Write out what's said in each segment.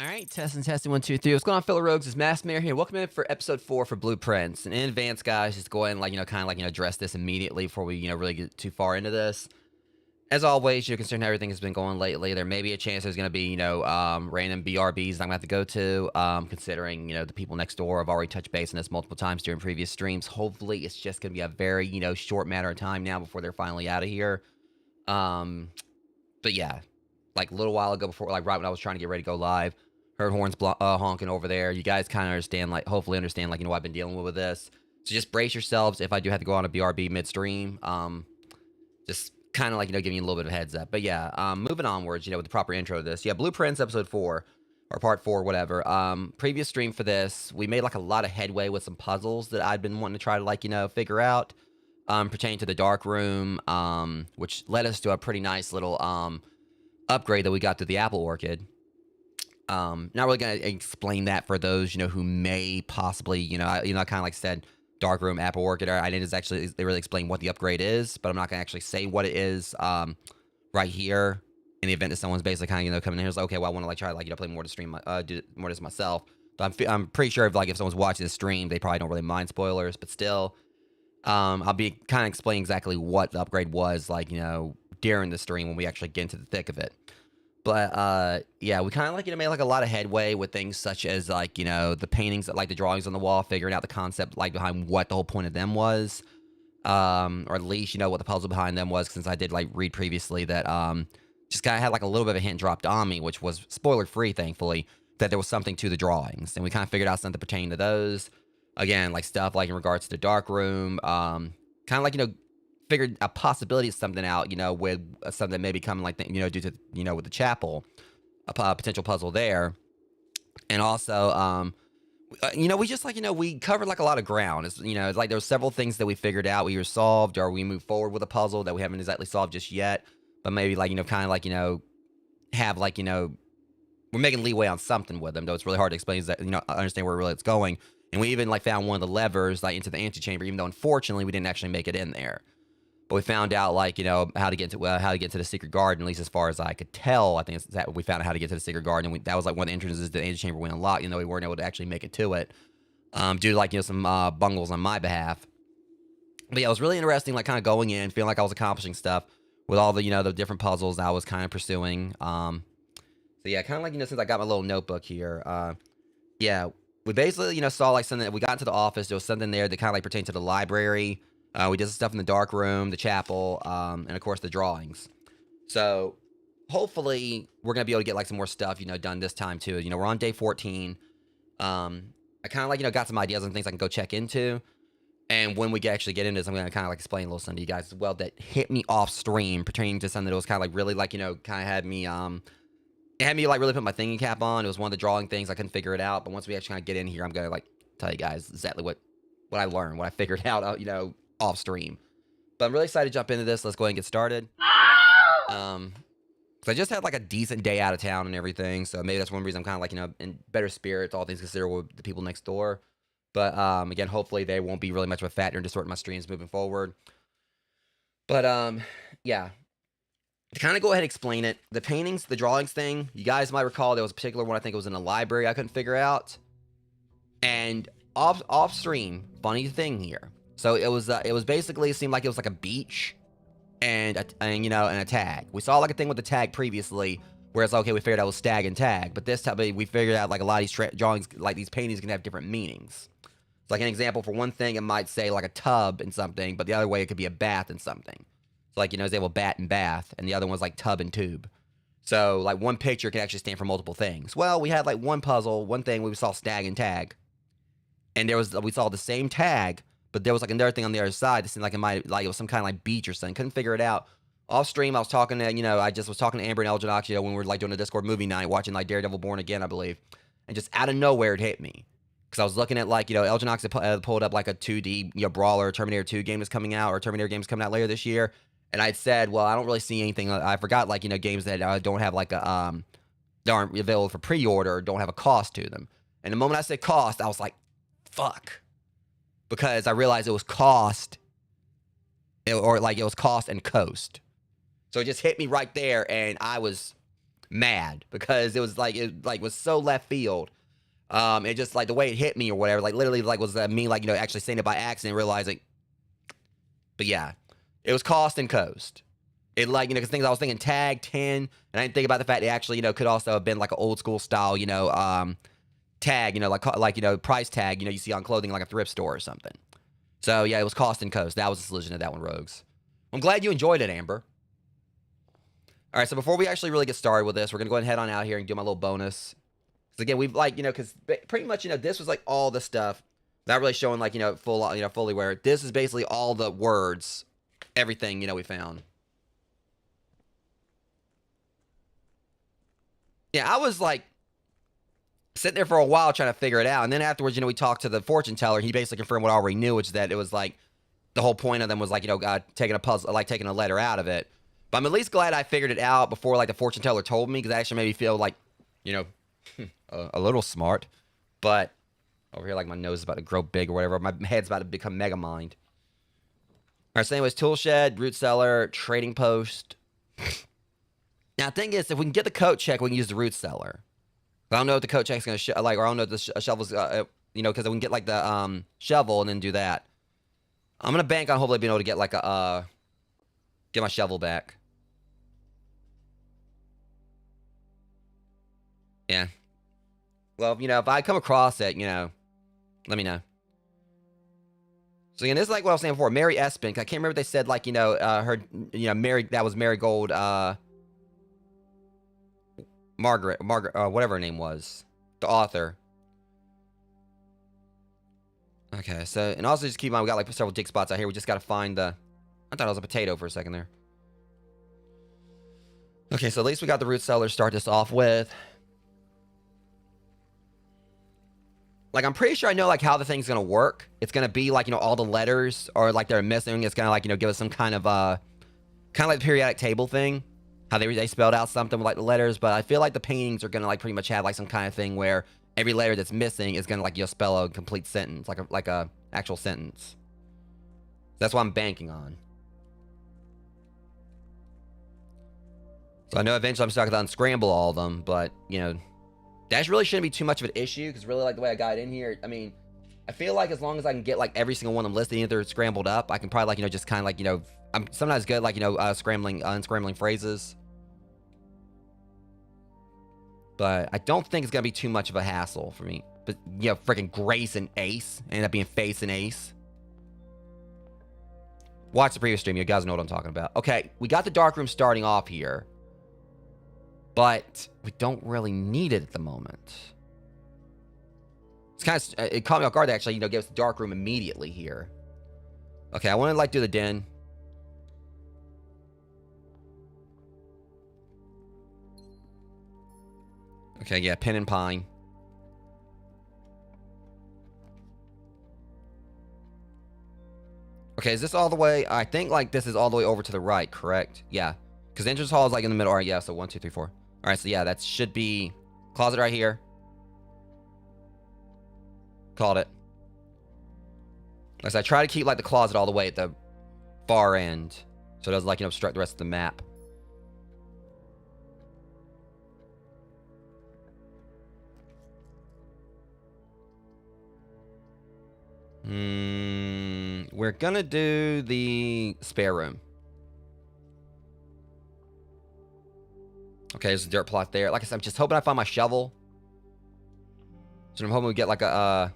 All right, testing, 1, 2, 3. What's going on, fellow rogues? It's Mass Mayor here. Welcome in for episode 4 for Blueprints. And in advance, guys, just go ahead and, kind of address this immediately before we, really get too far into this. As always, considering how everything has been going lately, there may be a chance there's going to be, random BRBs I'm going to have to go to, considering, the people next door have already touched base on this multiple times during previous streams. Hopefully, it's just going to be a very, short matter of time now before they're finally out of here. But yeah, a little while ago before, right when I was trying to get ready to go live, heard horns honking over there. You guys kind of understand, hopefully understand, what I've been dealing with this. So just brace yourselves if I do have to go on a BRB midstream. Just kind of giving you a little bit of a heads up. But yeah, moving onwards, with the proper intro to this. Yeah, Blueprints episode 4 or part 4, whatever. Previous stream for this, we made a lot of headway with some puzzles that I'd been wanting to try to figure out, pertaining to the dark room, which led us to a pretty nice little upgrade that we got through the apple orchid. Not really gonna explain that for those who may possibly kind of said dark room, apple orchid. I didn't actually really explain what the upgrade is, but I'm not gonna actually say what it is right here in the event that someone's basically kind of coming in here okay, well, I want to try play more to stream do more to this myself. But I'm pretty sure if someone's watching the stream, they probably don't really mind spoilers, but still, I'll be kind of explaining exactly what the upgrade was during the stream when we actually get into the thick of it. But yeah, we kind of made a lot of headway with things such as the paintings, the drawings on the wall, figuring out the concept behind what the whole point of them was, or at least what the puzzle behind them was. Since I did read previously that just kind of had a little bit of a hint dropped on me, which was spoiler free, thankfully, that there was something to the drawings, and we kind of figured out something pertaining to those. Again, stuff in regards to the dark room, kind of figured a possibility of something out, with something that may be coming, due to, with the chapel, a potential puzzle there. And also, we just, we covered, a lot of ground. It's, it's there were several things that we figured out, we either solved or we moved forward with a puzzle that we haven't exactly solved just yet. But maybe, kind of, have, we're making leeway on something with them, though it's really hard to explain, understand where really it's going. And we even, found one of the levers, into the antechamber, even though, unfortunately, we didn't actually make it in there. but we found out like how to get to the secret garden. At least as far as I could tell, I think it's that we found out how to get to the secret garden. And that was like one of the entrances to the ancient chamber we unlocked. Even though we weren't able to actually make it to it, due to like some bungles on my behalf. But yeah, it was really interesting, like kind of going in, feeling like I was accomplishing stuff with all the the different puzzles I was kind of pursuing. So yeah, kind of like since I got my little notebook here, yeah, we basically saw like something. We got into the office. There was something there that kind of like pertained to the library. We did some stuff in the dark room, the chapel, and of course the drawings. So hopefully we're gonna be able to get like some more stuff done this time too. We're on day 14. I kind of like got some ideas on things I can go check into. And when we actually get into this, I'm going to kind of like explain a little something to you guys as well that hit me off stream pertaining to something that was kind of like really like, kind of had me, it had me like really put my thinking cap on. It was one of the drawing things. I couldn't figure it out. But once we actually kind of get in here, I'm going to like tell you guys exactly what I learned, what I figured out, off stream. But I'm really excited to jump into this. Let's go ahead and get started. Because I just had like a decent day out of town and everything. So maybe that's one reason I'm kind of like, in better spirits, all things considered, with the people next door. But, again, hopefully they won't be really much of a factor in distorting my streams moving forward. But, yeah. To kind of go ahead and explain it, the paintings, the drawings thing, you guys might recall there was a particular one, I think it was in a library I couldn't figure out. And off stream, funny thing here. So it was basically, it seemed like it was like a beach and a tag. We saw like a thing with the tag previously, where it's okay, we figured out it was stag and tag. But this time we figured out like a lot of these drawings, like these paintings can have different meanings. Like an example, for one thing, it might say like a tub and something, but the other way it could be a bath and something. So like, it's able bat and bath, and the other one's like tub and tube. So like one picture can actually stand for multiple things. Well, we had like one puzzle, one thing we saw stag and tag. And we saw the same tag, but there was like another thing on the other side that seemed like it was some kind of like beach or something. Couldn't figure it out. Off stream, I was talking to, I just was talking to Amber and Elginox, when we were like doing a Discord movie night, watching like Daredevil Born Again, I believe. And just out of nowhere, it hit me. Because I was looking at, like, Elginox had pulled up, like, a 2D, brawler Terminator 2 game that's coming out, or Terminator game's coming out later this year. And I'd said, well, I don't really see anything. I forgot, like, games that don't have, like, that aren't available for pre-order or don't have a cost to them. And the moment I said cost, I was like, fuck. Because I realized it was cost, it was cost and coast. So it just hit me right there, and I was mad. Because it was, was so left field. It just, like, the way it hit me or whatever, like, literally, like, was me, like, actually saying it by accident, realizing. But, yeah. It was cost and coast. It, like, because things I was thinking tag, 10, and I didn't think about the fact it actually, could also have been, like, an old-school style, tag, like, price tag, you see on clothing, like a thrift store or something. So, yeah, it was cost and coast. That was the solution to that one, Rogues. I'm glad you enjoyed it, Amber. All right, so before we actually really get started with this, we're going to go ahead and head on out here and do my little bonus. So again, we've like, because pretty much, this was like all the stuff, not really showing like, fully where this is basically all the words, everything, we found. Yeah, I was like sitting there for a while trying to figure it out. And then afterwards, we talked to the fortune teller. He basically confirmed what I already knew, which is that it was like the whole point of them was like, taking a puzzle, like taking a letter out of it. But I'm at least glad I figured it out before like the fortune teller told me, because that actually made me feel like, a little smart. But over here, like, my nose is about to grow big or whatever. My head's about to become mega mind. All right, so anyways, tool shed, root cellar, trading post. Now, the thing is, if we can get the coat check, we can use the root cellar. But I don't know if the coat check's going to, or I don't know if the shovel's, because we can get, like, the shovel and then do that. I'm going to bank on hopefully being able to get, like, get my shovel back. Yeah. Well, if I come across it, let me know. So again, this is like what I was saying before. Mary Espin. I can't remember if they said like, her, Mary, that was Marigold, Margaret, whatever her name was. The author. Okay, so, and also just keep in mind, we got like several dig spots out here. We just got to find the, I thought it was a potato for a second there. Okay, so at least we got the root cellar to start this off with. Like, I'm pretty sure I know, like, how the thing's gonna work. It's gonna be, like, all the letters, or, like, they're missing. It's gonna, like, give us some kind of like the periodic table thing. How they spelled out something with, like, the letters. But I feel like the paintings are gonna, like, pretty much have, like, some kind of thing where every letter that's missing is gonna, like, spell a complete sentence. Like a actual sentence. That's what I'm banking on. So I know eventually I'm just going to unscramble all of them, but, you know, that really shouldn't be too much of an issue, because really like the way I got in here, I mean, I feel like as long as I can get like every single one I'm listed, either scrambled up, I can probably like, you know, just kind of like, you know, I'm sometimes good like, you know, unscrambling phrases. But I don't think it's going to be too much of a hassle for me. But, you know, freaking Grace and Ace. Ended up being Face and Ace. Watch the previous stream. You guys know what I'm talking about. Okay, we got the dark room starting off here. But we don't really need it at the moment. It's kind of, it caught me off guard to actually, you know, give us the dark room immediately here. Okay, I want to, like, do the den. Okay, yeah, Pin and Pine. Okay, is this all the way? I think, like, this is all the way over to the right, correct? Yeah. Because the entrance hall is, like, in the middle. All right, yeah, so 1, 2, 3, 4. All right, so, yeah, that should be closet right here. Called it. Like, I try to keep, like, the closet all the way at the far end. So it doesn't, like, you know, obstruct the rest of the map. We're gonna do the spare room. Okay, there's a dirt plot there. Like I said, I'm just hoping I find my shovel. So I'm hoping we get like a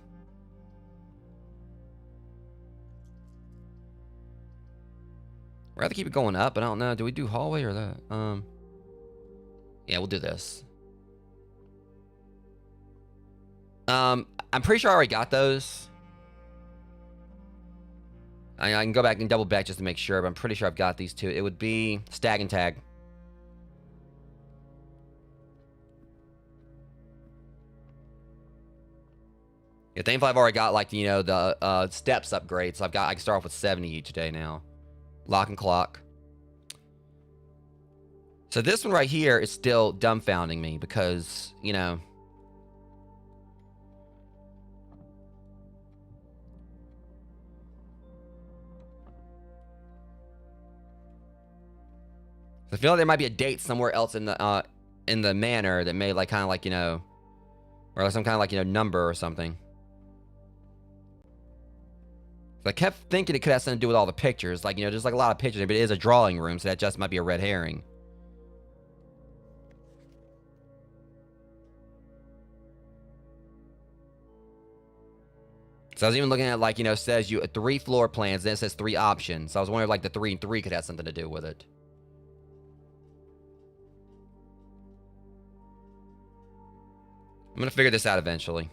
I'd rather keep it going up, but I don't know. Do we do hallway or that? Yeah, we'll do this. I'm pretty sure I already got those. I can go back and double back just to make sure, but I'm pretty sure I've got these two. It would be Stag and Tag. Yeah, thankfully I've already got, like, you know, the steps upgrade, so I can start off with 70 each day now. Lock and clock. So this one right here is still dumbfounding me because, you know, I feel like there might be a date somewhere else in the manor that may, like, kind of like, you know, or like some kind of, like, you know, number or something. So I kept thinking it could have something to do with all the pictures. Like, you know, there's like a lot of pictures there, but it is a drawing room, so that just might be a red herring. So I was even looking at, like, you know, it says you 3 floor plans, then it says 3 options. So I was wondering if, like, the 3 and 3 could have something to do with it. I'm gonna figure this out eventually.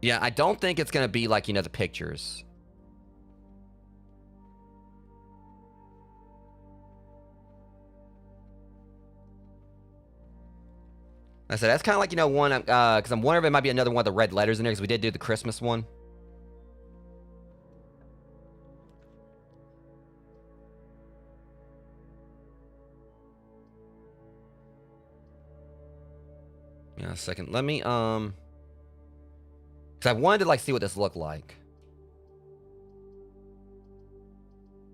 Yeah, I don't think it's gonna be like, you know, the pictures. I said that's kind of like, you know, one because I'm wondering if it might be another one of the red letters in there, because we did do the Christmas one. Yeah, a second. Let me because I wanted to, like, see what this looked like.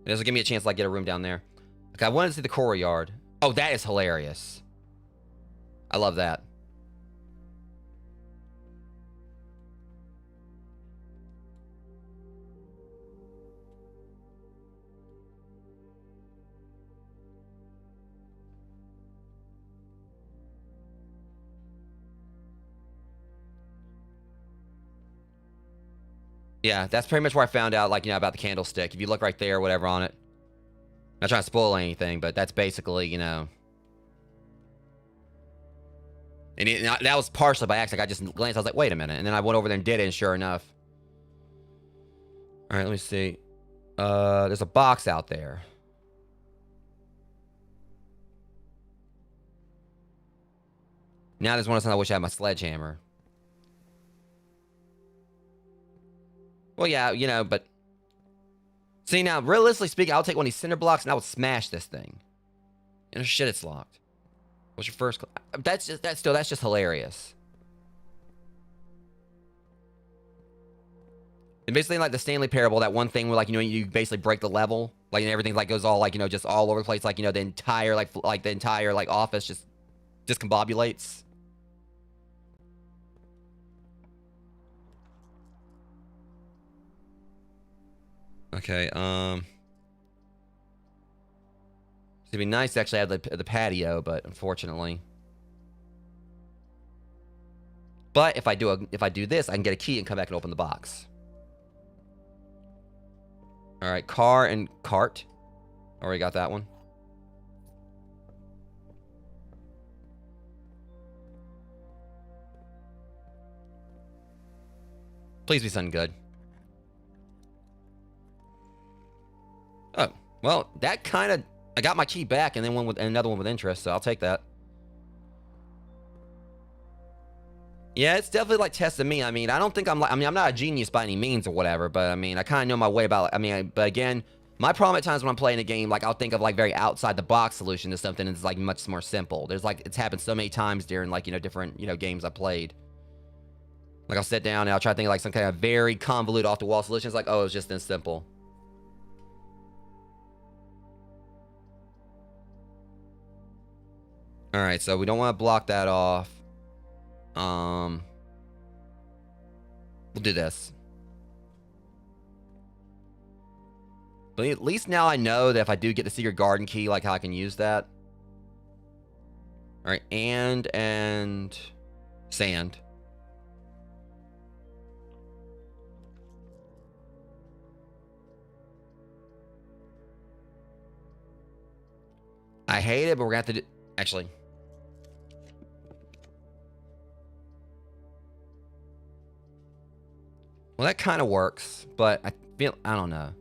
This will give me a chance to, like, get a room down there. Okay, I wanted to see the courtyard. Oh, that is hilarious. I love that. Yeah, that's pretty much where I found out, like, you know, about the candlestick. If you look right there, whatever on it. Not trying to spoil anything, but that's basically, you know. And that was partially by accident. I just glanced. I was like, wait a minute. And then I went over there and did it, and sure enough. All right, let me see. There's a box out there. Now there's one of the times I wish I had my sledgehammer. Well, yeah, you know, but... See, now, realistically speaking, I'll take one of these cinder blocks and I would smash this thing. And shit, it's locked. What's your first... That's just hilarious. And basically, like the Stanley Parable, that one thing where, like, you know, you basically break the level, like, and everything, like, goes all, like, you know, just all over the place, like, you know, the entire, like the entire, like, office just discombobulates. Okay, it'd be nice to actually have the patio, but unfortunately. But if I do this, I can get a key and come back and open the box. All right, car and cart. Already got that one. Please be something good. Oh, well, that kind of... I got my key back, and then another one with interest, so I'll take that. Yeah, it's definitely like testing me. I mean, I don't think I'm like... I mean, I'm not a genius by any means or whatever, but I mean, I kind of know my way about... I mean, but again, my problem at times when I'm playing a game, like, I'll think of like very outside the box solution to something that's like much more simple. There's like... It's happened so many times during like, you know, different, you know, games I played. Like, I'll sit down and I'll try to think of like some kind of very convoluted off-the-wall solution. It's like, oh, it's just this simple. All right, so we don't want to block that off. We'll do this. But at least now I know that if I do get the secret garden key, like how I can use that. All right, and sand. I hate it, but we're gonna have to do... Actually... Well, that kind of works, but I don't know.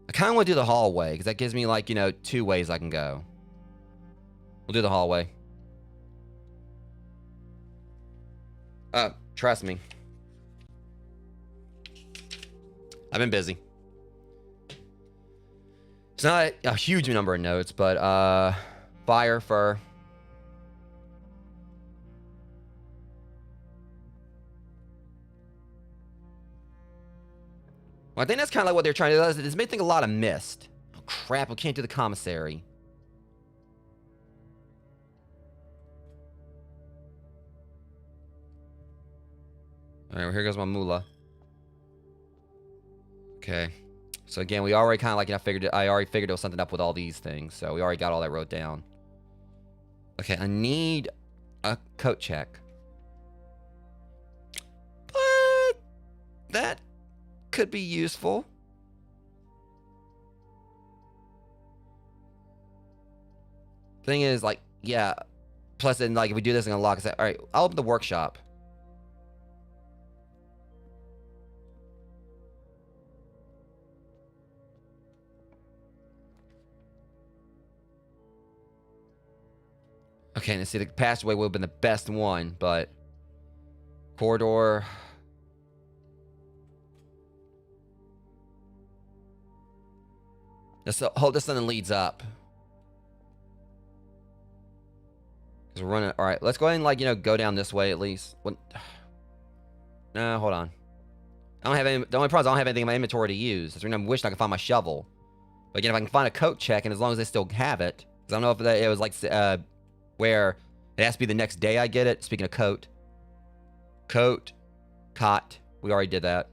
I kind of want to do the hallway, because that gives me, like, you know, 2 ways I can go. We'll do the hallway. Trust me. I've been busy. It's not a huge number of notes, but, fire, fur. Well, I think that's kind of like what they're trying to do. This may think a lot of mist. Oh, crap. We can't do the commissary. All right, well, here goes my moolah. Okay. So again, we already kind of like, you know, I already figured there was something up with all these things. So we already got all that wrote down. Okay, I need a coat check. But that could be useful. Thing is, like, yeah. Plus, then, like, if we do this, I'm gonna lock us out. All right, I'll open the workshop. Okay, and see, the passageway would have been the best one, but corridor. Hold this something leads up. Because we're running. All right, let's go ahead and, like, you know, go down this way at least. No, hold on. I don't have any. The only problem is I don't have anything in my inventory to use. That's the reason I'm wishing I could find my shovel. But again, if I can find a coat check, and as long as they still have it, because I don't know if it was like where it has to be the next day I get it. Speaking of coat, cot. We already did that.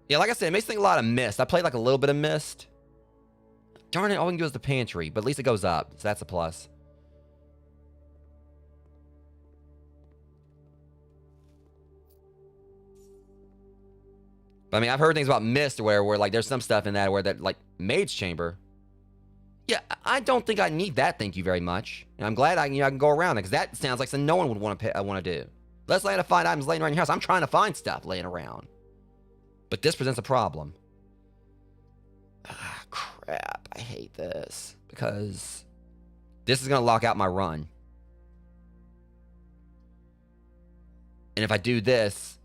Yeah, like I said, it makes me think a lot of Mist. I played like a little bit of Mist. Darn it, all we can do is the pantry, but at least it goes up, so that's a plus. But I mean, I've heard things about Mist where like there's some stuff in that where that like Maid's Chamber. Yeah, I don't think I need that. Thank you very much. And I'm glad I can go around it because that sounds like something no one would want to do. Let's land to find items laying around your house. I'm trying to find stuff laying around, but this presents a problem. Ah, crap! I hate this because this is gonna lock out my run. And if I do this,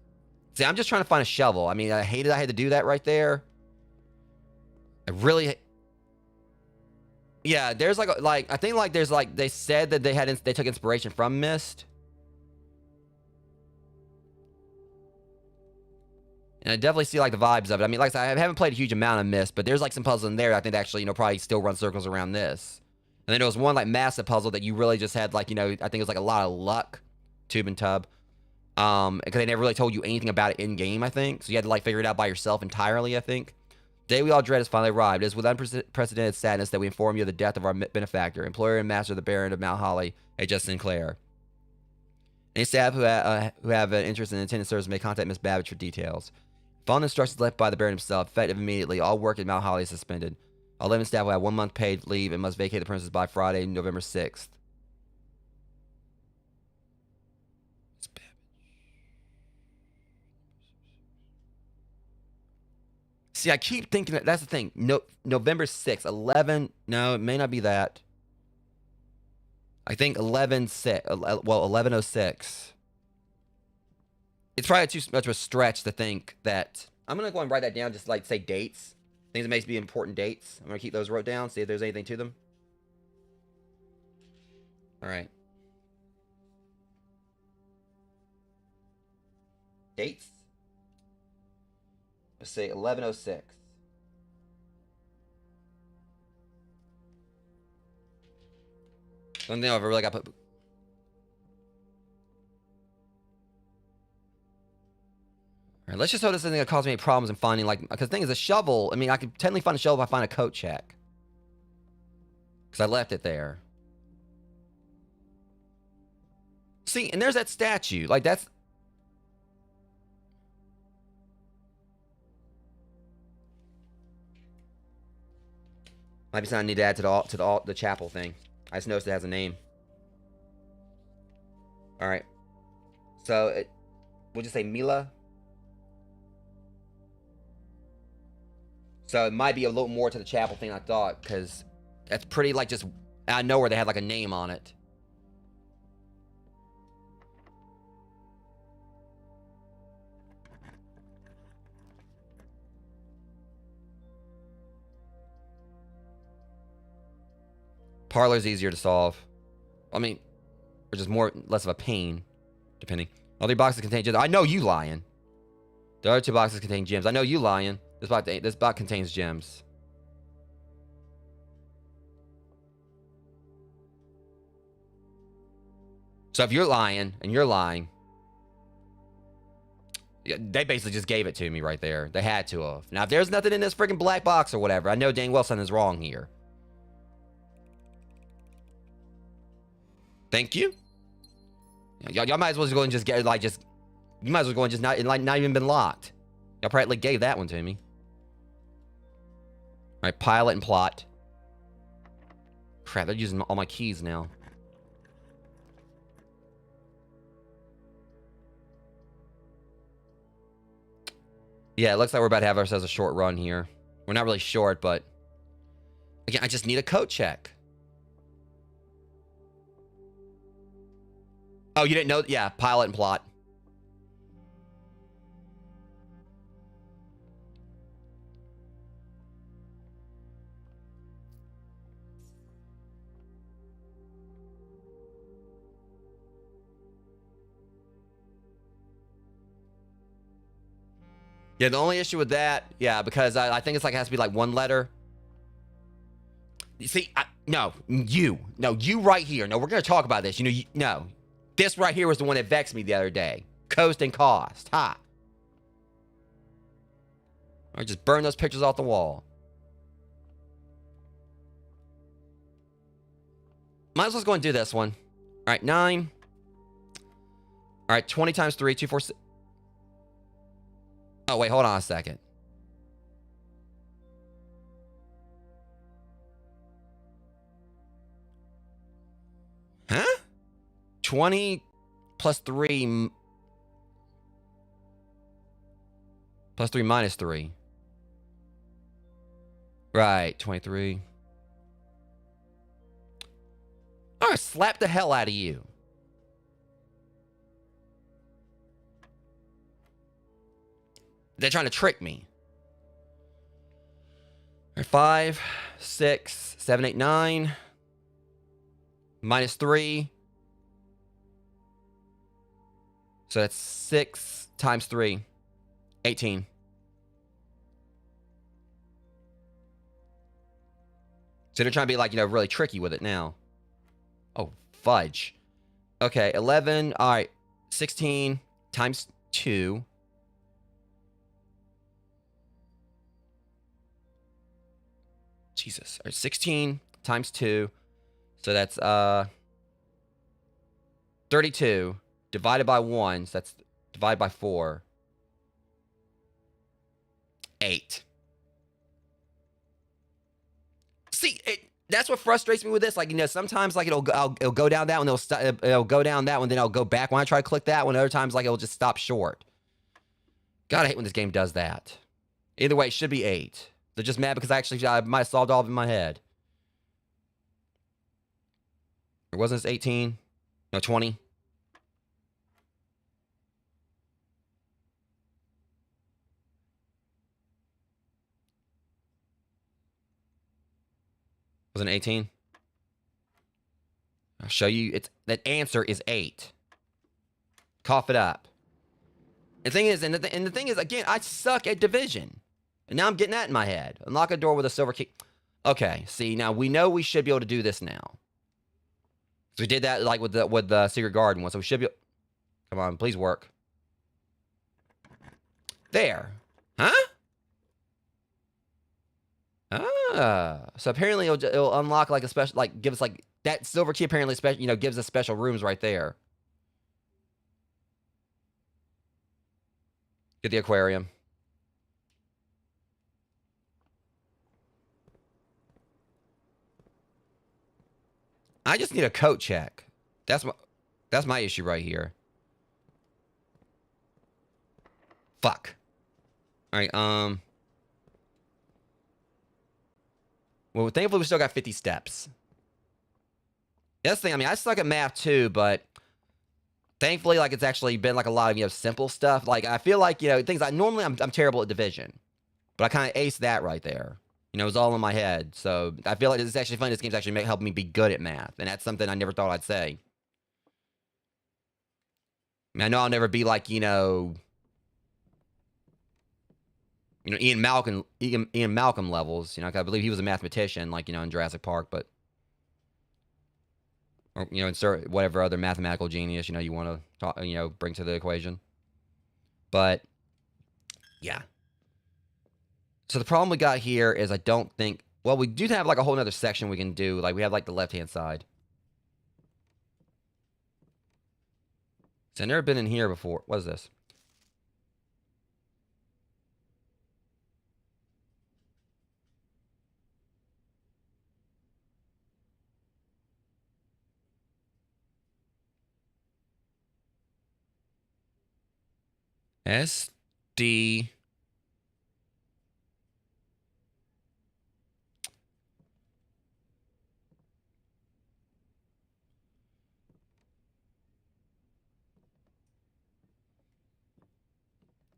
see, I'm just trying to find a shovel. I mean, I hated I had to do that right there. I really. Yeah, there's like I think like there's like they said that they took inspiration from Mist. And I definitely see like the vibes of it. I mean, like I said, I haven't played a huge amount of Myst, but there's like some puzzles in there that I think actually, probably still run circles around this. And then there was one like massive puzzle that you really just had like, I think it was like a lot of luck, tube and tub. Because they never really told you anything about it in game, I think. So you had to like figure it out by yourself entirely, I think. The day we all dread has finally arrived. It is with unprecedented sadness that we inform you of the death of our benefactor, employer and master of the Baron of Mount Holly, H.S. Sinclair. Any staff who have an interest in attendance service may contact Miss Babbage for details. Following instructions left by the Baron himself, effective immediately, all work at Mount Holly is suspended. All living staff will have 1 month paid leave and must vacate the premises by Friday, November 6th. See, I keep thinking that's the thing. No, November 6th, 11. No, it may not be that. I think 1106. It's probably too much of a stretch to think that. I'm going to go and write that down, just like say dates. Things that may be important dates. I'm going to keep those wrote down, see if there's anything to them. All right. Dates. Let's say 1106. One thing I've really got to put. All right, let's just hope this isn't going to cause me any problems in finding, like, because the thing is, a shovel, I mean, I could technically find a shovel if I find a coat check. Because I left it there. See, and there's that statue. Like, that's. Might be something I need to add to the chapel thing. I just noticed it has a name. All right. So, we'll just say Mila. So, it might be a little more to the chapel thing than I thought, because that's pretty, like, just out of nowhere they had, like, a name on it. Parlor's easier to solve. I mean, or just less of a pain, depending. All 3 boxes contain gems. I know you lying. The other 2 boxes contain gems. I know you lying. This box contains gems. So if you're lying and you're lying, they basically just gave it to me right there. They had to have. Now, if there's nothing in this freaking black box or whatever, I know dang well something's wrong here. Thank you. Y'all might as well just go and just get, like, just... You might as well go and just not even been locked. Y'all probably gave that one to me. Alright, pilot and plot. Crap, they're using all my keys now. Yeah, it looks like we're about to have ourselves a short run here. We're not really short, but... Again, I just need a coat check. Oh, you didn't know? Yeah, pilot and plot. Yeah, the only issue with that, yeah, because I think it's like it has to be like 1 letter. You see, no, you right here. No, we're gonna talk about this. No, this right here was the one that vexed me the other day. Coast and cost, ha. Or just burn those pictures off the wall. Might as well go and do this one. All right, 9. All right, 20 times 3, 246. Oh, wait, hold on a second. Huh? 20 plus 3... Plus 3 minus 3. Right, 23. All right, slap the hell out of you. They're trying to trick me. All right, 5, 6, 7, 8, 9. Minus 3. So that's 6 times 3. 18. So they're trying to be like, really tricky with it now. Oh, fudge. Okay, 11. All right, 16 times 2. Jesus. All right, 16 times 2. So that's 32 divided by 1. So that's divided by 4. 8. See, that's what frustrates me with this. Like, sometimes like it'll go down that one, it'll go down that one, then I'll go back when I try to click that one. Other times like it'll just stop short. God, I hate when this game does that. Either way, it should be 8. They're just mad because I might have solved all of it in my head. Or wasn't this 18? No, 20. Wasn't it 18? I'll show you. That answer is 8. Cough it up. The thing is, and the thing is, again, I suck at division. And now I'm getting that in my head. Unlock a door with a silver key. Okay, see, now we know we should be able to do this now. So we did that like with the secret garden one. So we should be... Come on, please work. There. Huh? So apparently it'll unlock like a special, like give us like that silver key apparently special, gives us special rooms right there. Get the aquarium. I just need a coat check. That's my issue right here. Fuck. All right, well, thankfully we still got 50 steps. That's the thing, I mean, I suck at math too, but thankfully, like, it's actually been like a lot of, simple stuff. Like, I feel like, things like normally I'm terrible at division, but I kind of aced that right there. It was all in my head. So I feel like it's actually fun. This game's actually helping me be good at math. And that's something I never thought I'd say. I mean, I know I'll never be like, Ian Malcolm levels, 'cause I believe he was a mathematician, like, in Jurassic Park, but, or, insert whatever other mathematical genius, you want to talk, bring to the equation. But, yeah. So the problem we got here is I don't think... Well, we do have like a whole other section we can do. Like we have like the left-hand side. So I've never been in here before. What is this? SD...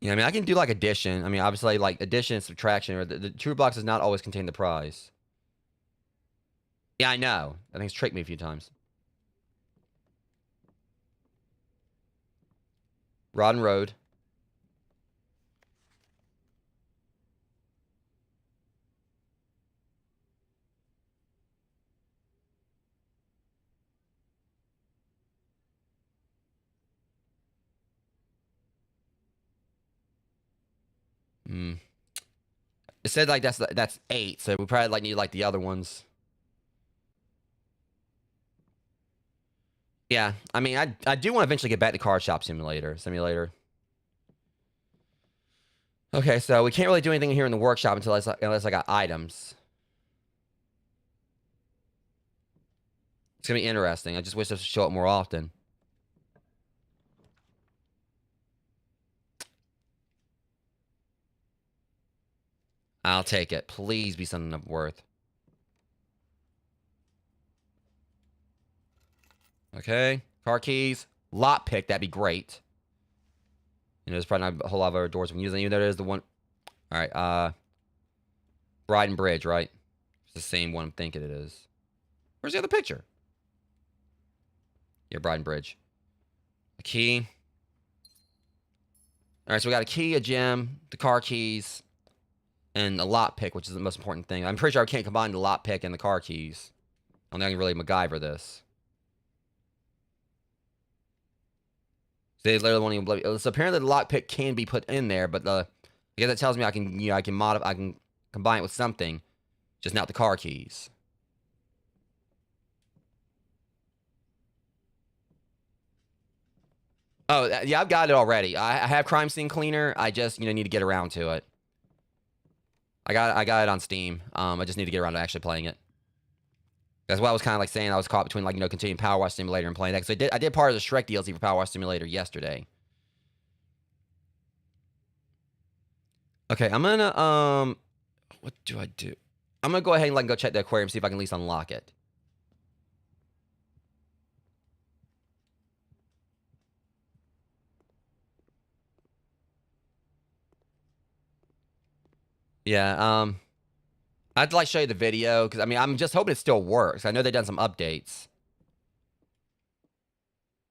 Yeah, I mean, I can do like addition. I mean, obviously, like addition and subtraction, or the true box does not always contain the prize. Yeah, I know. I think it's tricked me a few times. Rod and Road. It said like that's 8, so we probably like need like the other ones. Yeah, I mean, I do want to eventually get back to Card Shop Simulator. Okay, so we can't really do anything here in the workshop unless I got items. It's gonna be interesting. I just wish this would show up more often. I'll take it. Please be something of worth. Okay. Car keys. Lot pick. That'd be great. There's probably not a whole lot of other doors we can use. Even though there is the one. All right. Bride and Bridge, right? It's the same one I'm thinking it is. Where's the other picture? Yeah, Bride and Bridge. A key. All right, so we got a key, a gem, the car keys. and a lockpick, which is the most important thing. I'm pretty sure I can't combine the lockpick and the car keys. I don't think I can really MacGyver this. They literally won't even believe. So apparently the lockpick can be put in there, but I guess that tells me I can, I can modify, I can combine it with something, just not the car keys. Oh, yeah, I've got it already. I have crime scene cleaner. I just, need to get around to it. I got it on Steam. I just need to get around to actually playing it. That's what I was kind of like saying. I was caught between continuing Power Wash Simulator and playing that. So I did part of the Shrek DLC for Power Wash Simulator yesterday. Okay, I'm gonna what do I do? I'm gonna go ahead and go check the aquarium, see if I can at least unlock it. Yeah, I'd like to show you the video because I'm just hoping it still works. I know they've done some updates,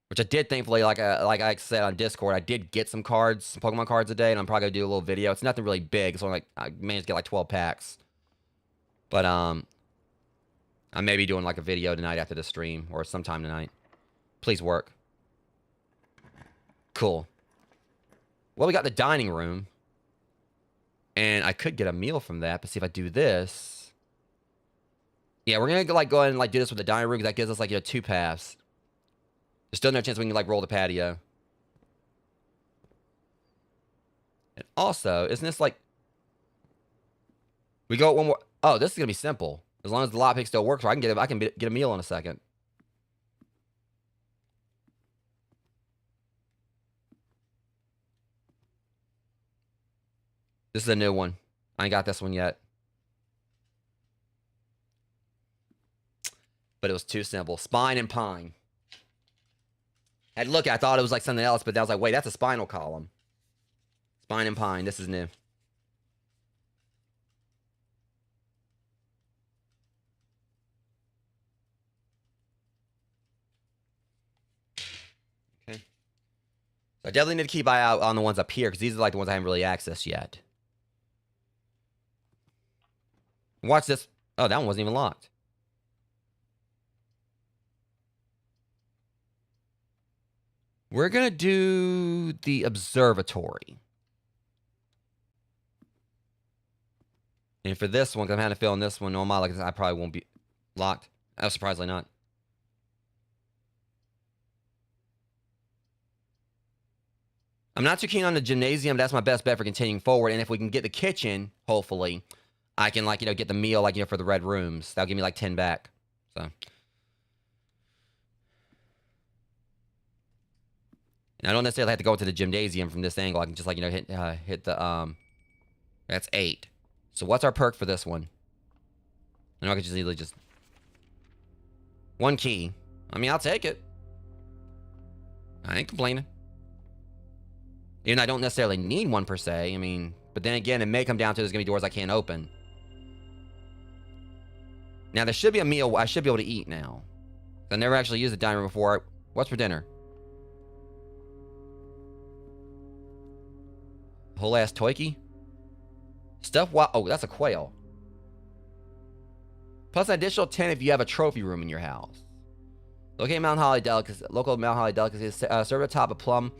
which I did thankfully. Like I said on Discord, I did get some cards, some Pokemon cards today, and I'm probably gonna do a little video. It's nothing really big. It's only I managed to get 12 packs, but I may be doing a video tonight after the stream or sometime tonight. Please work. Cool. Well, we got the dining room. And I could get a meal from that, but see if I do this. Yeah, we're gonna go ahead and do this with the dining room because that gives us 2 paths. There's still no chance we can roll the patio. And also, isn't this we go one more? Oh, this is gonna be simple. As long as the lockpick still works, I can get a meal in a second. This is a new one. I ain't got this one yet. But it was too simple. Spine and pine. I thought it was something else, but I was wait, that's a spinal column. Spine and pine. This is new. Okay. So I definitely need to keep eye out on the ones up here because these are the ones I haven't really accessed yet. Watch this. Oh, that one wasn't even locked. We're going to do the observatory. And for this one, because I'm having to fill in this one, I probably won't be locked. Oh, surprisingly not. I'm not too keen on the gymnasium. That's my best bet for continuing forward. And if we can get the kitchen, hopefully, I can, get the meal, for the red rooms. That'll give me, 10 back. So. And I don't necessarily have to go to the gymnasium from this angle. I can just, hit the, that's 8. So what's our perk for this one? I know I could just easily just... 1 key. I'll take it. I ain't complaining. Even I don't necessarily need one per se. But then again, it may come down to there's going to be doors I can't open. Now, there should be a meal I should be able to eat now. I never actually used the dining room before. What's for dinner? Whole ass toiki? Stuffed wild. Oh, that's a quail. Plus an additional 10 if you have a trophy room in your house. Local Mount Holly delicacies serve atop a plum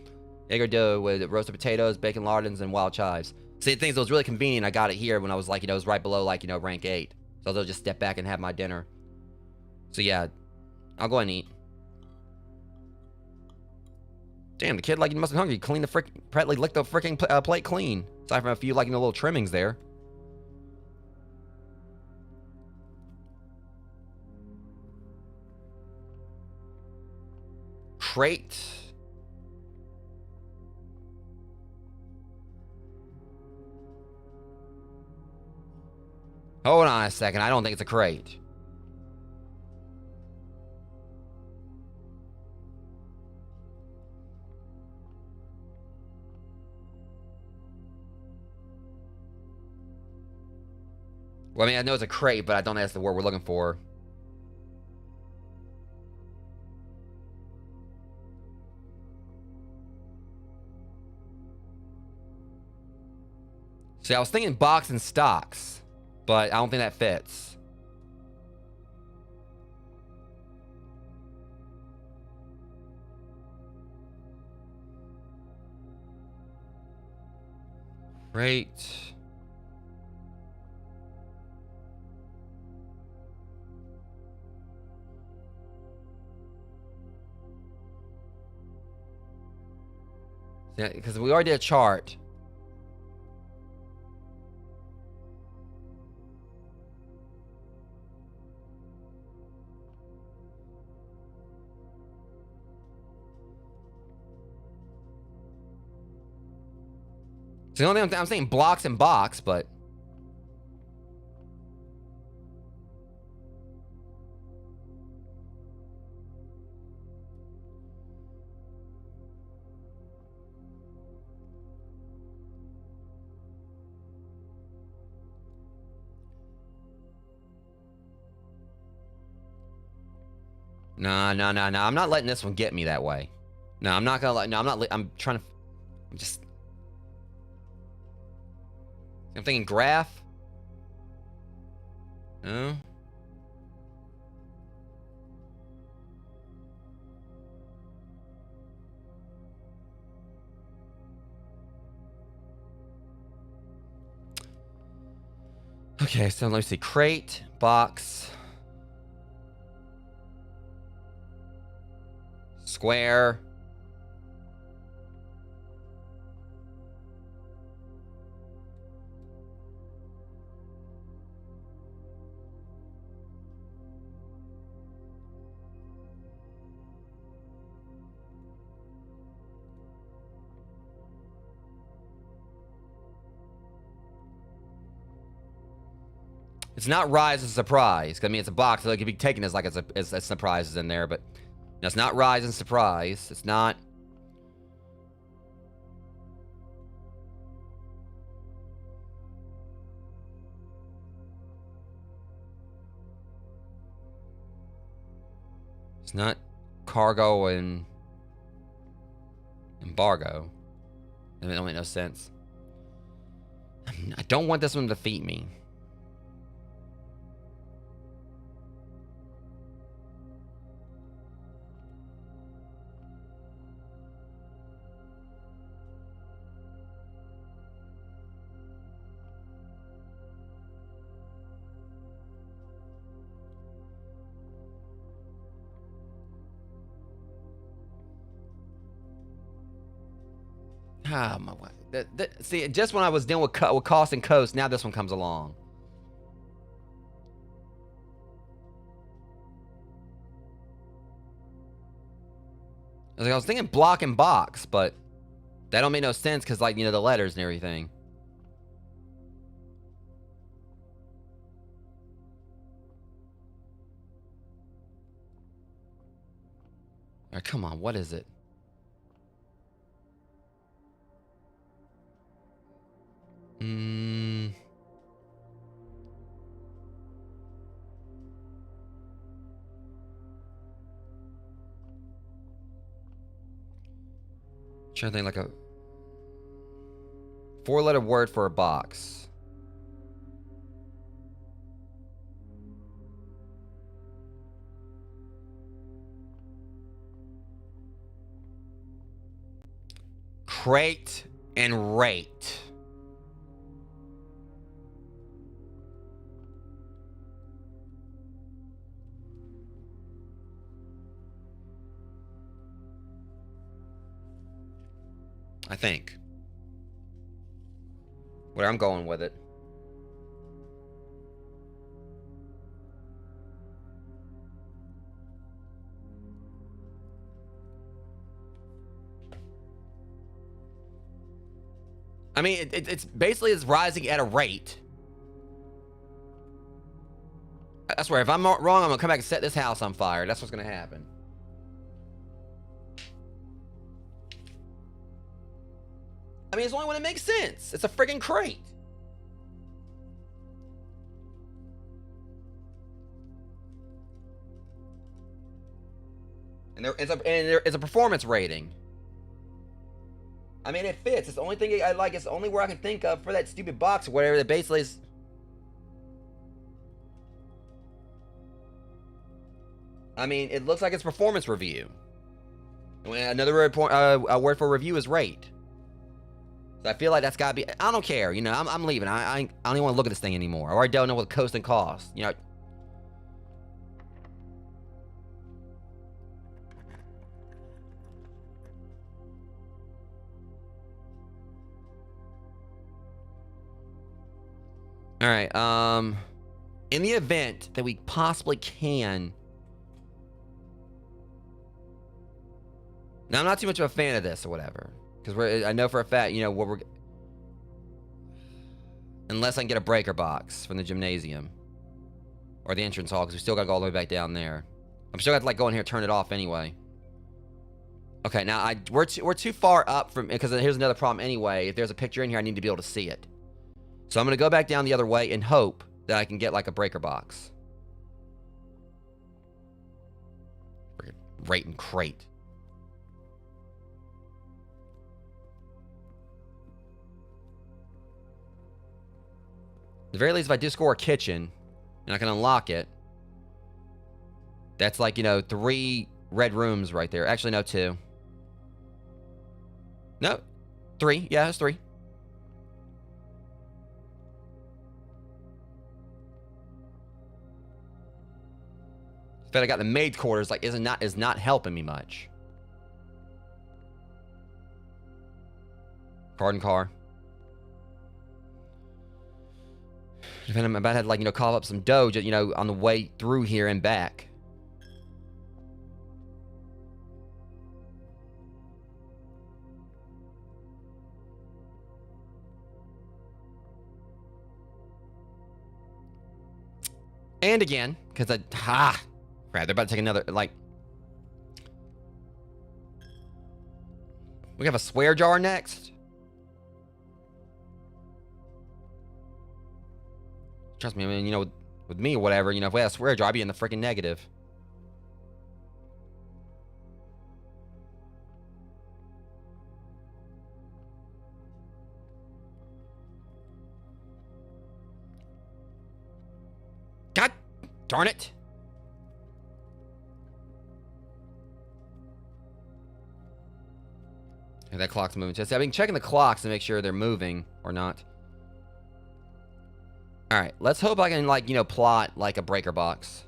egg or dough with roasted potatoes, bacon lardons, and wild chives. See, the thing is, it was really convenient. I got it here when I was it was right below rank 8. So I'll just step back and have my dinner. So yeah, I'll go ahead and eat. Damn, the kid, he must be hungry. Clean the lick the freaking plate clean. Aside from a few, little trimmings there. Crate. Hold on a second. I don't think it's a crate. Well, I know it's a crate, but I don't know that's the word we're looking for. See, I was thinking box and stocks, but I don't think that fits. Great. Yeah, because we already did a chart. So the only thing I'm saying blocks and box, but no. I'm not letting this one get me that way. No, I'm not gonna let. No, I'm not. I'm trying to. I'm just. I'm thinking graph. No. Okay, so let me see. Crate, box, square. It's not rise and surprise. I mean, it's a box, so it could be taken as like as surprises in there, but no, it's not rise and surprise. It's not. It's not cargo and embargo. It don't make no sense. I don't want this one to defeat me. Ah, my wife. See, just when I was dealing with cost and coast, now this one comes along. I was thinking block and box, but that don't make no sense because, like, you know, the letters and everything. All right, come on, what is it? Trying to think like a 4-letter word for a box. Crate and rate. I think. Where I'm going with it. I mean, it's basically it's rising at a rate. I swear, if I'm wrong, I'm gonna come back and set this house on fire. That's what's gonna happen. I mean, it's the only one that makes sense. It's a friggin' crate. And there is a performance rating. I mean, it fits. It's the only thing I like. It's the only where I can think of for that stupid box or whatever that basically is. I mean, it looks like it's performance review. Another word for review is rate. So I feel like that's got to be... I don't care. You know, I'm leaving. I don't even want to look at this thing anymore. I already don't know what cost and cost. You know... Alright, in the event that we possibly can... Now, I'm not too much of a fan of this or whatever. Because I know for a fact, you know, what we're... Unless I can get a breaker box from the gymnasium. Or the entrance hall, because we still got to go all the way back down there. I'm still got to, like, go in here and turn it off anyway. Okay, now, we're too far up from... Because here's another problem anyway. If there's a picture in here, I need to be able to see it. So I'm going to go back down the other way and hope that I can get, like, a breaker box. Rate and crate. At the very least, if I do score a kitchen, and I can unlock it, that's like, you know, 3 red rooms right there. Actually, no, 2. No, 3. Yeah, it's 3. The fact I got the maid quarters, like, is not helping me much. Pardon car. I'm about to have, like, you know, cough up some dough, you know, on the way through here and back. And again, because crap, they're about to take another, like... We have a swear jar next? Trust me, I mean, you know, with me or whatever, you know, if we had a swear jar, I'd be in the freaking negative. God darn it. Okay, that clock's moving. So I've been checking the clocks to make sure they're moving or not. Alright, let's hope I can, like, you know, plot, like, a breaker box.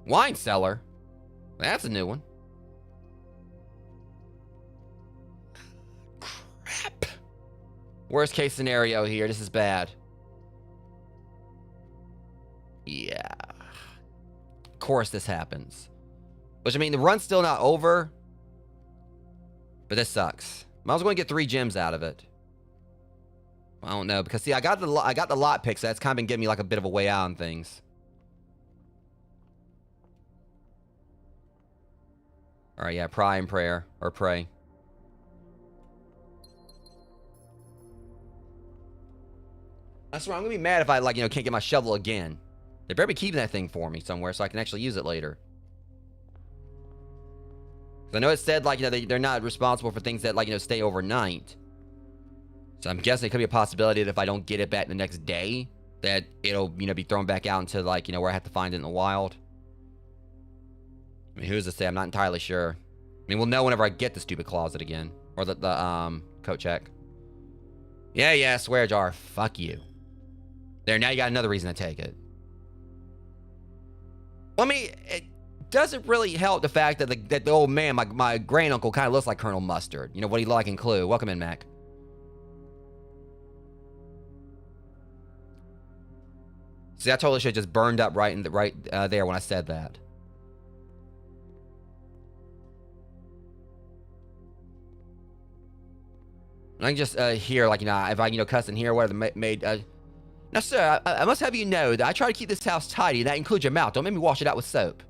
Wine cellar? That's a new one. Crap. Worst case scenario here. This is bad. Yeah. Of course this happens. Which, I mean, the run's still not over. But this sucks. I was going to get 3 gems out of it. I don't know, because see, I got the lot pick, so that's kind of been giving me like a bit of a way out on things. All right, yeah, pry and prayer or pray. I swear, I'm gonna be mad if I, like, you know, can't get my shovel again. They better be keeping that thing for me somewhere so I can actually use it later. I know it said, like, you know, they're not responsible for things that, like, you know, stay overnight. So I'm guessing it could be a possibility that if I don't get it back the next day, that it'll, you know, be thrown back out into, like, you know, where I have to find it in the wild. I mean, who's to say? I'm not entirely sure. I mean, we'll know whenever I get the stupid closet again. Or the coat check. Yeah, swear jar. Fuck you. There, now you got another reason to take it. Well, I mean, it doesn't really help the fact that the old man, my grand-uncle, kind of looks like Colonel Mustard. You know, what he like in Clue. Welcome in, Mac. See, I totally should have just burned up right there when I said that. I can just hear, like, you know, if I, you know, cuss in here, what the maid... Now, sir, I must have you know that I try to keep this house tidy, and that includes your mouth. Don't make me wash it out with soap.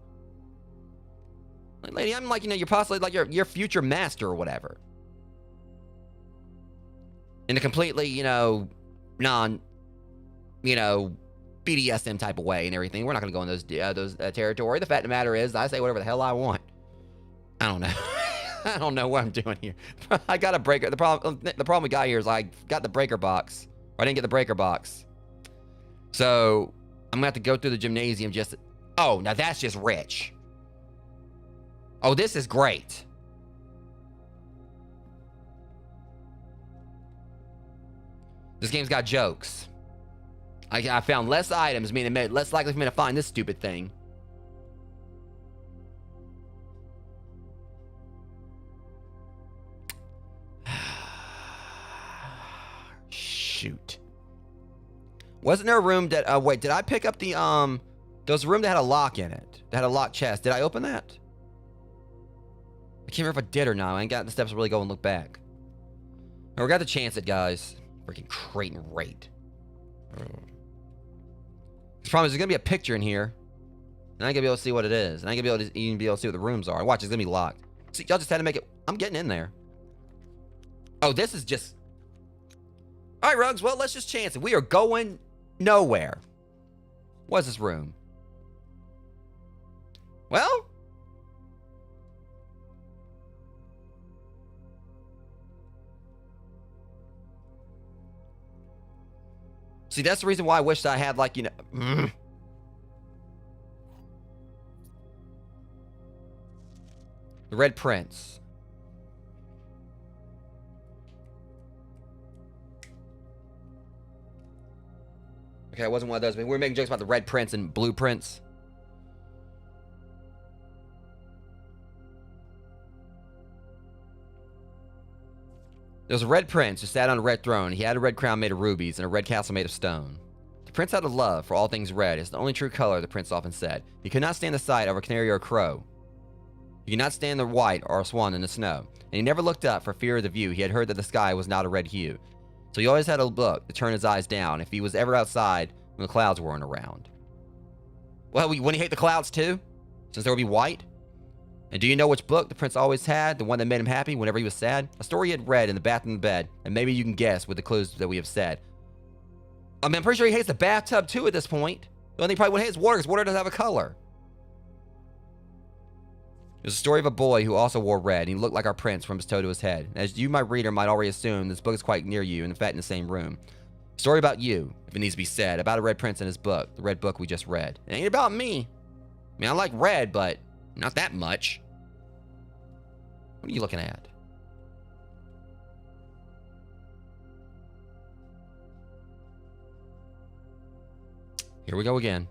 Like, lady, I'm like, you know, you're possibly like your future master or whatever. In a completely, you know, you know, BDSM type of way and everything. We're not going to go in those territory. The fact of the matter is, I say whatever the hell I want. I don't know. I don't know what I'm doing here. I got a breaker. The problem we got here is I got the breaker box. Or I didn't get the breaker box. So I'm gonna have to go through the gymnasium just. Oh, now that's just rich. Oh, this is great. This game's got jokes. I found less items, meaning less likely for me to find this stupid thing. Shoot. Wasn't there a room that, wait, did I pick up the, there was a room that had a lock in it. That had a locked chest. Did I open that? I can't remember if I did or not. I ain't got the steps to really go and look back. Oh, we got to chance it, guys. Freaking crate and rate. The problem is there's going to be a picture in here. And I ain't going to be able to see what it is. And I ain't going to even be able to see what the rooms are. Watch, it's going to be locked. See, y'all just had to make it. I'm getting in there. Oh, this is just. All right, Rugs. Well, let's just chance it. We are going nowhere. What is this room? Well. See, that's the reason why I wished I had, like, you know. The Red Prince. Okay, it wasn't one of those. We were making jokes about the Red Prince and Blue Prince. There was a red prince who sat on a red throne. He had a red crown made of rubies and a red castle made of stone. The prince had a love for all things red. It's the only true color, the prince often said. He could not stand the sight of a canary or a crow. He could not stand the white or a swan in the snow. And he never looked up for fear of the view. He had heard that the sky was not a red hue. So he always had a look to turn his eyes down if he was ever outside when the clouds weren't around. Well, wouldn't he hate the clouds too? Since there would be white? And do you know which book the prince always had? The one that made him happy whenever he was sad? A story he had read in the bathroom bed. And maybe you can guess with the clues that we have said. I mean, I'm pretty sure he hates the bathtub too at this point. The only thing he probably would hate is water, because water doesn't have a color. It was a story of a boy who also wore red. And he looked like our prince from his toe to his head. And as you, my reader, might already assume, this book is quite near you, and in fact in the same room. A story about you, if it needs to be said, about a red prince and his book, the red book we just read. It ain't about me. I mean, I like red, but not that much. What are you looking at? Here we go again.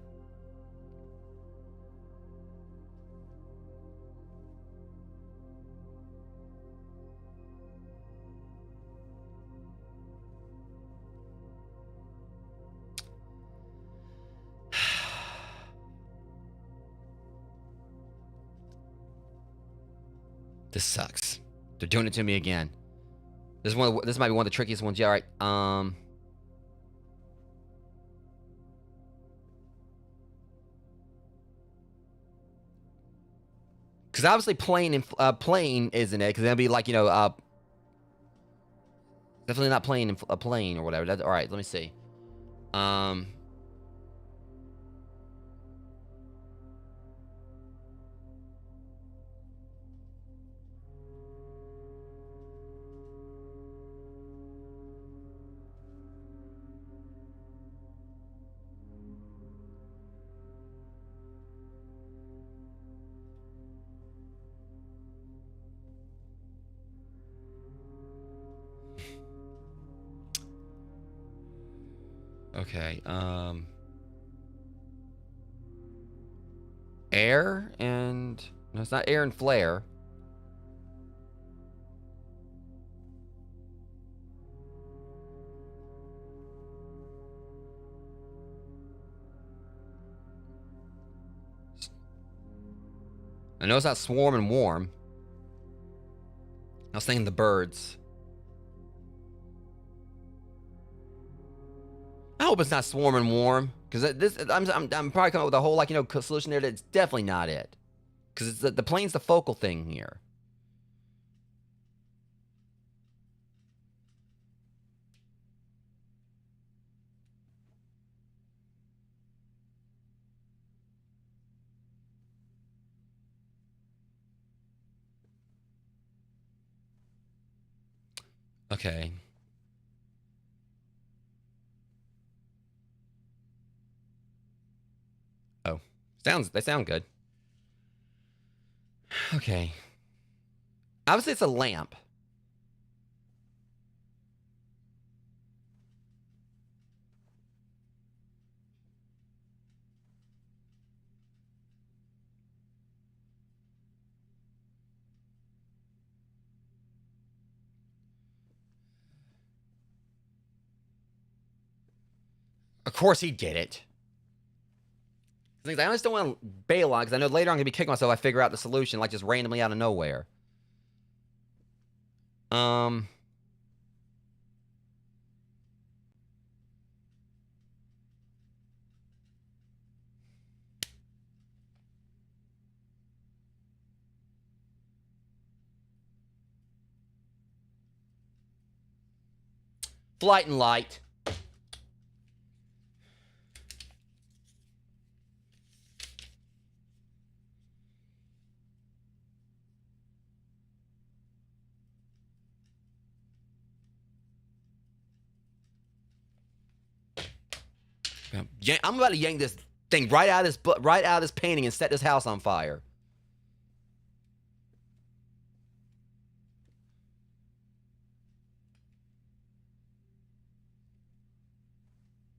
This sucks. They're doing it to me again. This might be one of the trickiest ones. Yeah, all right. Because obviously plane isn't it? Because that'd be like, you know, definitely not plane a plane or whatever. All right, let me see. Okay, air and... No, it's not air and flare. I know it's not swarm and warm. I was thinking the birds. I hope it's not swarm and warm, because this I'm probably coming up with a whole, like, you know, solution there that's definitely not it, because it's the plane's the focal thing here. Okay. Oh. They sound good. Okay. Obviously, it's a lamp. Of course he did it. I just don't want to bail on because I know later I'm going to be kicking myself if I figure out the solution, like just randomly out of nowhere. Flight and light. I'm about to yank this thing right out of this painting and set this house on fire.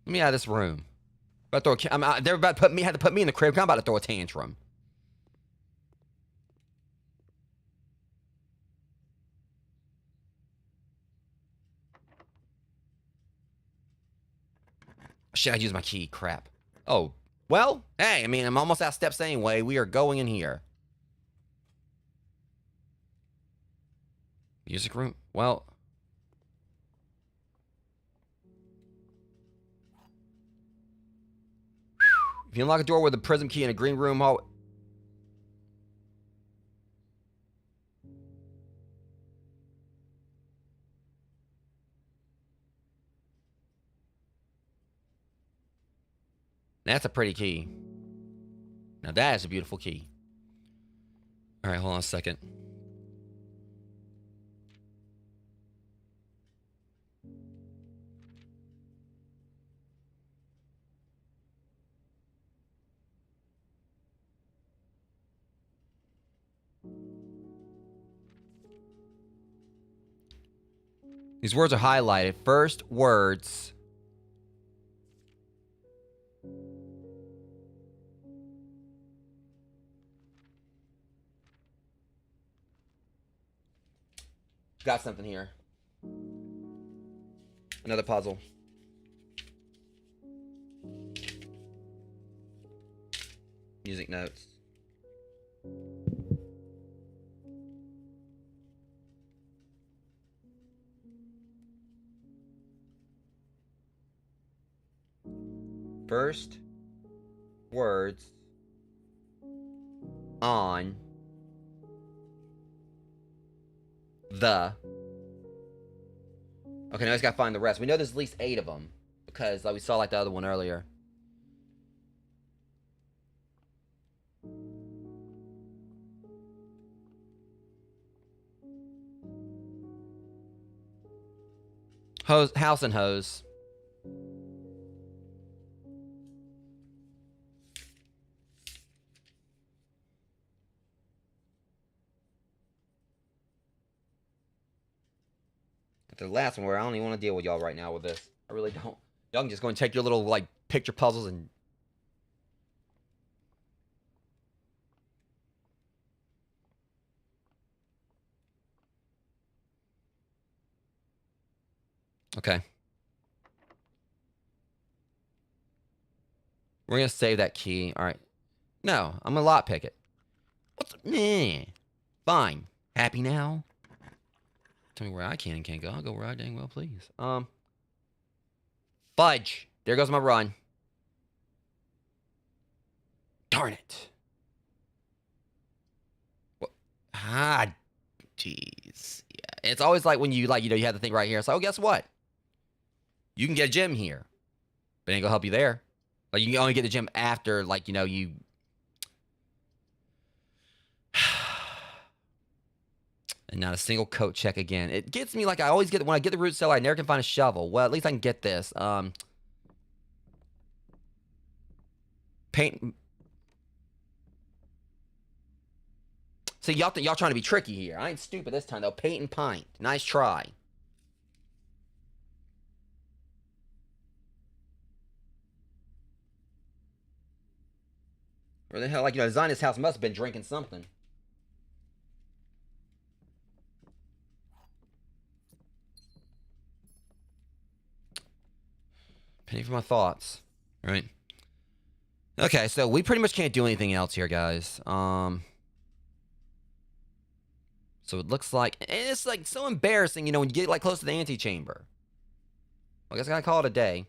Let me out of this room. They're about to have to put me in the crib. I'm about to throw a tantrum. Shit, I used my key. Crap. Oh, well, hey, I mean, I'm almost out of steps anyway. We are going in here. Music room? Well. If you unlock a door with a prism key in a green room hallway. That's a pretty key. Now that is a beautiful key. All right, hold on a second. These words are highlighted. First words. Got something here. Another puzzle. Music notes. First words on the. Okay, now I just gotta find the rest. We know there's at least 8 of them because like we saw like the other one earlier. House and hose. The last one where I don't even want to deal with y'all right now with this. I really don't. Y'all can just go and take your little like picture puzzles and. Okay. We're gonna save that key. All right. No, I'm gonna lockpick it. What's fine. Happy now? Tell me where I can and can't go. I'll go where I dang well please. Fudge. There goes my run. Darn it. What? Ah, jeez. Yeah. It's always like when you you have the thing right here. It's like, oh, guess what? You can get a gem here, but it ain't gonna help you there. Like you can only get the gem after, you. And not a single coat check again. It gets me like I always get when I get the root cellar, I never can find a shovel. Well, at least I can get this. Paint. See, y'all trying to be tricky here. I ain't stupid this time though. Paint and pint. Nice try. Where the hell, like, design this house must have been drinking something. Penny for my thoughts. All right. Okay, so we pretty much can't do anything else here, guys. So it looks like, and it's like so embarrassing, when you get like close to the antechamber. I guess I gotta call it a day.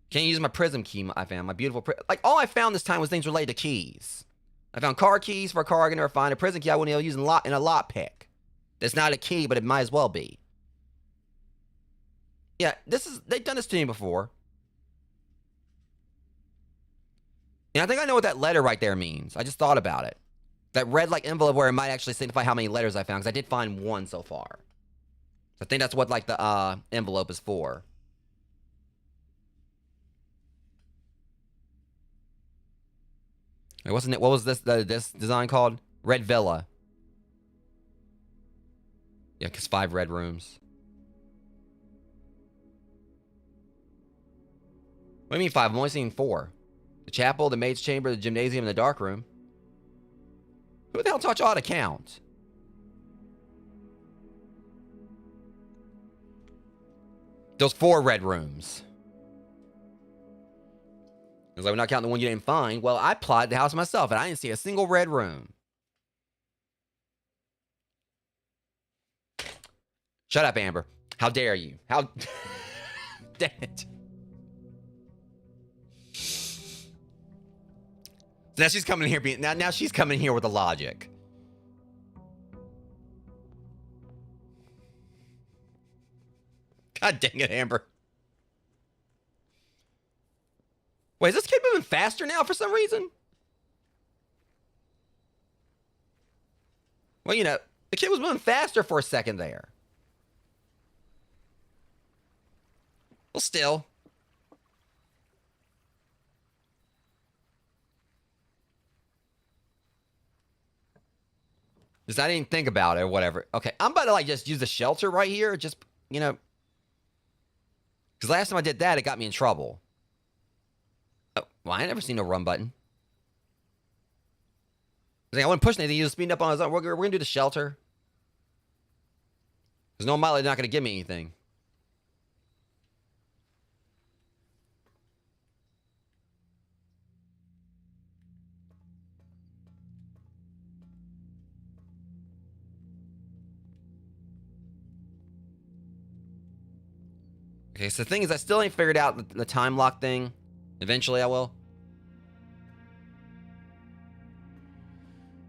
Can't use my prism key I found. My beautiful like all I found this time was things related to keys. I found car keys for a car I can never find. A prism key I wouldn't be able to use in a lot pick. That's not a key, but it might as well be. Yeah, they've done this to me before. And I think I know what that letter right there means. I just thought about it. That red like envelope where it might actually signify how many letters I found, because I did find one so far. I think that's what like the envelope is for. Wait, wasn't it? What was this design called? Red Villa. Yeah, because 5 red rooms. What do you mean 5? I'm only seeing 4. The chapel, the maid's chamber, the gymnasium, and the dark room. Who the hell taught you how to count? Those 4 red rooms. It's like, we're not counting the one you didn't find. Well, I plotted the house myself, and I didn't see a single red room. Shut up, Amber. How dare you? How... Damn it. Now she's coming here now she's coming here with the logic. God dang it, Amber. Wait, is this kid moving faster now for some reason? Well, the kid was moving faster for a second there. Well, still. Just I didn't think about it or whatever. Okay, I'm about to like just use the shelter right here. Just, because last time I did that, it got me in trouble. Oh, well, I ain't never seen no run button. I wasn't pushing anything. He was speeding up on his own. We're going to do the shelter. Because no mileage not going to give me anything. Okay, so the thing is, I still ain't figured out the time lock thing. Eventually, I will.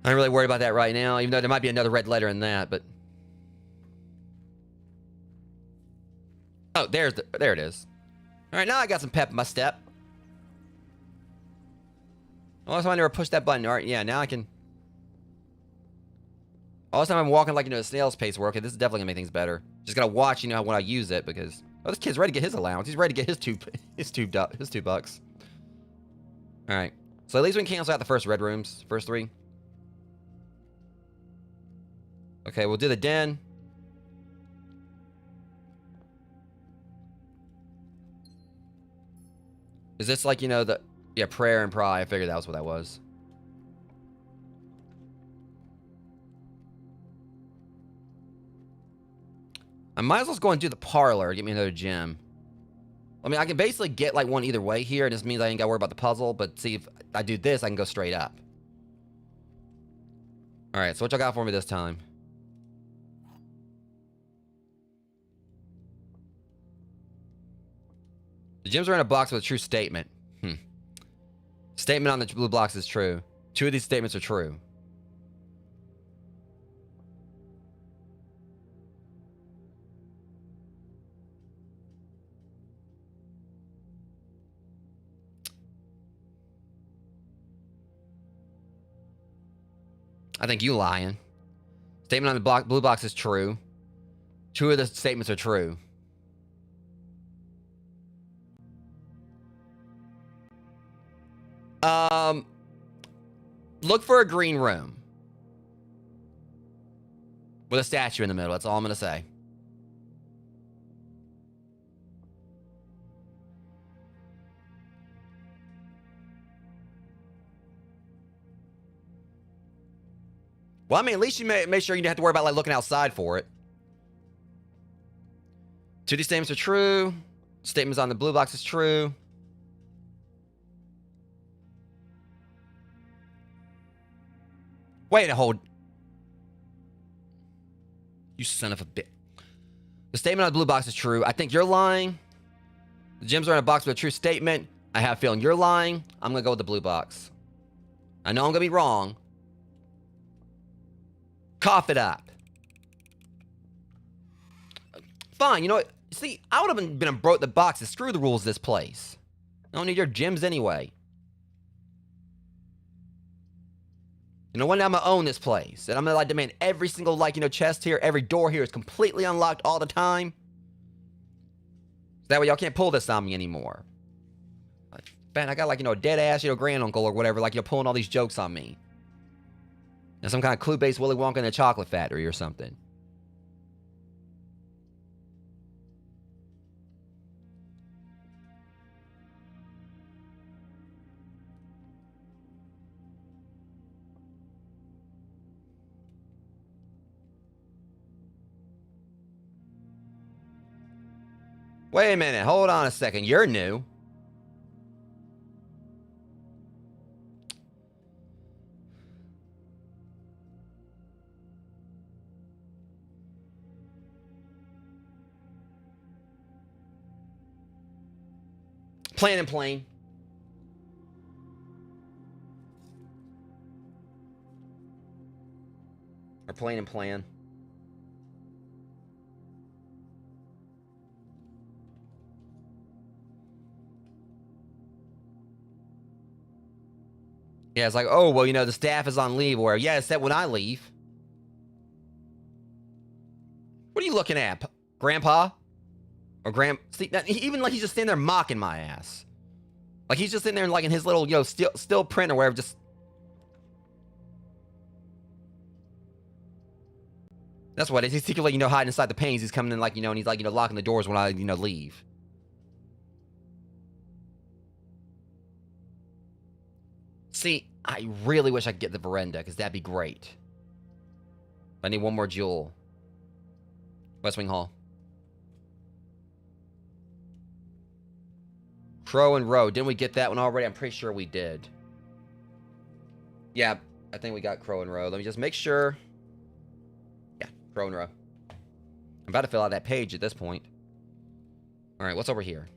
I ain't really worried about that right now, even though there might be another red letter in that, but... Oh, there it is. Alright, now I got some pep in my step. Last time I never pushed that button. Alright, yeah, now I can... All this time I'm walking like, a snail's pace work. Okay, this is definitely gonna make things better. Just gotta watch, when I use it, because... Oh, this kid's ready to get his allowance. He's ready to get his two bucks. Alright. So at least we can cancel out the first red rooms. First 3. Okay, we'll do the den. Is this like, the... Yeah, prayer and pry. I figured that was what that was. I might as well go and do the parlor. Get me another gem. I mean, I can basically get like one either way here. It just means I ain't got to worry about the puzzle. But see, if I do this, I can go straight up. Alright, so what y'all got for me this time? The gems are in a box with a true statement. Statement on the blue blocks is true. 2 of these statements are true. I think you lying. Statement on the blue box is true. Two of the statements are true. Look for a green room with a statue in the middle. That's all I'm going to say. Well, I mean, at least you make sure you don't have to worry about like looking outside for it. Two of these statements are true. Statements on the blue box is true. Wait, hold. You son of a bitch. The statement on the blue box is true. I think you're lying. The gems are in a box with a true statement. I have a feeling you're lying. I'm going to go with the blue box. I know I'm going to be wrong. Cough it up. Fine, you know what? See, I would have been broke the box and screw the rules of this place. I don't need your gems anyway. You know what? I'm going to own this place. And I'm going to like demand every single like, chest here, every door here is completely unlocked all the time. So that way y'all can't pull this on me anymore. Man, I got like, a dead ass, granduncle or whatever, like, pulling all these jokes on me. And some kind of clue-based Willy Wonka in a chocolate factory or something. Wait a minute. Hold on a second. You're new. Plan and plane. Or plane and plan. Yeah, it's like, oh, well, the staff is on leave. Or, yeah, it's that when I leave. What are you looking at, Grandpa? Or see, even like he's just standing there mocking my ass. Like he's just sitting there like in his little, still print or whatever, just. That's what it is. He's secretly, hiding inside the panes. He's coming in like, and he's like, locking the doors when I, leave. See, I really wish I could get the veranda, because that'd be great. I need one more jewel. West Wing Hall. Crow and Row. Didn't we get that one already? I'm pretty sure we did. Yeah, I think we got Crow and Row. Let me just make sure. Yeah, Crow and Row. I'm about to fill out that page at this point. Alright, what's over here?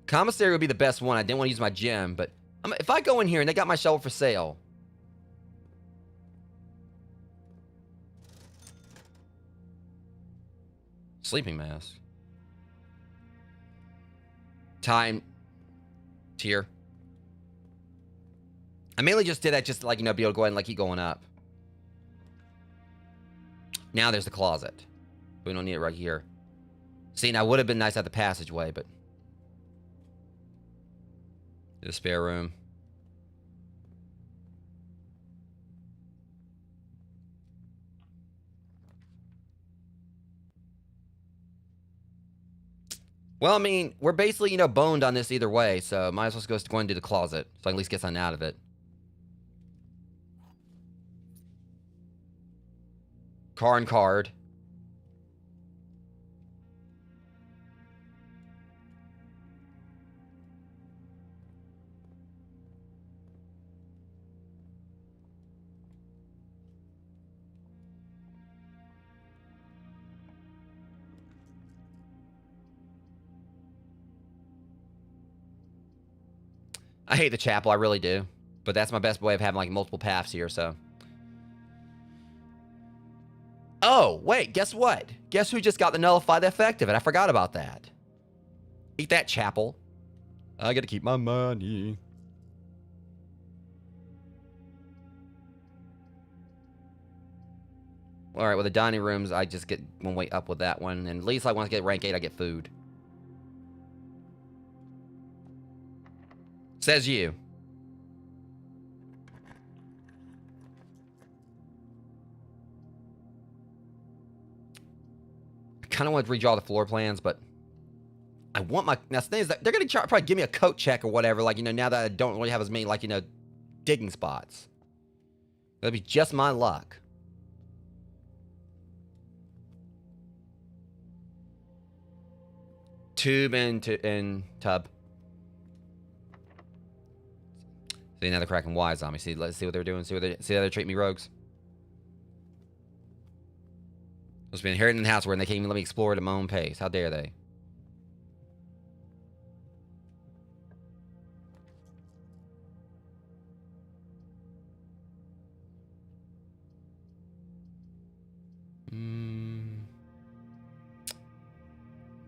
Commissary would be the best one. I didn't want to use my gem, but if I go in here and they got my shovel for sale. Sleeping mask. Time. Tier. I mainly just did that just to, like, be able to go ahead and, like, keep going up. Now there's the closet. We don't need it right here. See, now it would have been nice at the passageway, but. The spare room. Well, I mean, we're basically, boned on this either way, so might as well go into the closet, so I can at least get something out of it. Car and card. I hate the chapel, I really do. But that's my best way of having, like, multiple paths here, so. Oh, wait, guess what? Guess who just got the nullified effect of it? I forgot about that. Eat that, chapel. I gotta keep my money. All right, well, the dining rooms, I just get one way up with that one. And at least, like, once I get rank 8, I get food. Says you. I kind of want to redraw the floor plans, but I want my... Now, the thing is that they're going to probably give me a coat check or whatever, like, you know, now that I don't really have as many, like, you know, digging spots. That'll be just my luck. Tube and tub. See, now they're cracking wise on me. See, let's see what they're doing. See how they're treating me rogues. Supposed to be inheriting the house where they can't even let me explore it at my own pace. How dare they?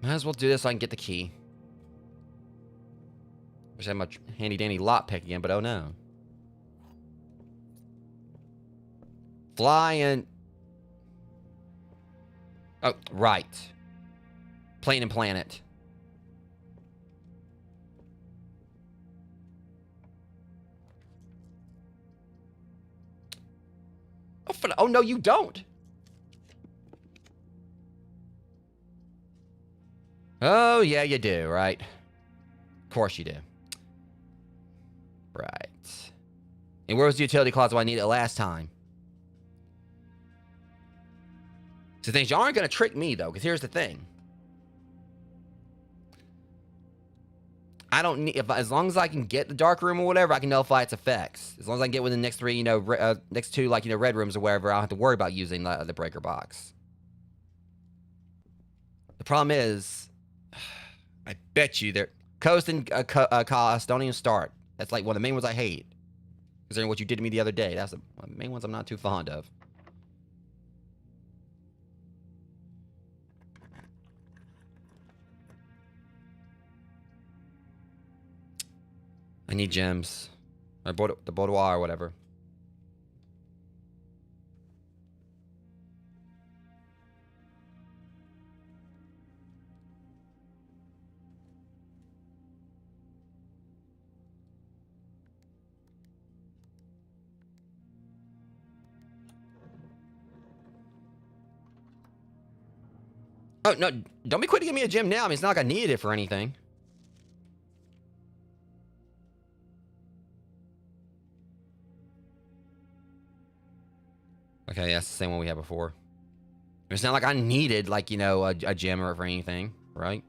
Might as well do this so I can get the key. Wish I had my handy dandy lockpick again, but oh no. Fly and... Oh, right. Plane and planet. Oh no, you don't. Oh, yeah, you do, right? Of course you do. Right. And where was the utility closet when I needed it last time? So things you aren't going to trick me, though, because here's the thing. I don't need... as long as I can get the dark room or whatever, I can nullify its effects. As long as I can get within the next 3, you know, next 2, like, you know, red rooms or whatever, I don't have to worry about using the breaker box. The problem is... I bet you they're... Coast and cost don't even start. That's like one of the main ones I hate. Considering what you did to me the other day. That's one of the main ones I'm not too fond of. I need gems. Or the boudoir or whatever. Oh, no, don't be quick to give me a gem now. I mean, it's not like I needed it for anything. Okay, that's the same one we had before. It's not like I needed, like, you know, a gem or for anything, right?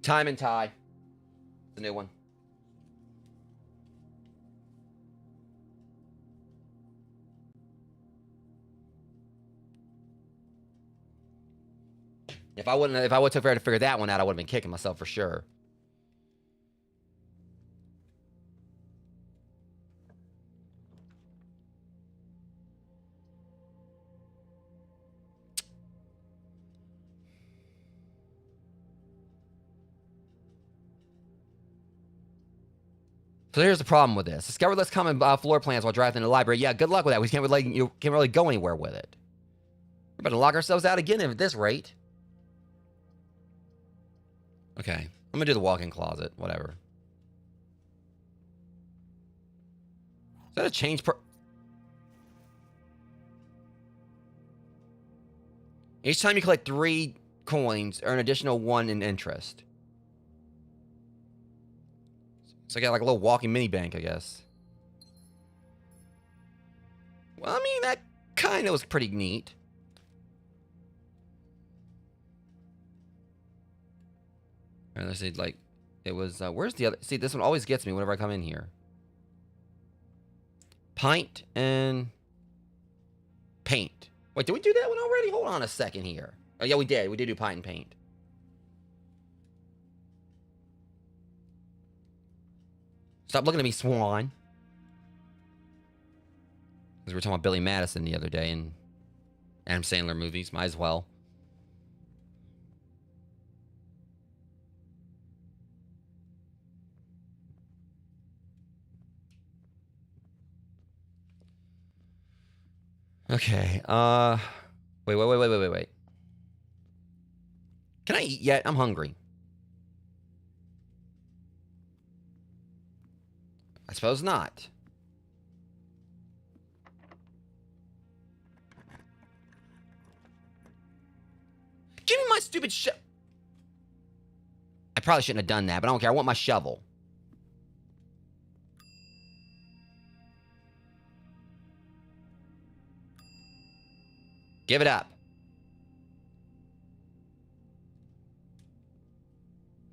Time and tie. The new one. If I would have took forever to figure that one out, I would have been kicking myself for sure. So here's the problem with this. Discover less common floor plans while drafting the library. Yeah, good luck with that. We can't really go anywhere with it. We're about to lock ourselves out again at this rate. Okay, I'm gonna do the walk-in closet. Whatever. Is that a change per... Each time you collect 3 coins, earn additional 1 in interest. So I got like a little walking mini bank, I guess. Well, I mean, that kind of was pretty neat. And let's see, like, it was, where's the other? See, this one always gets me whenever I come in here. Pint and paint. Wait, did we do that one already? Hold on a second here. Oh, yeah, we did. We did do pint and paint. Stop looking at me, Swan. Because we were talking about Billy Madison the other day and Adam Sandler movies. Might as well. Okay. Wait. Can I eat yet? I'm hungry. I suppose not. Give me my stupid I probably shouldn't have done that, but I don't care. I want my shovel. Give it up.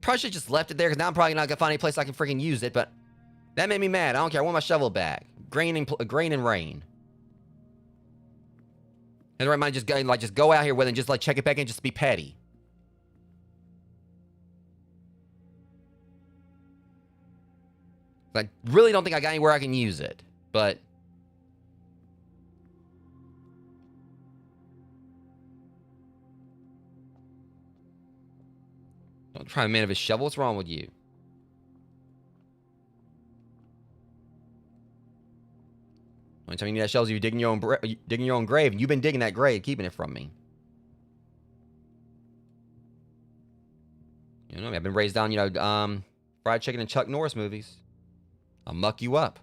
Probably should have just left it there, because now I'm probably not going to find any place I can freaking use it, but that made me mad. I don't care. I want my shovel back. Grain and rain. And I might just go out here with it and just check it back in, just be petty. I really don't think I got anywhere I can use it, but don't try a man of his shovel. What's wrong with you? Only time you need that shovel is you digging your own grave, and you've been digging that grave, keeping it from me. You know, I've been raised on, fried chicken and Chuck Norris movies. I'll muck you up.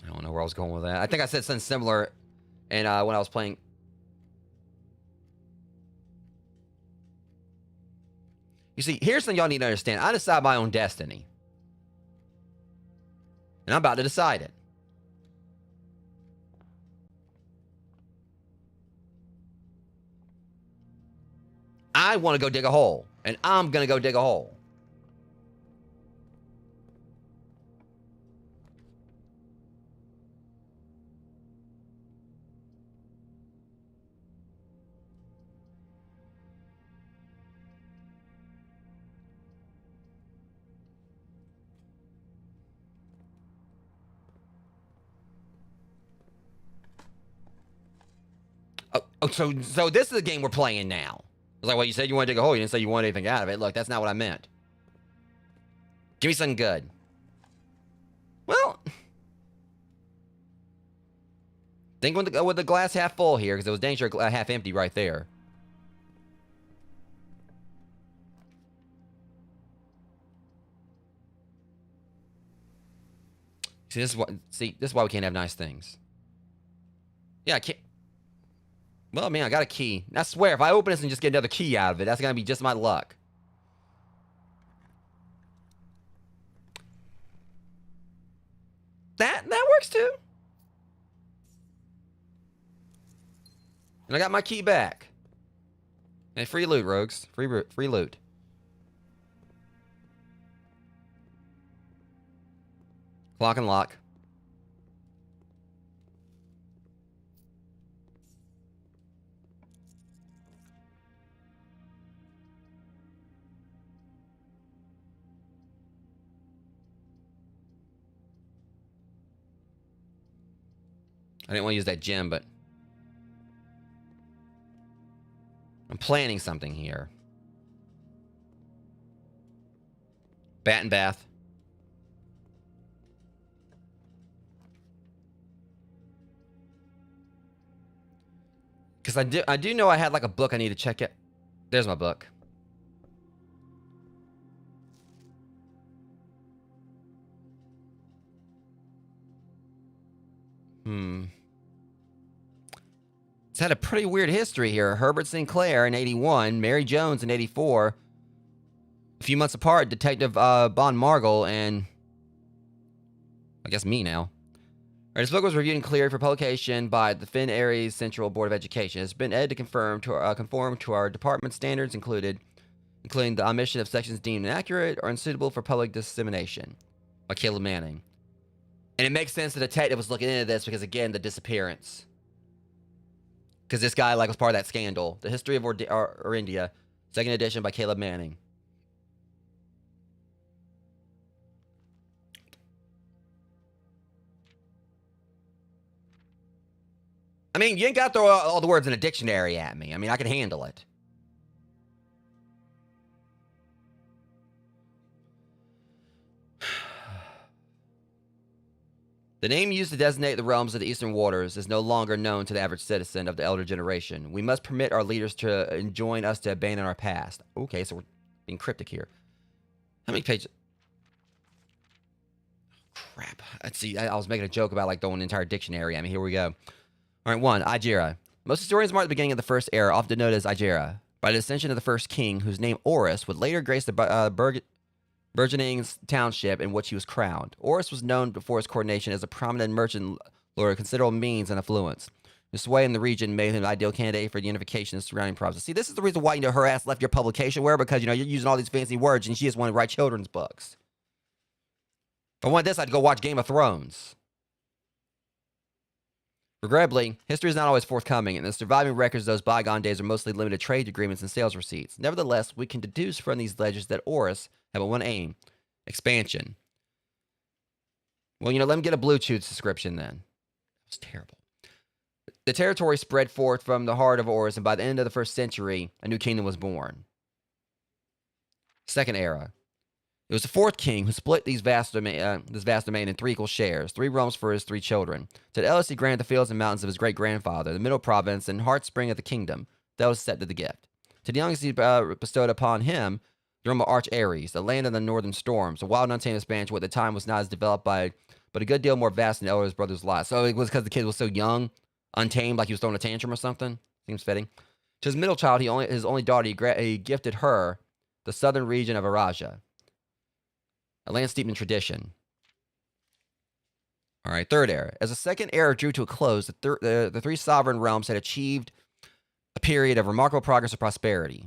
I don't know where I was going with that. I think I said something similar, and when I was playing. You see, here's something y'all need to understand. I decide my own destiny. And I'm about to decide it. I want to go dig a hole. And I'm going to go dig a hole. So this is the game we're playing now. It's like, well, you said you want to dig a hole. You didn't say you want anything out of it. Look, that's not what I meant. Give me something good. Well, think with the glass half full here, because it was danger half empty right there. See, this is why we can't have nice things. Yeah, I can't. Well, man, I got a key. I swear, if I open this and just get another key out of it, that's gonna be just my luck. That works too. And I got my key back. And free loot, rogues. Free loot. Clock and lock. I didn't want to use that gem, but I'm planning something here. Bat and bath. Because I do know I had like a book I need to check it. There's my book. It's had a pretty weird history here. Herbert Sinclair in 81, Mary Jones in 84. A few months apart, Detective Bon Margle and I guess me now. Right, this book was reviewed and cleared for publication by the Finn Aries Central Board of Education. It's been edited to conform to our department standards, including the omission of sections deemed inaccurate or unsuitable for public dissemination. By Caleb Manning. And it makes sense the detective was looking into this because, again, the disappearance. Because this guy was part of that scandal. The History of India, second edition by Caleb Manning. I mean, you ain't got to throw all the words in a dictionary at me. I mean, I can handle it. The name used to designate the realms of the Eastern Waters is no longer known to the average citizen of the elder generation. We must permit our leaders to enjoin us to abandon our past. Okay, so we're being cryptic here. How many pages? Crap. Let's see. I was making a joke about like throwing an entire dictionary. I mean, here we go. All right, 1. Igera. Most historians mark the beginning of the first era, often noted as Igera, by the descension of the first king, whose name Horus would later grace the burgeoning township in which he was crowned. Horus was known before his coronation as a prominent merchant lord of considerable means and affluence. His sway in the region made him an ideal candidate for the unification of surrounding provinces. See, this is the reason why her ass left your publication. Where? Because you're using all these fancy words and she just wanted to write children's books. If I wanted this, I'd go watch Game of Thrones. Regrettably, history is not always forthcoming, and the surviving records of those bygone days are mostly limited trade agreements and sales receipts. Nevertheless, we can deduce from these legends that Horus had but one aim: expansion. Well, let me get a Bluetooth subscription then. That was terrible. The territory spread forth from the heart of Horus, and by the end of the 1st century, a new kingdom was born. Second era. It was the 4th king who split this vast domain in 3 equal shares, 3 realms for his 3 children. To the eldest he granted the fields and mountains of his great-grandfather, the middle province and heart spring of the kingdom. That was set to the gift. To the youngest he bestowed upon him the realm of Arch Ares, the land of the northern storms, a wild and untamed expansion which at the time was not as developed but a good deal more vast than the eldest brother's lot. So it was because the kid was so young, untamed, like he was throwing a tantrum or something. Seems fitting. To his middle child, his only daughter, he gifted her the southern region of Araja, a land steeped in tradition. All right, 3rd era. As the 2nd era drew to a close, the 3 sovereign realms had achieved a period of remarkable progress and prosperity.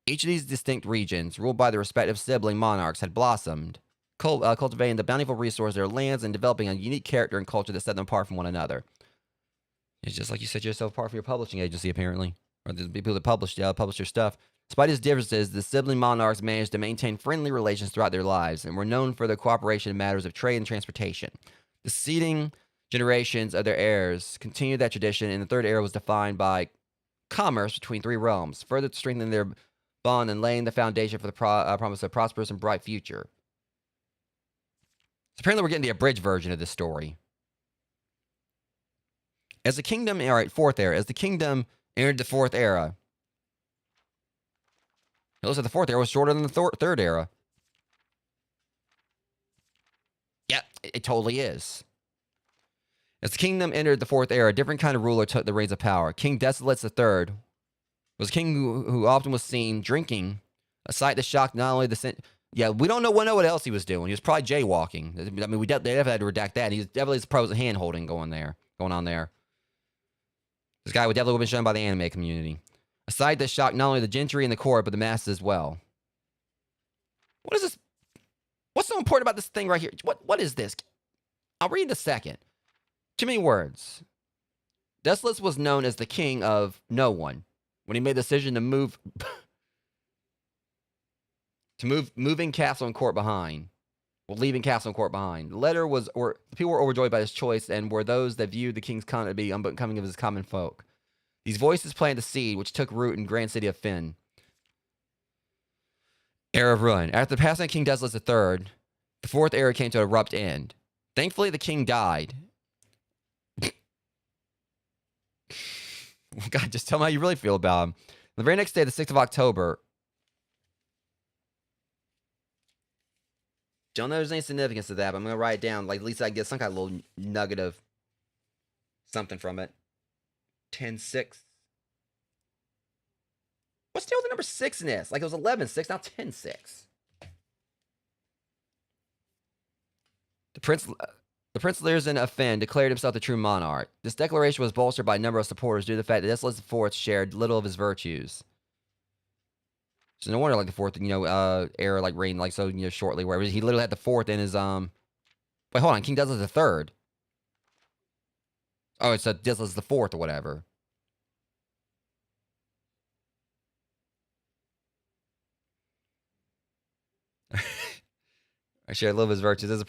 Each of these distinct regions, ruled by their respective sibling monarchs, had blossomed, cultivating the bountiful resources of their lands and developing a unique character and culture that set them apart from one another. It's just like you set yourself apart from your publishing agency, apparently, or the people that publish your stuff. Despite his differences, the sibling monarchs managed to maintain friendly relations throughout their lives and were known for their cooperation in matters of trade and transportation. The succeeding generations of their heirs continued that tradition, and the 3rd era was defined by commerce between 3 realms, further strengthening their bond and laying the foundation for the promise of a prosperous and bright future. So apparently we're getting the abridged version of this story. As the kingdom, all right, 4th era. As the kingdom entered the 4th era, it looks like the 4th era was shorter than the 3rd era. Yeah, it totally is. As the kingdom entered the 4th era, a different kind of ruler took the reins of power. King Desolus III was a king who often was seen drinking, a sight that shocked not only the... Yeah, we don't know what else he was doing. He was probably jaywalking. I mean, they definitely had to redact that. He's definitely pros hand-holding going on there. This guy would definitely have been shown by the anime community. A sight that shocked not only the gentry and the court, but the masses as well. What is this? What's so important about this thing right here? What is this? I'll read in a second. Too many words. Desolus was known as the king of no one when he made the decision to moving castle and court behind. Well, leaving castle and court behind. The people were overjoyed by his choice and were those that viewed the king's conduct to be unbecoming of his common folk. These voices planted the seed, which took root in the grand city of Finn. Era of ruin. After the passing of King Desolus III, the 4th era came to an abrupt end. Thankfully, the king died. God, just tell me how you really feel about him. The very next day, the 6th of October. Don't know if there's any significance to that, but I'm going to write it down. Like, at least I can get some kind of little nugget of something from it. 10-6. What's the deal with the number 6 in this? Like it was 11-6, now 10-6. The Prince Lirzan of Finn declared himself the true monarch. This declaration was bolstered by a number of supporters due to the fact that Desolus IV shared little of his virtues. So no wonder, like, the 4th, era, like, reigned, like, so, shortly, where he literally had the 4th in his, Wait, hold on, King Desolus III. Oh, it's Desolus the 4th or whatever. I shared little of his virtues. As a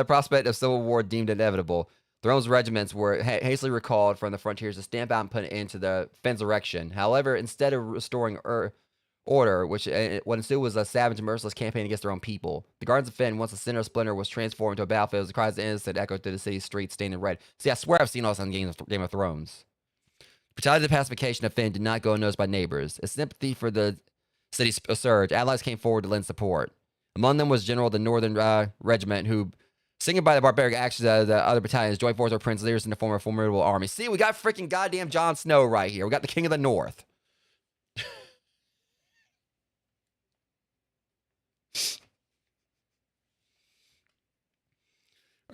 prospect of civil war deemed inevitable, the Rome's regiments were hastily recalled from the frontiers to stamp out and put an end to the Fensurrection. However, instead of restoring order, which what ensued was a savage and merciless campaign against their own people. The Gardens of Fen, once the center of splendor, was transformed into a battlefield as the cries of the innocent echoed through the city's streets, stained in red. See, I swear I've seen all this on Game of Thrones. Besides the pacification of Fen did not go unnoticed by neighbors. As sympathy for the city surged, allies came forward to lend support. Among them was General of the Northern Regiment, who, singing by the barbaric actions of the other battalions, joined forces with Prince Lears in the form of a formidable army. See, we got freaking goddamn Jon Snow right here. We got the King of the North.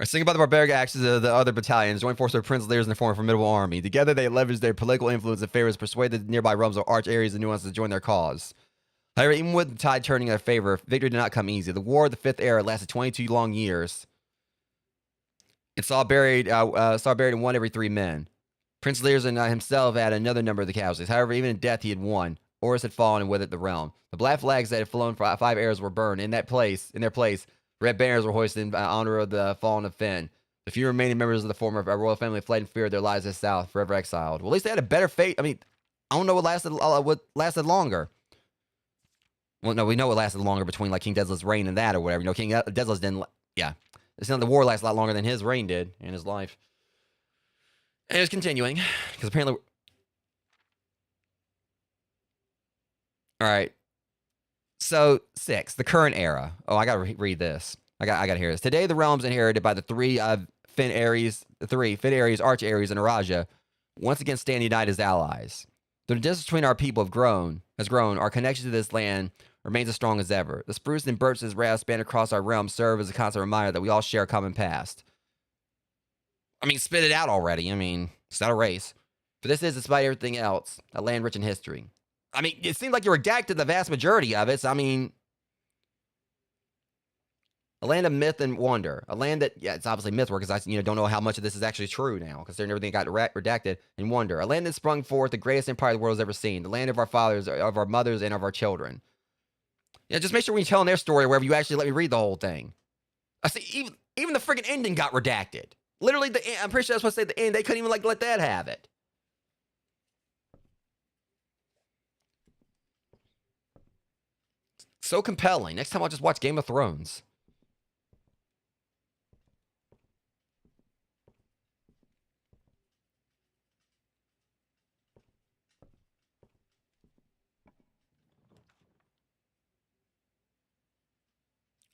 Singing about the barbaric actions of the other battalions, joined forces with Prince Lears in the form of a formidable army. Together, they leveraged their political influence and favors, persuaded the nearby realms of arch areas and nuances to join their cause. However, even with the tide turning in their favor, victory did not come easy. The War of the Fifth Era lasted 22 long years. It saw buried in 1 every 3 men. Prince Lears and himself had another number of the casualties. However, even in death, he had won. Horus had fallen, and with it, the realm. The black flags that had flown for 5 eras were burned. In their place, red banners were hoisted in honor of the fallen of Fen. The few remaining members of the former royal family fled in fear of their lives as south, forever exiled. Well, at least they had a better fate. I mean, I don't know what lasted longer. Well, no, we know it lasted longer between like King Desla's reign and that or whatever. You know, King Desla's didn't. Yeah, it's not the war lasted a lot longer than his reign did in his life. And it's continuing because apparently. All right. So 6, the current era. Oh, I gotta read this. I gotta hear this. Today, the realms inherited by the 3 Fen Ares, Arch Ares, and Araja, once again stand united as allies. Though the distance between our people has grown, our connection to this land remains as strong as ever. The spruce and birches rails spanned across our realm serve as a constant reminder that we all share a common past. I mean, spit it out already. I mean, it's not a race. For this is, despite everything else, a land rich in history. I mean, it seems like you redacted the vast majority of it. So, I mean, a land of myth and wonder. A land that, yeah, it's obviously myth work because I don't know how much of this is actually true now considering everything got redacted and wonder. A land that sprung forth the greatest empire the world has ever seen. The land of our fathers, of our mothers, and of our children. Yeah, just make sure when you're telling their story wherever you actually let me read the whole thing. I see, even the freaking ending got redacted. Literally, I'm pretty sure that's what I say the end. They couldn't even let that have it. So compelling. Next time I'll just watch Game of Thrones.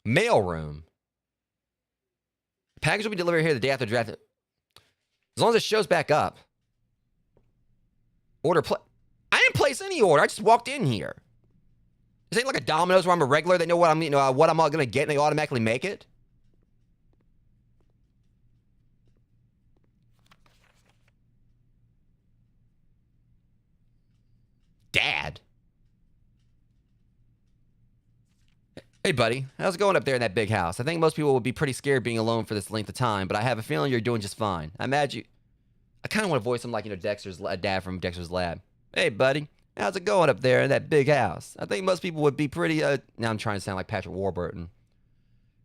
Mailroom. Package will be delivered here the day after the draft. As long as it shows back up. Order I didn't place any order. I just walked in here. This ain't like a Domino's where I'm a regular. They know what I'm all gonna get, and they automatically make it. Dad. Hey, buddy. How's it going up there in that big house? I think most people would be pretty scared being alone for this length of time, but I have a feeling you're doing just fine. I imagine I kind of want to voice him like, Dexter's dad from Dexter's Lab. Hey, buddy. How's it going up there in that big house? I think most people would be pretty, now I'm trying to sound like Patrick Warburton.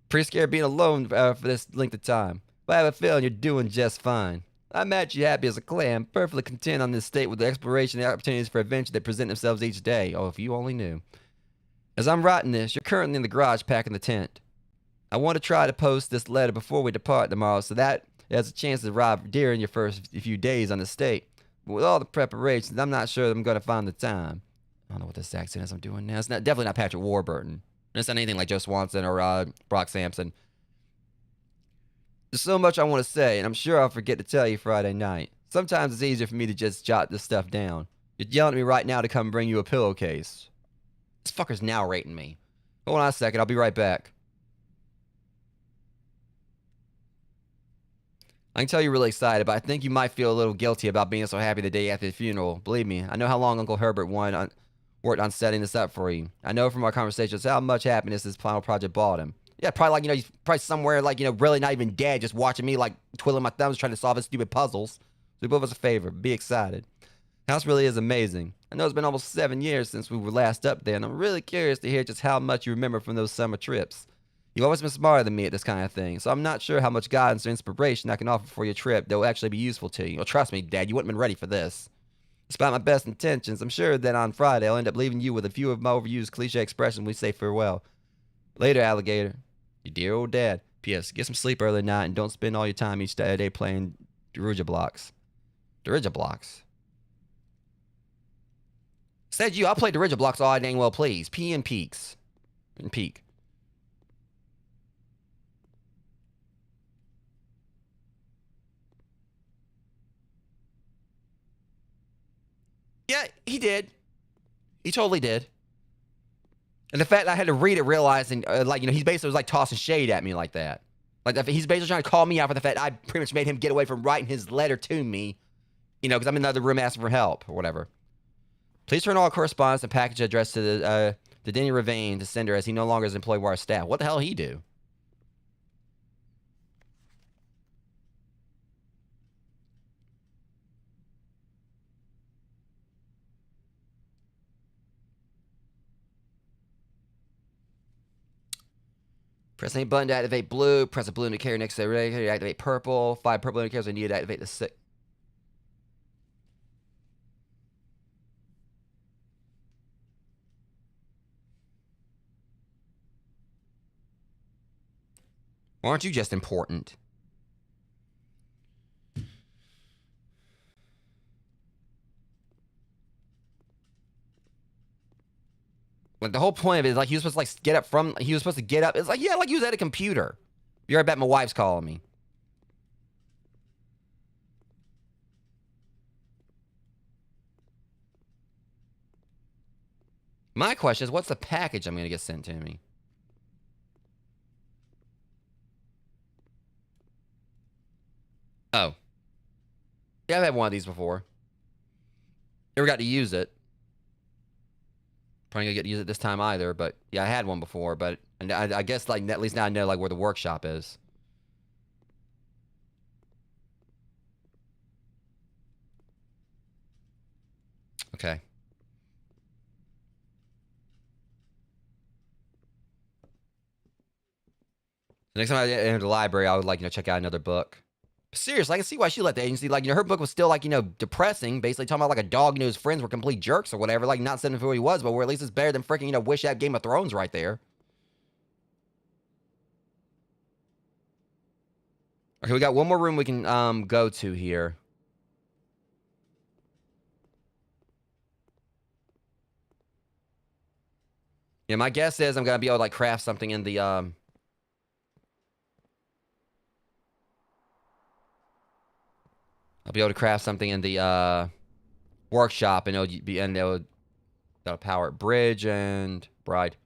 Pretty scared being alone for this length of time. But I have a feeling you're doing just fine. I imagine you're happy as a clam, perfectly content on this state with the exploration and the opportunities for adventure that present themselves each day. Oh, if you only knew. As I'm writing this, you're currently in the garage packing the tent. I want to try to post this letter before we depart tomorrow so that it has a chance to arrive during your first few days on the state. But with all the preparations, I'm not sure that I'm going to find the time. I don't know what this accent is I'm doing now. It's definitely not Patrick Warburton. It's not anything like Joe Swanson or Brock Sampson. There's so much I want to say, and I'm sure I'll forget to tell you Friday night. Sometimes it's easier for me to just jot this stuff down. You're yelling at me right now to come bring you a pillowcase. This fucker's narrating me. Hold on a second, I'll be right back. I can tell you're really excited, but I think you might feel a little guilty about being so happy the day after the funeral. Believe me, I know how long Uncle Herbert worked on setting this up for you. I know from our conversations how much happiness this final project brought him. Yeah, probably he's probably somewhere really not even dead, just watching me twiddling my thumbs trying to solve his stupid puzzles. So do both of us a favor, be excited. The house really is amazing. I know it's been almost 7 years since we were last up there, and I'm really curious to hear just how much you remember from those summer trips. You've always been smarter than me at this kind of thing, so I'm not sure how much guidance or inspiration I can offer for your trip that will actually be useful to you. Well, trust me, Dad, you wouldn't have been ready for this. Despite my best intentions, I'm sure that on Friday I'll end up leaving you with a few of my overused cliche expressions when we say farewell. Later, alligator. Your dear old dad. P.S. Get some sleep early tonight and don't spend all your time each day playing Deruja blocks. Deruja blocks. Said you, I'll play Deruja blocks all I dang well please. P and peaks. And peak. Yeah, he did. He totally did. And the fact that I had to read it, realizing, he basically was like tossing shade at me like that. Like, he's basically trying to call me out for the fact I pretty much made him get away from writing his letter to me, because I'm in the other room asking for help or whatever. Please turn all correspondence and package addressed to the Denny Ravine to sender as he no longer is employed by our staff. What the hell he do? Press any button to activate blue. Press a blue indicator next to the red indicator to activate purple. 5 purple indicators I need to activate the 6. Why aren't you just important? Like, the whole point of it is, like, he was supposed to, like, get up from... He was supposed to get up. It's like, yeah, like, he was at a computer. Be right back. My wife's calling me. My question is, what's the package I'm going to get sent to me? Oh. Yeah, I've had one of these before. Never got to use it. Probably gonna get to use it this time either, but yeah, I had one before, but and I guess like at least now I know like where the workshop is. Okay. The next time I enter the library, I would like check out another book. But seriously, I can see why she left the agency. Like her book was still like depressing, basically talking about like a dog his friends were complete jerks or whatever. Like not saying who he was, but where at least it's better than freaking Wish at Game of Thrones right there. Okay, we got one more room we can go to here. Yeah, my guess is I'm gonna be able to like craft something in the I'll be able to craft something in the workshop, and that'll power it. Bridge and bride.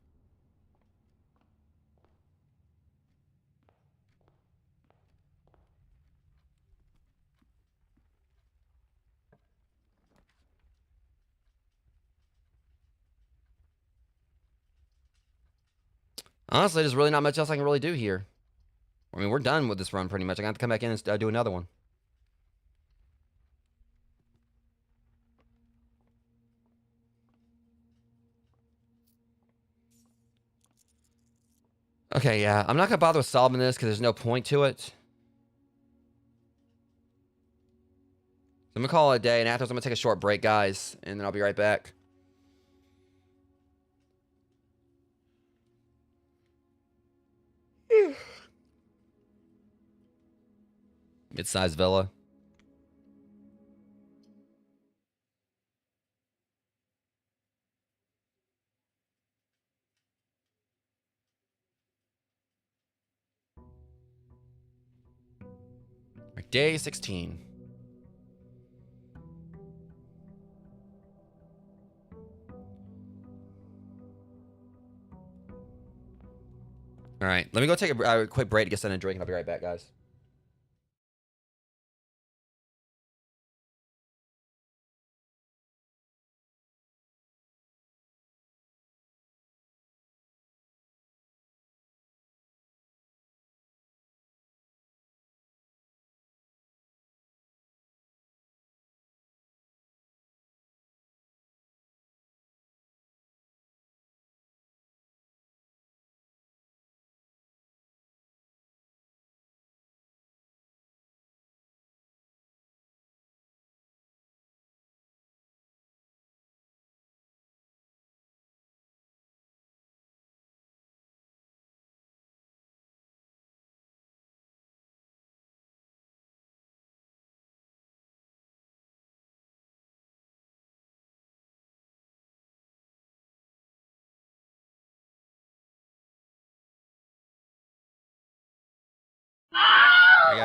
Honestly, there's really not much else I can really do here. I mean, we're done with this run pretty much. I got to come back in and do another one. Okay, yeah. I'm not going to bother with solving this because there's no point to it. So I'm going to call it a day, and afterwards I'm going to take a short break, guys, and then I'll be right back. Mid-sized villa. Right, day 16. All right, let me go take a quick break to get something to drink, and I'll be right back, guys.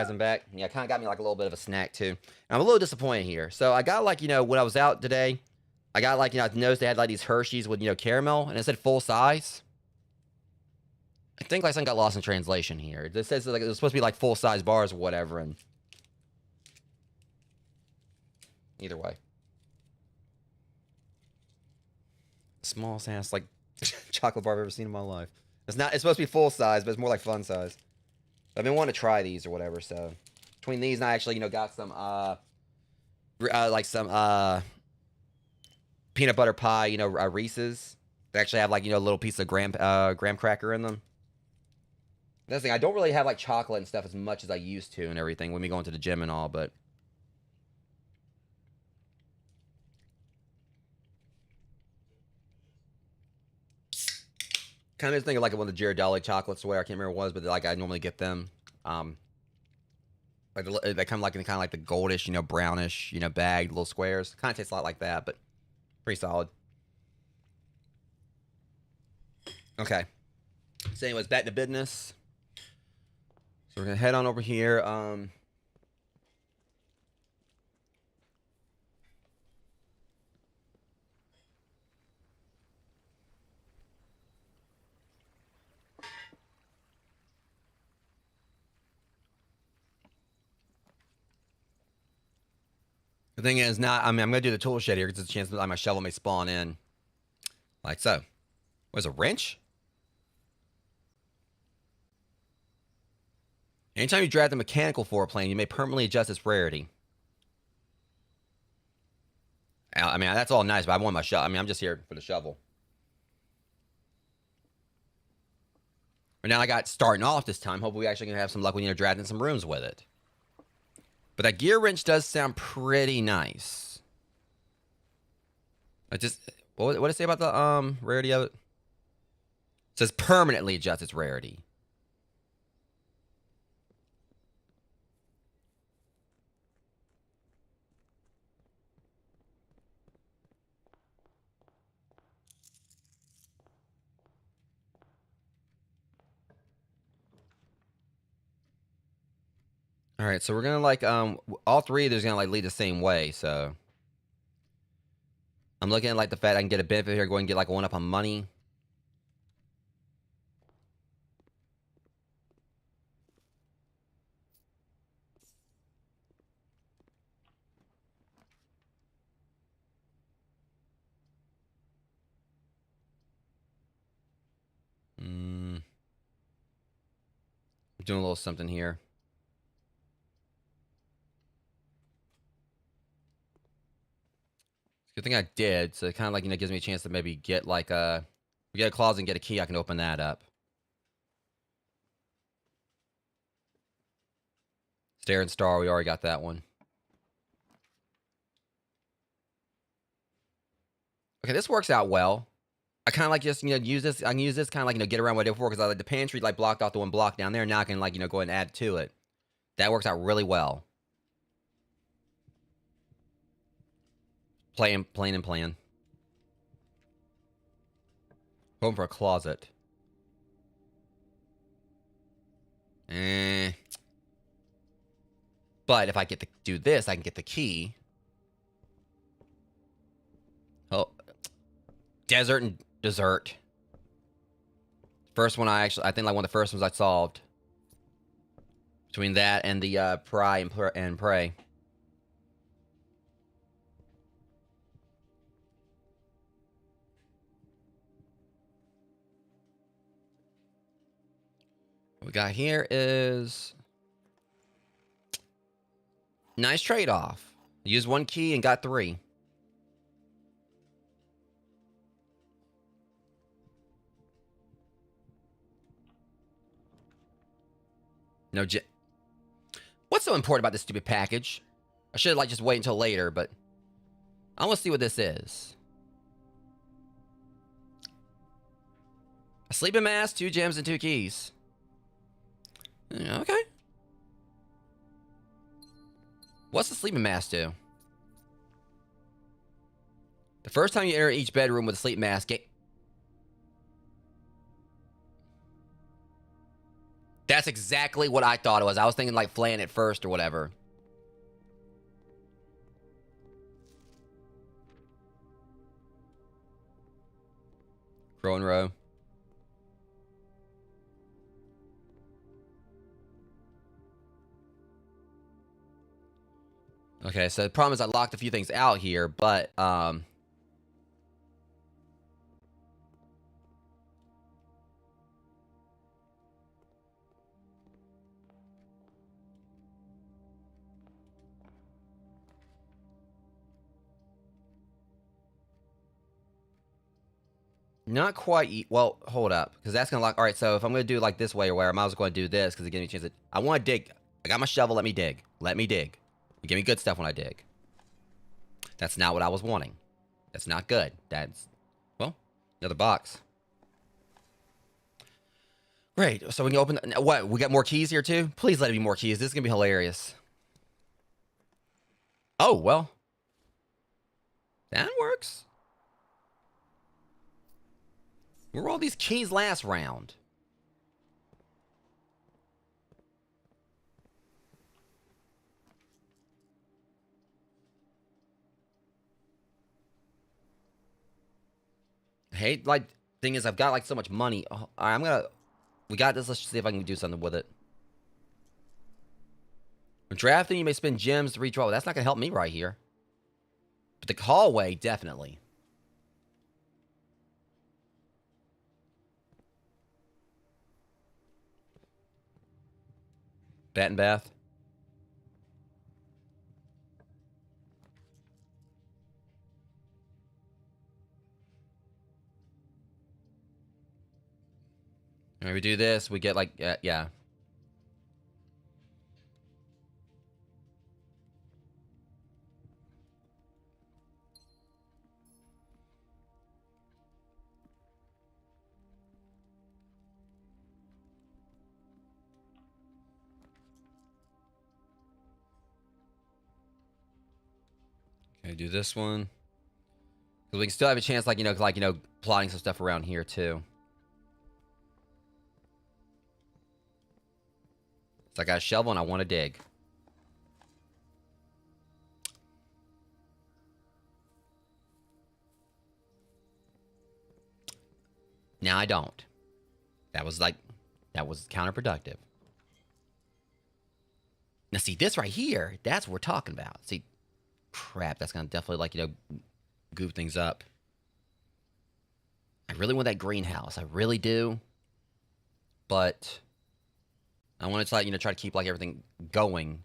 guys, I'm back. Yeah, kind of got me like a little bit of a snack too. And I'm a little disappointed here. So I got like, when I was out today, I got like, I noticed they had like these Hershey's with, caramel, and it said full size. I think like something got lost in translation here. It says like it was supposed to be like full size bars or whatever, and either way. Smallest ass like chocolate bar I've ever seen in my life. It's supposed to be full size, but it's more like fun size. I've been wanting to try these or whatever, so between these and I actually, got some peanut butter pie, Reese's. They actually have like, a little piece of graham cracker in them. That's the thing, I don't really have like chocolate and stuff as much as I used to and everything when we go into the gym and all, but kind of thinking like one of the Ghirardelli chocolates where I can't remember what it was, but like I normally get them. Like they come like in kind of like the goldish, brownish, bagged little squares. Kind of tastes a lot like that, but pretty solid. Okay. So anyways, back to business. So we're gonna head on over here. The thing is, I'm gonna do the tool shed here because there's a chance that like, my shovel may spawn in, like so. Where's a wrench? Anytime you drag the mechanical floor plane, you may permanently adjust its rarity. I mean, that's all nice, but I want my shovel. I mean, I'm just here for the shovel. But now I got starting off this time. Hopefully we actually gonna have some luck when dragging some rooms with it. But that gear wrench does sound pretty nice. I just what did it say about the rarity of it? It says permanently adjust its rarity. All right, so we're gonna like all three of these are gonna like lead the same way. So I'm looking at like the fact I can get a benefit here, go and get like one up on money. I'm doing a little something here. Good thing I did, so it kind of like gives me a chance to maybe get like get a closet and get a key. I can open that up. Stare and Star, we already got that one. Okay, this works out well. I kind of like just use this. I can use this kind of like get around what I did before because I like the pantry like blocked off the one block down there. Now I can like go ahead and add to it. That works out really well. Plan. Home for a closet. But if I get to do this, I can get the key. Oh, desert and dessert. First one I think like one of the first ones I solved. Between that and the pry and pray. What we got here is nice trade-off. Used one key and got 3. No, what's so important about this stupid package? I should like just wait until later, but I want to see what this is. A sleeping mask, 2 gems, and 2 keys. Okay. What's the sleeping mask do? The first time you enter each bedroom with a sleep mask, That's exactly what I thought it was. I was thinking like flaying it first or whatever. Crow and row. Okay, so the problem is I locked a few things out here, but not quite. Well, hold up, because that's gonna lock. All right, so if I'm gonna do it like this way or where, I might as well go and do this because it gives me a chance. I want to dig. I got my shovel. Let me dig. Let me dig. You give me good stuff when I dig. That's not what I was wanting. That's not good. That's, well, another box. Great. So we can open. What? We got more keys here too. Please let it be more keys. This is gonna be hilarious. Oh well, that works. Where were all these keys last round? Hey, like, thing is, I've got like so much money. Oh, all right, we got this. Let's see if I can do something with it. When drafting, you may spend gems to redraw. That's not gonna help me right here. But the hallway, definitely. Bat and bath. When we do this, we get like, yeah. Okay, do this one. Because we can still have a chance, like, plotting some stuff around here, too. So I got a shovel and I want to dig. Now I don't. That was counterproductive. Now see, this right here, that's what we're talking about. See, crap, that's going to definitely, like, goof things up. I really want that greenhouse. I really do. But I want to, like, try to keep, like, everything going.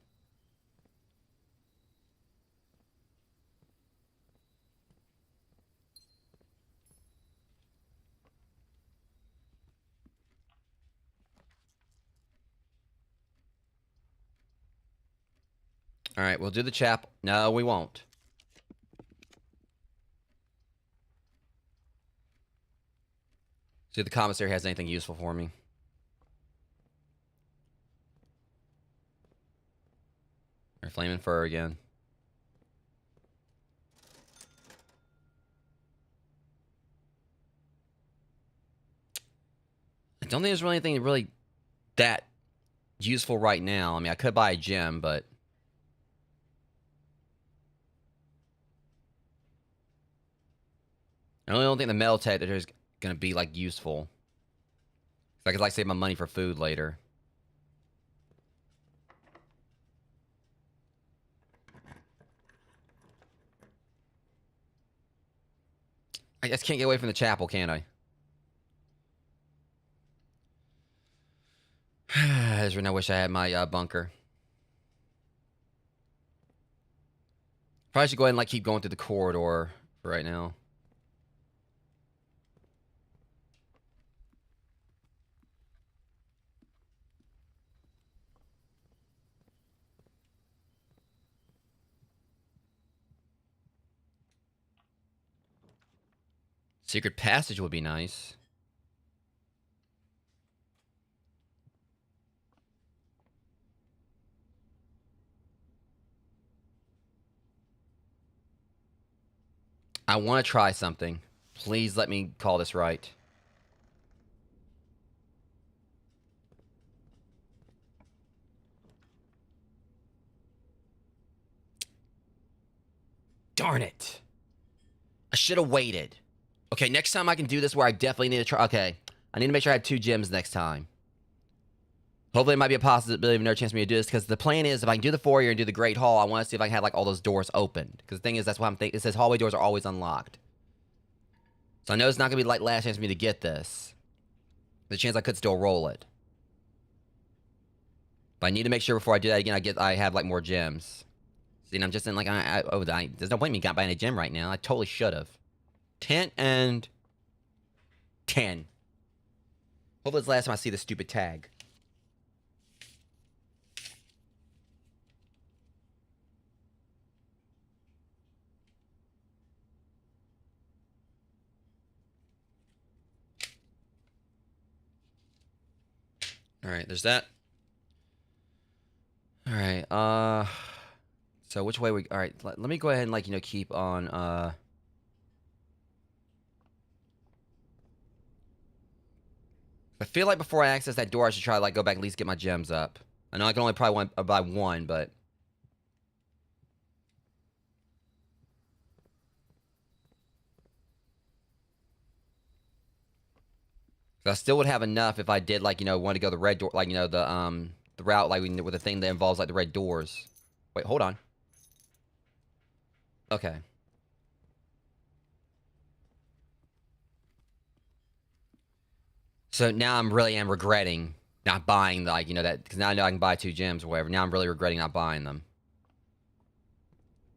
All right, we'll do the chapel. No, we won't. See if the commissary has anything useful for me. Or flaming fur again. I don't think there's really anything really that useful right now. I mean, I could buy a gem, but I really don't think the metal detector is going to be, like, useful. I could, like, save my money for food later. I just can't get away from the chapel, can I? Ezra, I wish I had my bunker. Probably should go ahead and, like, keep going through the corridor for right now. Secret passage would be nice. I want to try something. Please let me call this right. Darn it. I should have waited. Okay, next time I can do this where I definitely need to try. Okay, I need to make sure I have 2 gems next time. Hopefully, it might be a possibility of another chance for me to do this, because the plan is if I can do the foyer and do the Great Hall, I want to see if I can have like all those doors opened. Because the thing is, that's what I'm thinking. It says hallway doors are always unlocked. So I know it's not going to be like last chance for me to get this. The chance I could still roll it. But I need to make sure before I do that again, I have like more gems. See, and I'm just in like, there's no point in me buying a gem right now. I totally should have. 10 and 10. Hopefully it's the last time I see the stupid tag. Alright, there's that. Alright, so which way alright, let me go ahead and, like, you know, keep on, I feel like before I access that door, I should try to, like, go back and at least get my gems up. I know I can only probably buy one, but... I still would have enough if I did, like, you know, want to go the red door, like, you know, the route, like, with the thing that involves, like, the red doors. Wait, hold on. Okay. So now I'm really regretting not buying, like, you know, that, because now I know I can buy 2 gems or whatever. Now I'm really regretting not buying them.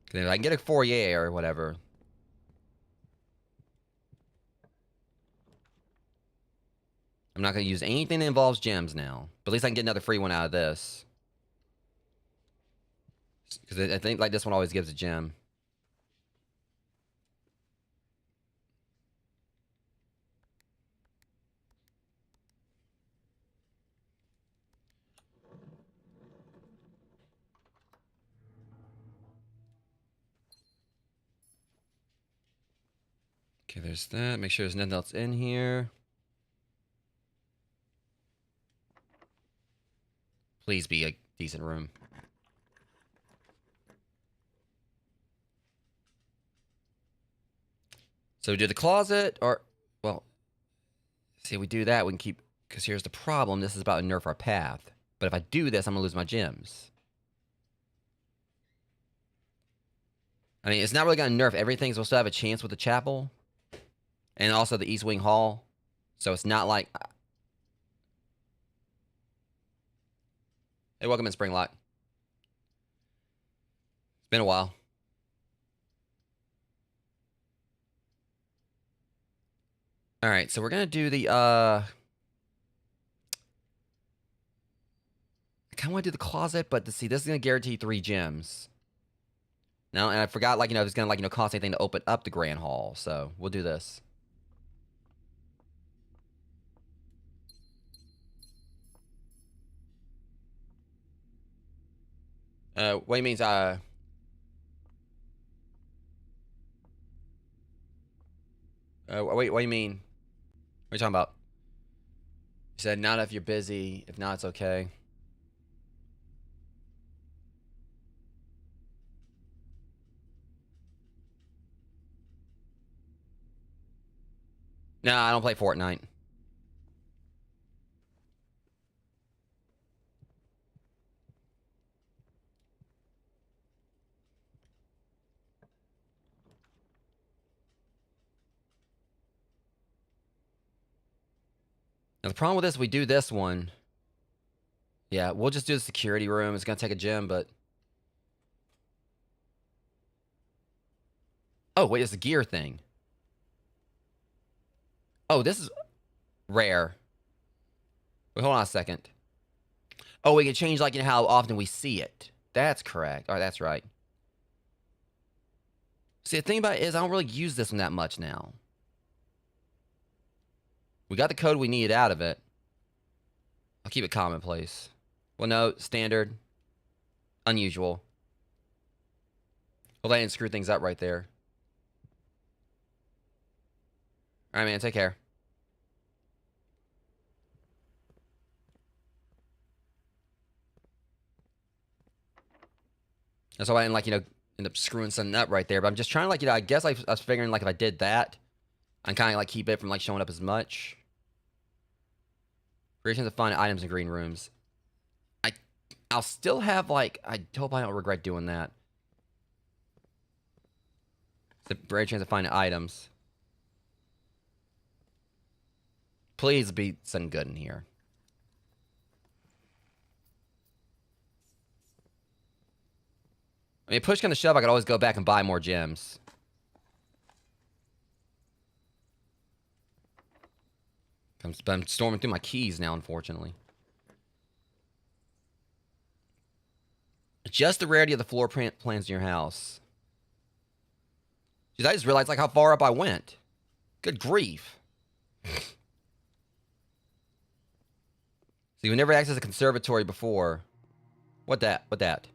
Because if I can get a foyer or whatever. I'm not going to use anything that involves gems now. But at least I can get another free one out of this. Because I think, like, this one always gives a gem. Okay, there's that. Make sure there's nothing else in here. Please be a decent room. So do the closet, or, well, see, if we do that, we can keep, because here's the problem. This is about to nerf our path. But if I do this, I'm going to lose my gems. I mean, it's not really going to nerf everything. So we'll still have a chance with the chapel. And also the East Wing Hall. So it's not like... Hey, welcome in, Springlock. It's been a while. Alright, so we're going to do the, I kind of want to do the closet, but to see, this is going to guarantee 3 gems. Now, and I forgot, like, you know, if it's going to, like, you know, cost anything to open up the Grand Hall. So we'll do this. What do you mean, wait, what do you mean? What are you talking about? You said, not if you're busy. If not, it's okay. No, I don't play Fortnite. Now, the problem with this, we do this one. Yeah, we'll just do the security room. It's going to take a gem, but... Oh, wait, it's a gear thing. Oh, this is rare. Wait, hold on a second. Oh, we can change, like, you know, how often we see it. That's correct. All right, that's right. See, the thing about it is I don't really use this one that much now. We got the code we needed out of it. I'll keep it commonplace. Well, no, standard. Unusual. Well, I didn't screw things up right there. Alright, man, take care. That's why I didn't, like, you know, End up screwing something up right there. But I'm just trying to, like, I guess I was figuring, like, if I did that, I kind of, like, keep it from, like, showing up as much. Creation to find items in green rooms. I'll still have, like, I hope I don't regret doing that. It's a great chance to find items. Please be something good in here. I mean, push kind of shove, I could always go back and buy more gems. I'm storming through my keys now, unfortunately. Just the rarity of the floor plans in your house. Jeez, I just realized, like, how far up I went. Good grief. So you never accessed a conservatory before. What that?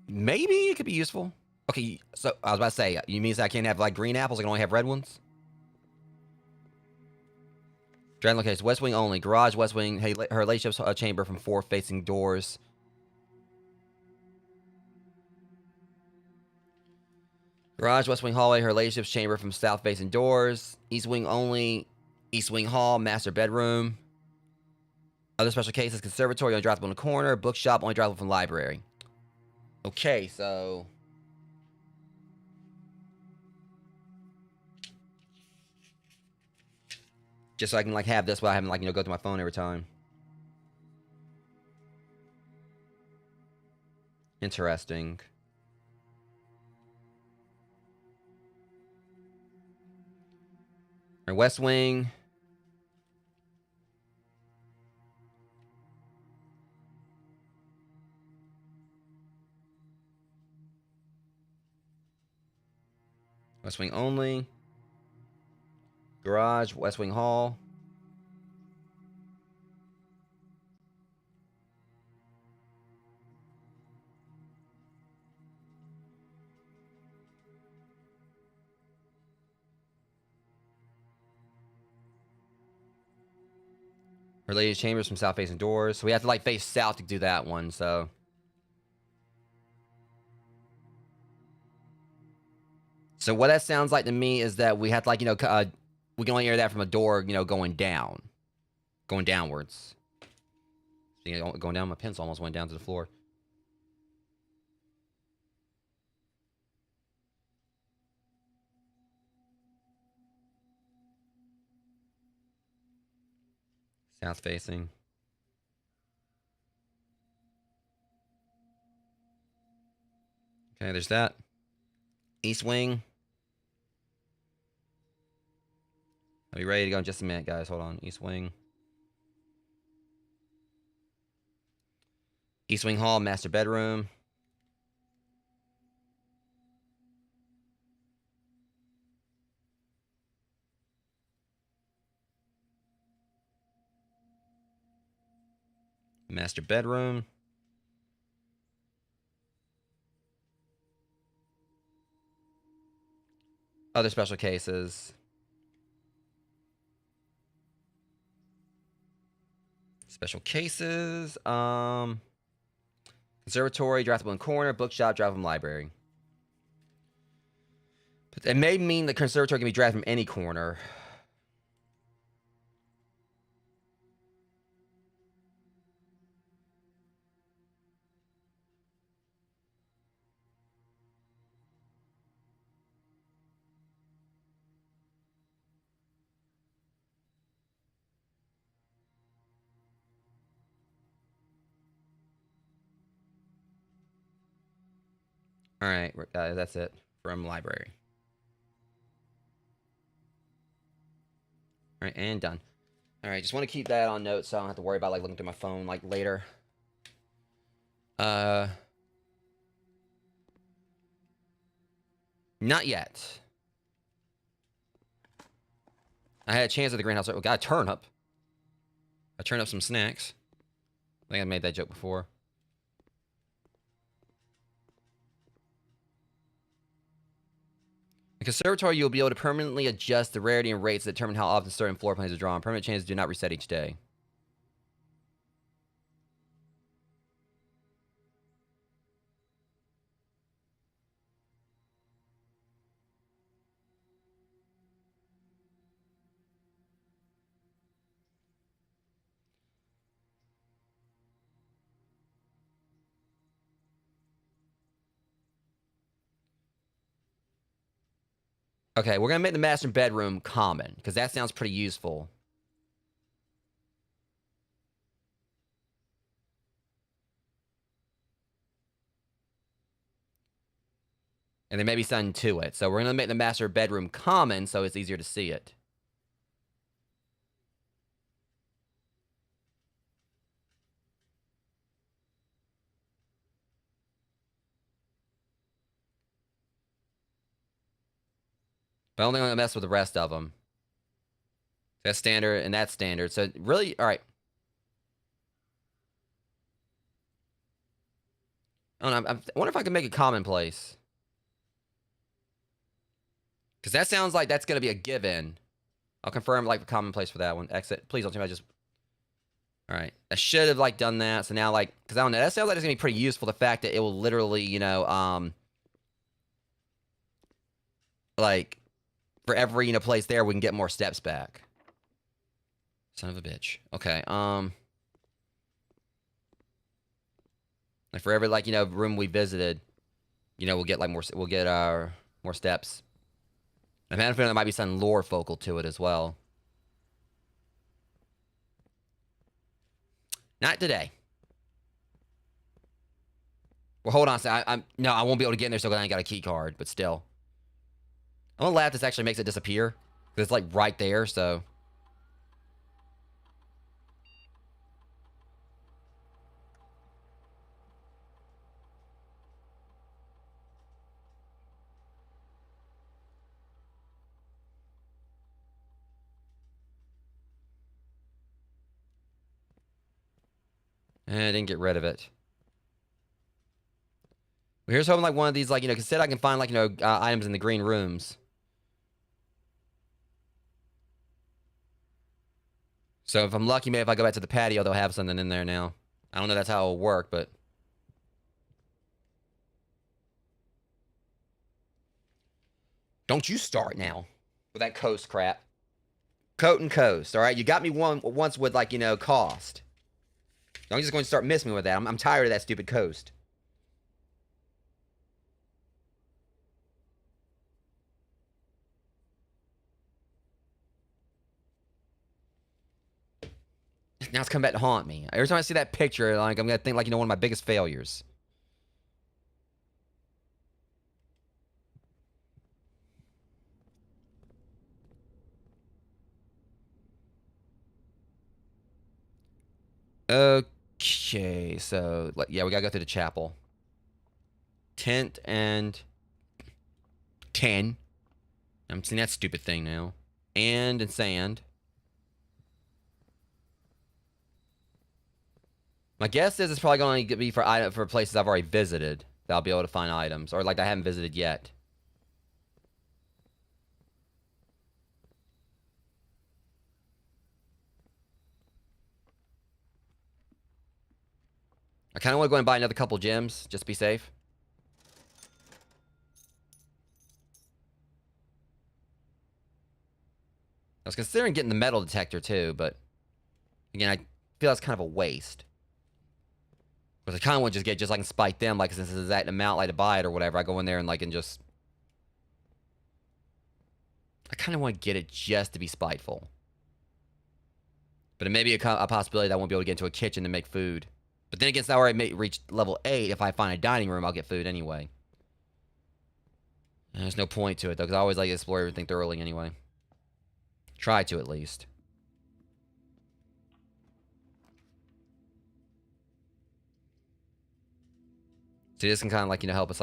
Maybe it could be useful. Okay, so I was about to say, you mean I can't have, like, green apples? I can only have red ones? Dragon location, West Wing only. Garage, West Wing. Hey, her relationship's chamber from 4 facing doors. Garage, West Wing hallway. Her relationship's chamber from south facing doors. East Wing only. East Wing hall. Master bedroom. Other special cases, conservatory only droppable in the corner. Bookshop only droppable from library. Okay, so just so I can, like, have this without having, like, go through my phone every time. Interesting. Our West Wing. West Wing only. Garage, West Wing hall. Related chambers from south facing doors. So we have to, like, face south to do that one, so. So what that sounds like to me is that we have to, like, we can only enter that from a door, going down. Going downwards. Going down, my pencil almost went down to the floor. South facing. Okay, there's that. East Wing. I'll be ready to go in just a minute, guys. Hold on. East Wing. East Wing hall, master bedroom. Master bedroom. Other special cases. Special cases. Conservatory, draftable in corner. Bookshop, draftable library. But it may mean the conservatory can be drafted from any corner. All right, guys, that's it from library. All right, and done. All right, just want to keep that on note so I don't have to worry about, like, looking through my phone, like, later. Not yet. I had a chance at the greenhouse. We got a turnip. I turned up some snacks. I think I made that joke before. In conservatory, you'll be able to permanently adjust the rarity and rates that determine how often certain floor plans are drawn. Permanent changes do not reset each day. Okay, we're gonna make the master bedroom common because that sounds pretty useful. And there may be something to it. So we're gonna make the master bedroom common so it's easier to see it. But I don't think I'm gonna mess with the rest of them. That's standard and that's standard. So really, all right. I don't know. I wonder if I can make it commonplace. Because that sounds like that's gonna be a given. I'll confirm like the commonplace for that one. Exit. Please don't tell me I just. All right. I should have like done that. So now like, because I don't know. That sounds like it's gonna be pretty useful. The fact that it will literally, like for every place there, we can get more steps back. Son of a bitch. Okay. Like for every room we visited, we'll get like more steps. I'm having a feeling there might be some lore focal to it as well. Not today. Well, hold on. No, I won't be able to get in there. So I ain't got a key card, but still, I'm gonna laugh. This actually makes it disappear because it's like right there. So. I didn't get rid of it. Well, here's hoping like one of these, because said I can find items in the green rooms. So if I'm lucky, maybe if I go back to the patio, they'll have something in there now. I don't know if that's how it'll work, but. Don't you start now with that coast crap. Coat and coast, all right? You got me once with, cost. Don't just going to start missing me with that. I'm tired of that stupid coast. Now it's coming back to haunt me. Every time I see that picture, I'm going to think, one of my biggest failures. Okay, so, yeah, we got to go through the chapel. Tent and 10. I'm seeing that stupid thing now. And in sand. My guess is it's probably going to be for places I've already visited that I'll be able to find items, or I haven't visited yet. I kind of want to go and buy another couple gems, just to be safe. I was considering getting the metal detector too, but again, I feel that's kind of a waste. Because I kind of want to just get I can spike them, since it's the exact amount, to buy it or whatever. I go in there and just. I kind of want to get it just to be spiteful. But it may be a possibility that I won't be able to get into a kitchen to make food. But then again, since I already reached level 8, if I find a dining room, I'll get food anyway. And there's no point to it, though, because I always like to explore everything thoroughly anyway. Try to, at least. So this can kind of, help us,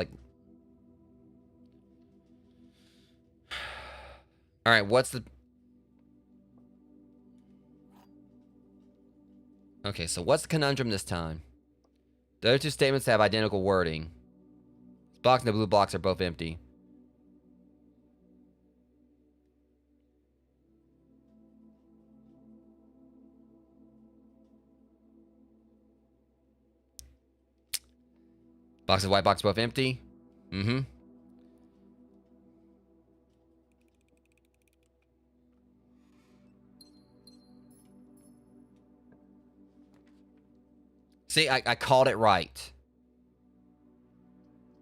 Alright, what's the... Okay, so what's the conundrum this time? The other two statements have identical wording. This box and the blue box are both empty. Box and white box both empty? Mm-hmm. See, I called it right.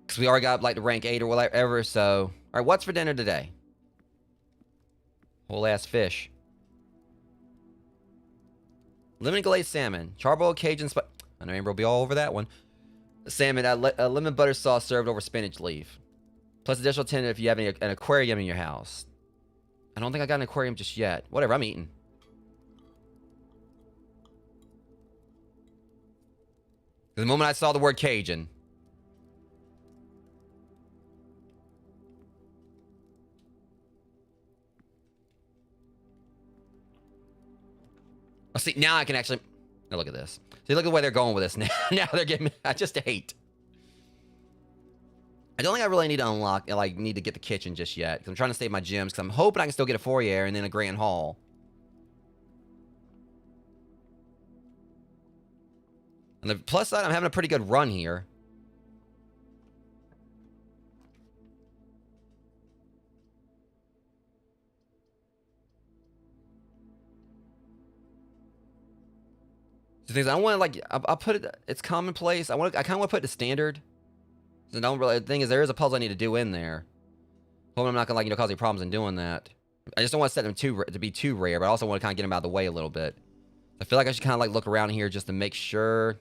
Because we already got, the rank 8 or whatever, so... Alright, what's for dinner today? Whole ass fish. Lemon glazed salmon. Charbroiled Cajun spice. I know Amber will be all over that one. Salmon, lemon butter sauce served over spinach leaf. Plus additional 10 if you have an aquarium in your house. I don't think I got an aquarium just yet. Whatever, I'm eating. The moment I saw the word Cajun. Oh, see, now I can actually... Oh, look at this. See, look at the way they're going with this now. Now they're getting me... I just hate. I don't think I really need to unlock... Like, need to get the kitchen just yet. Because I'm trying to save my gems. Because I'm hoping I can still get a foyer and then a grand hall. On the plus side, I'm having a pretty good run here. The things I want to like, I'll put it. It's commonplace. I kind of want to put it to standard. So don't really. The thing is, there is a puzzle I need to do in there. Hoping I'm not gonna cause any problems in doing that. I just don't want to set them to be too rare, but I also want to kind of get them out of the way a little bit. I feel like I should kind of look around here just to make sure.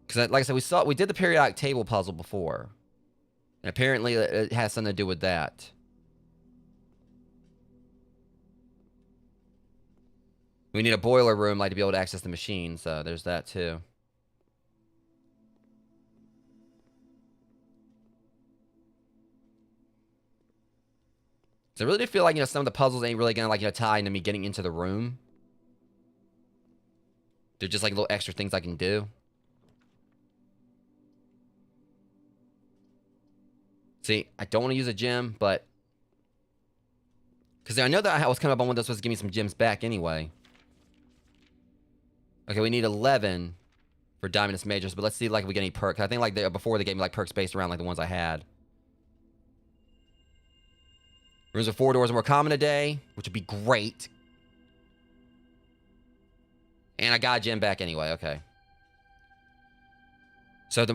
Because like I said, we did the periodic table puzzle before, and apparently it has something to do with that. We need a boiler room to be able to access the machine, so there's that too. So I really do feel like, some of the puzzles ain't really gonna, tie into me getting into the room. They're just little extra things I can do. See, I don't want to use a gem, but... Because I know that I was coming up on one that's supposed to give me some gems back anyway. Okay, we need 11 for Diamondus Majors, but let's see if we get any perks. I think before they gave me perks based around the ones I had. Rooms with 4 doors are more common today, which would be great. And I got a gem back anyway, okay. So I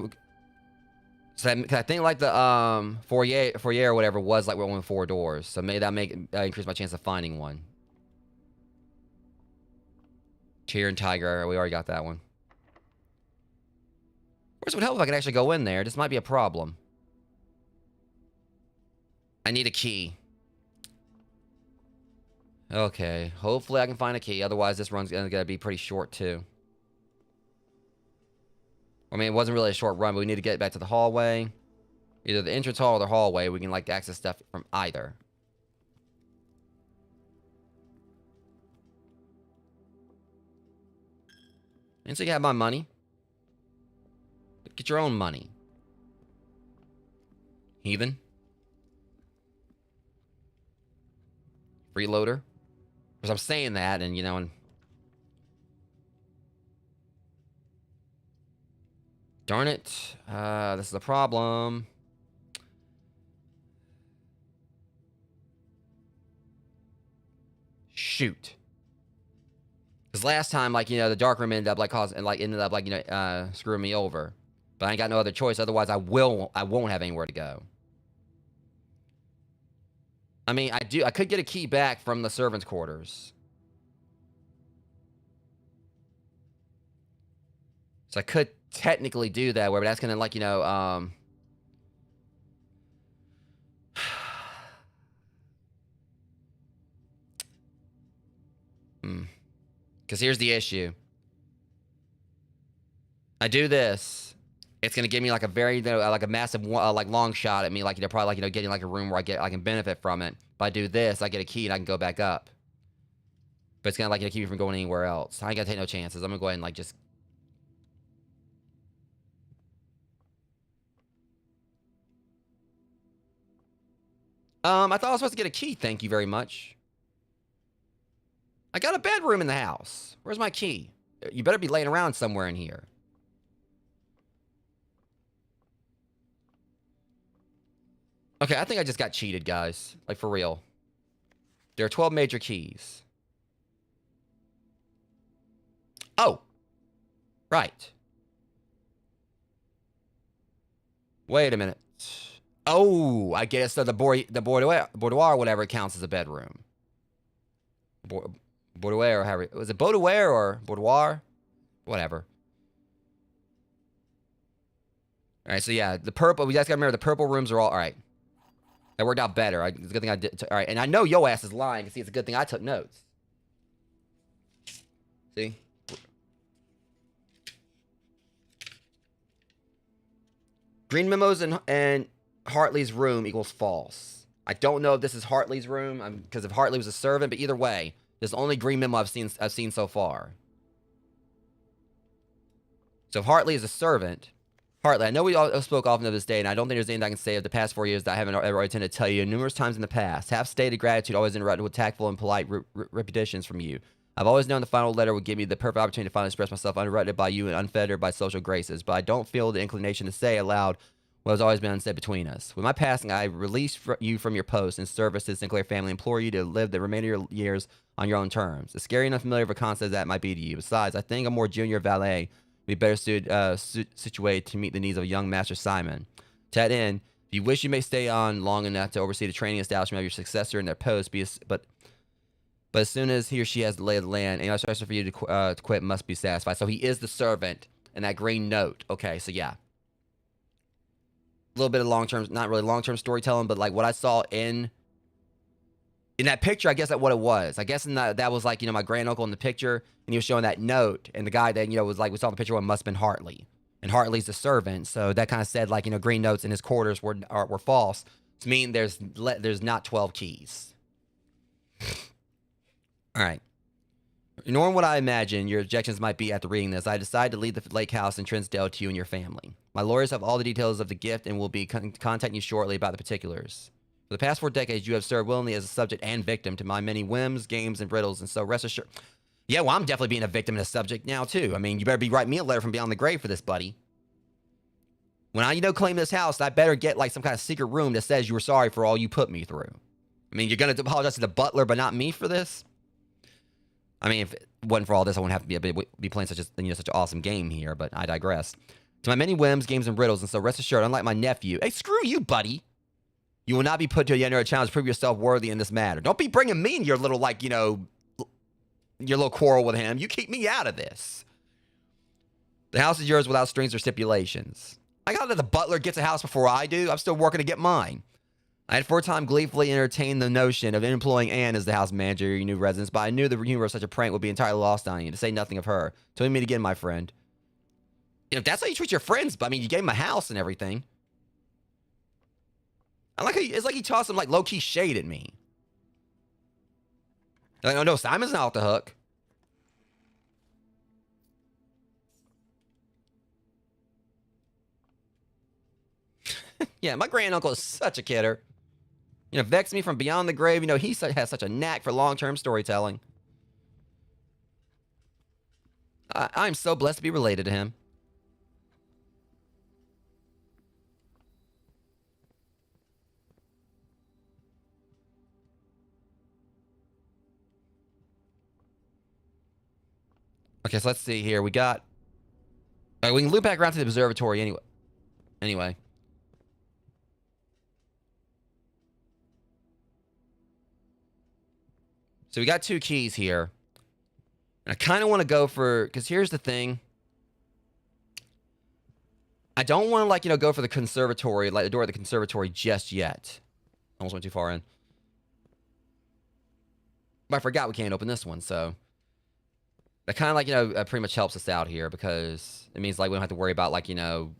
think the foyer or whatever was one with 4 doors. So maybe that increase my chance of finding one. Cheer and Tiger, we already got that one. Of course, it would help if I could actually go in there. This might be a problem. I need a key. Okay, hopefully I can find a key. Otherwise, this run's gonna be pretty short too. I mean, it wasn't really a short run, but we need to get back to the hallway. Either the entrance hall or the hallway. We can access stuff from either. And so you have my money. Get your own money. Heathen. Freeloader. Because I'm saying that, and and... Darn it. This is a problem. Shoot. Because last time, the dark room ended up screwing me over. But I ain't got no other choice. Otherwise, I won't have anywhere to go. I mean, I could get a key back from the servants' quarters. So I could technically do that, but that's gonna Because here's the issue. I do this. It's gonna give me a very a massive long shot at me probably getting a room where I can benefit from it. If I do this, I get a key and I can go back up. But it's gonna keep me from going anywhere else. I ain't gonna take no chances. I'm gonna go ahead and just. I thought I was supposed to get a key. Thank you very much. I got a bedroom in the house. Where's my key? You better be laying around somewhere in here. Okay, I think I just got cheated, guys. For real. There are 12 major keys. Oh. Right. Wait a minute. Oh, I guess so. The boudoir, whatever, counts as a bedroom. Boudoir, or however, was it boudoir or boudoir? Whatever. All right, so yeah, the purple. We guys gotta remember the purple rooms are all right. That worked out better. It's a good thing I did. All right, and I know yo ass is lying. See, it's a good thing I took notes. See. Green memos and Hartley's room equals false. I don't know if this is Hartley's room because if Hartley was a servant, but either way, this is the only green memo I've seen so far. So if Hartley is a servant, Hartley, I know we all spoke often of this day, and I don't think there's anything I can say of the past 4 years that I haven't ever intended to tell you numerous times in the past. Half-stated gratitude always interrupted with tactful and polite repetitions from you. I've always known the final letter would give me the perfect opportunity to finally express myself uninterrupted by you and unfettered by social graces, but I don't feel the inclination to say aloud what has always been unsaid between us. With my passing, I release you from your post in service to the Sinclair family, implore you to live the remainder of your years on your own terms. As scary and unfamiliar of a concept as that might be to you. Besides, I think a more junior valet would be better situated to meet the needs of a young Master Simon. To that end, if you wish, you may stay on long enough to oversee the training establishment of your successor in their post, but as soon as he or she has the lay of the land, any instruction for you to quit must be satisfied. So he is the servant in that green note. Okay, so yeah. A little bit of long-term, not really long-term storytelling, but like what I saw in that picture, I guess that's what it was. I guess that was like, my granduncle in the picture, and he was showing that note, and the guy that, was like, we saw the picture one must have been Hartley. And Hartley's the servant, so that kind of said, like, green notes in his quarters were false. To mean there's not 12 keys. All right. Nor would I imagine your objections might be after reading this. I decided to leave the lake house in Trinsdale to you and your family. My lawyers have all the details of the gift and will be contacting you shortly about the particulars. For the past 4 decades, you have served willingly as a subject and victim to my many whims, games, and riddles, and so rest assured. Yeah, well, I'm definitely being a victim and a subject now, too. I mean, you better be writing me a letter from beyond the grave for this, buddy. When I, claim this house, I better get, like, some kind of secret room that says you were sorry for all you put me through. I mean, you're going to apologize to the butler, but not me for this? I mean, if it wasn't for all this, I wouldn't have to be playing such an awesome game here, but I digress. To my many whims, games, and riddles, and so rest assured, unlike my nephew, hey, screw you, buddy. You will not be put to yet another challenge to prove yourself worthy in this matter. Don't be bringing me in your little, like, your little quarrel with him. You keep me out of this. The house is yours without strings or stipulations. I got that the butler gets a house before I do. I'm still working to get mine. I had for a time gleefully entertained the notion of employing Anne as the house manager of your new residence, but I knew the humor of such a prank would be entirely lost on you, to say nothing of her. So we meet again, my friend. If that's how you treat your friends, but I mean, you gave him a house and everything. I like how it's like he tossed some like low-key shade at me. Like, oh no, Simon's not off the hook. Yeah, my granduncle is such a kidder. Vexed me from beyond the grave. He has such a knack for long-term storytelling. I'm so blessed to be related to him. Okay, so let's see here. We got... All right, we can loop back around to the observatory anyway. So we got 2 keys here. And I kind of want to go for... Because here's the thing. I don't want to, like, go for the conservatory, like the door of the conservatory just yet. Almost went too far in. But I forgot we can't open this one, so... That kind of, like, pretty much helps us out here because it means, like, we don't have to worry about, like, deciding,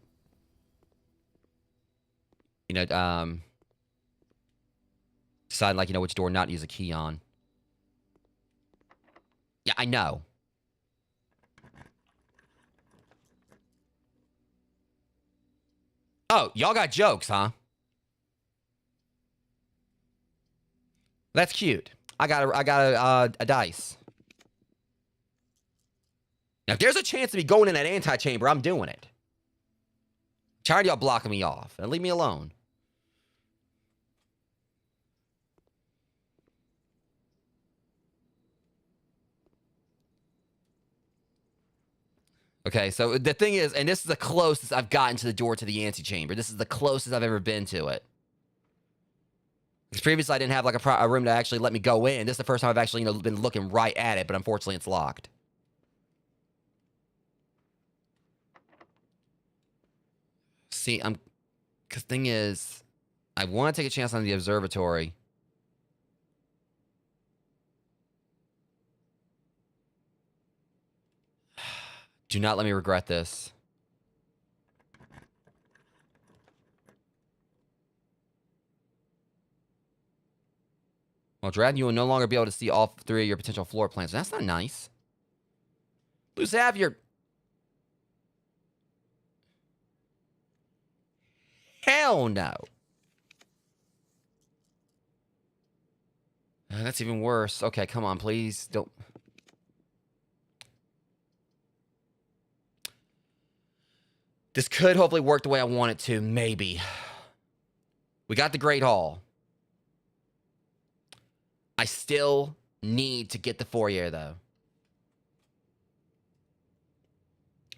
like, which door not to use a key on. Yeah, I know. Oh, y'all got jokes, huh? That's cute. I got a dice. Now, if there's a chance of me going in that antechamber, I'm doing it. Tired of y'all blocking me off. And leave me alone. Okay, so the thing is, and this is the closest I've gotten to the door to the antechamber. This is the closest I've ever been to it. Because previously I didn't have like a room to actually let me go in. This is the first time I've actually, been looking right at it, but unfortunately it's locked. See, because thing is, I want to take a chance on the observatory. Do not let me regret this. Well, Drad, you will no longer be able to see all 3 of your potential floor plans. That's not nice. Lose half your... Hell no. That's even worse. Okay, come on, please. Don't... This could hopefully work the way I want it to. Maybe. We got the Great Hall. I still need to get the foyer, though.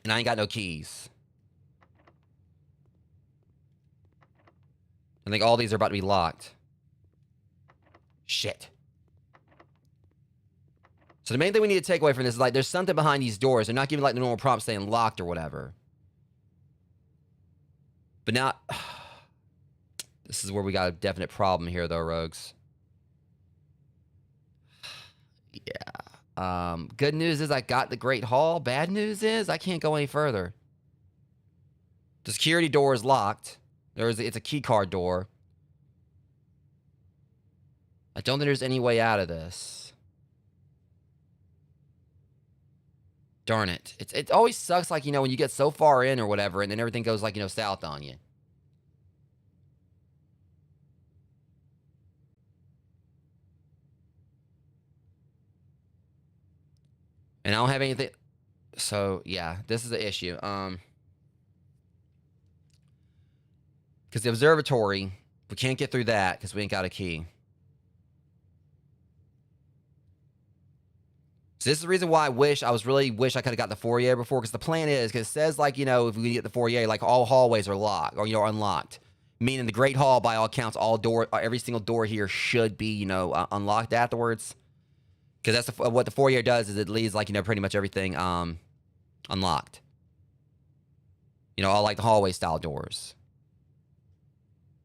And I ain't got no keys. I think all these are about to be locked. Shit. So the main thing we need to take away from this is, like, there's something behind these doors. They're not giving, like, the normal prompt saying locked or whatever. But now... This is where we got a definite problem here, though, Rogues. Yeah. Good news is I got the Great Hall. Bad news is I can't go any further. The security door is locked. It's a key card door. I don't think there's any way out of this. Darn it. It always sucks, like, when you get so far in or whatever, and then everything goes, like, south on you. And I don't have anything... So, yeah, this is the issue. Because the observatory, we can't get through that because we ain't got a key. So this is the reason why I really wish I could have got the foyer before, because the plan is, because it says, like, if we get the foyer, like, all hallways are locked, or, unlocked. Meaning the Great Hall, by all accounts, every single door here should be, unlocked afterwards. Because that's what the foyer does, is it leaves, like, pretty much everything unlocked. All, like, the hallway style doors.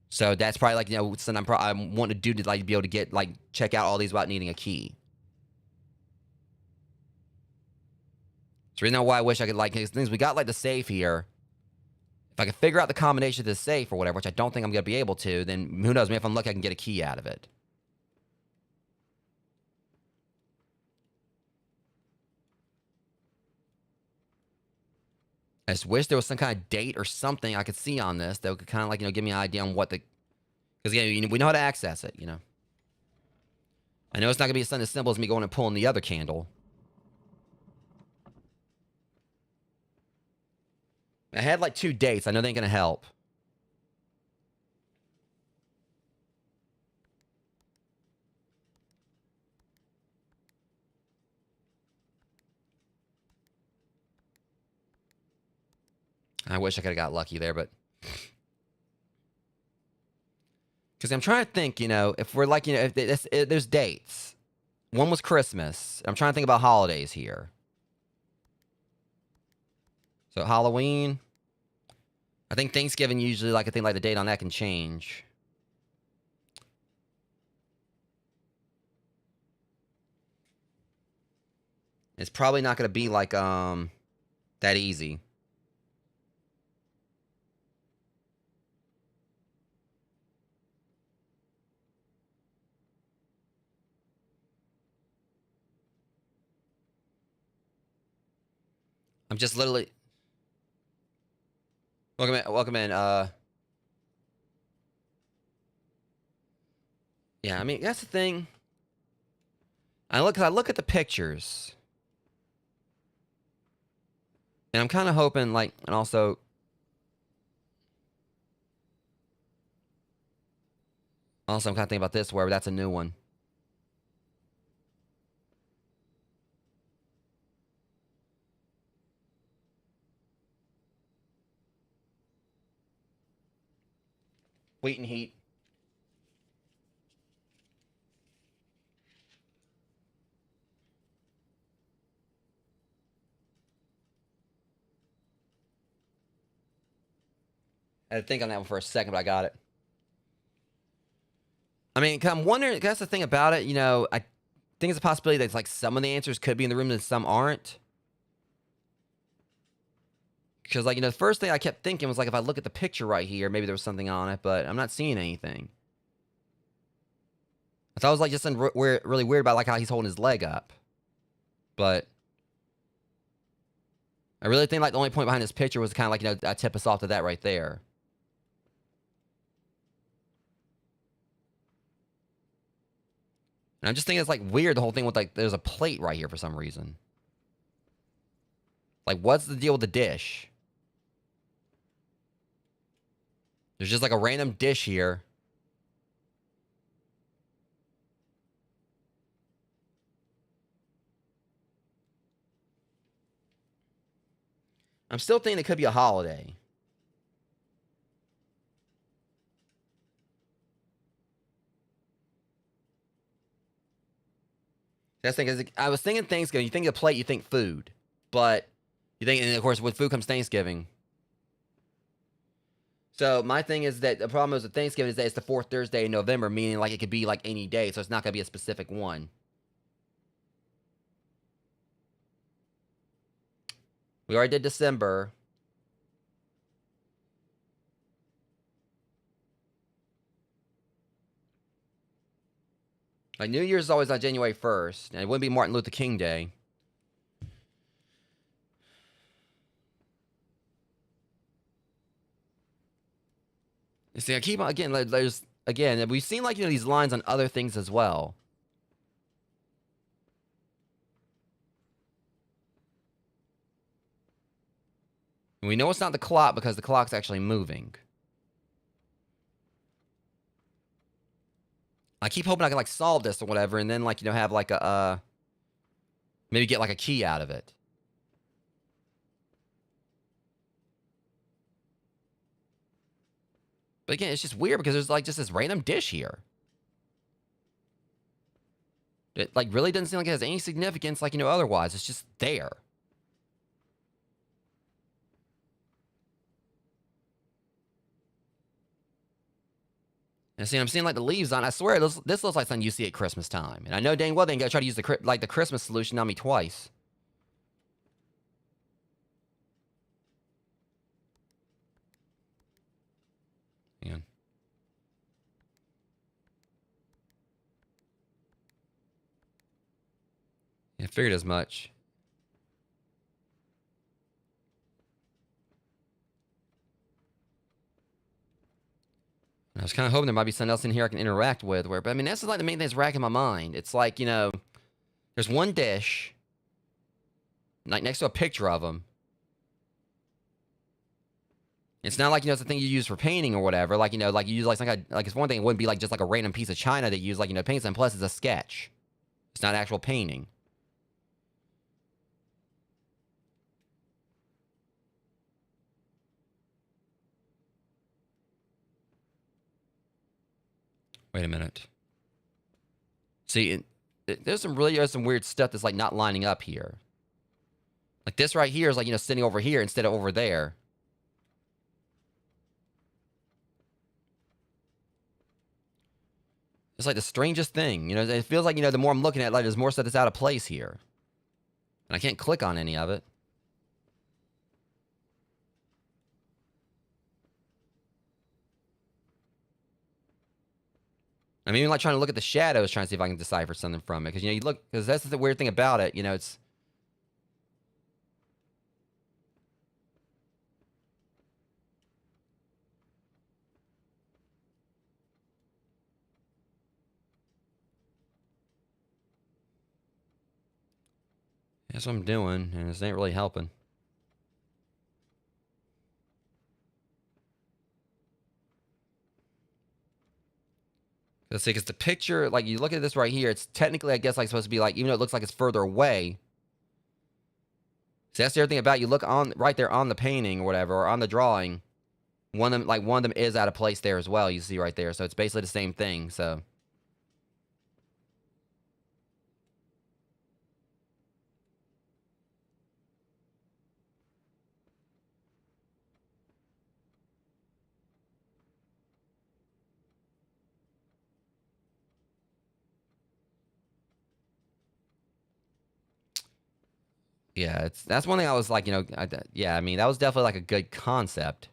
So that's probably, like, something I'm wanting to do to, like, be able to get, like, check out all these without needing a key. So the reason why I wish I could, like, things we got, like, the safe here. If I could figure out the combination to the safe or whatever, which I don't think I'm going to be able to, then who knows, maybe if I'm lucky I can get a key out of it. I just wish there was some kind of date or something I could see on this that could kind of, like, give me an idea on what the... Because, again, we know how to access it, I know it's not going to be something as simple as me going and pulling the other candle. I had, like, 2 dates. I know they ain't going to help. I wish I could have got lucky there, but... Because I'm trying to think, if we're like, if there's dates. One was Christmas. I'm trying to think about holidays here. So Halloween. I think Thanksgiving usually, like, I think, like, the date on that can change. It's probably not going to be, like, that easy. I'm just literally... Welcome in, Yeah, I mean, that's the thing. I look at the pictures. And I'm kind of hoping, like, and also... Also, I'm kind of thinking about this, where that's a new one. Wheat and heat. I had to think on that one for a second, but I got it. I mean, 'cause I'm wondering, 'cause that's the thing about it, I think it's a possibility that it's like some of the answers could be in the room and some aren't. Because, like, the first thing I kept thinking was, like, if I look at the picture right here, maybe there was something on it, but I'm not seeing anything. I thought it was, like, just something really weird about, like, how he's holding his leg up. But I really think, like, the only point behind this picture was kind of, like, tip us off to that right there. And I'm just thinking it's, like, weird, the whole thing with, like, there's a plate right here for some reason. Like, what's the deal with the dish? There's just, like, a random dish here. I'm still thinking it could be a holiday. That's the thing, 'cause I was thinking Thanksgiving. You think of plate, you think food. But you think, and of course, with food comes Thanksgiving. So my thing is that the problem is with Thanksgiving is that it's the fourth Thursday in November, meaning like it could be like any day, so it's not gonna be a specific one. We already did December. Like New Year's is always on January 1st, and it wouldn't be Martin Luther King Day. You see, I keep on again. There's again, we've seen like these lines on other things as well. And we know it's not the clock because the clock's actually moving. I keep hoping I can like solve this or whatever, and then like have like a maybe get like a key out of it. But again, it's just weird because there's like just this random dish here. It like really doesn't seem like it has any significance, like otherwise. It's just there. And see, I'm seeing like the leaves on. I swear, this looks like something you see at Christmas time. And I know dang well they ain't gonna try to use the Christmas solution on me twice. Yeah. I figured as much. I was kind of hoping there might be something else in here I can interact with. But I mean, that's just like the main thing that's racking my mind. It's like there's one dish, like next to a picture of them. It's not like it's the thing you use for painting or whatever. Like like you use like it's one thing. It wouldn't be like just like a random piece of china that you use like paints. And plus, it's a sketch. It's not actual painting. Wait a minute. See, there's some weird stuff that's like not lining up here. Like this right here is like sitting over here instead of over there. It's like the strangest thing. It feels like the more I'm looking at it, like there's more stuff that's out of place here. And I can't click on any of it. I'm even like trying to look at the shadows, trying to see if I can decipher something from it. Because you look, because that's the weird thing about it. It's. That's what I'm doing, and this ain't really helping. Let's see, because the picture, like you look at this right here, it's technically, I guess, like supposed to be like, even though it looks like it's further away. See, that's the other thing about it. You look on right there on the painting or whatever, or on the drawing. One of them is out of place there as well. You see right there, so it's basically the same thing. So. Yeah, that's one thing I was like, yeah, I mean, that was definitely like a good concept.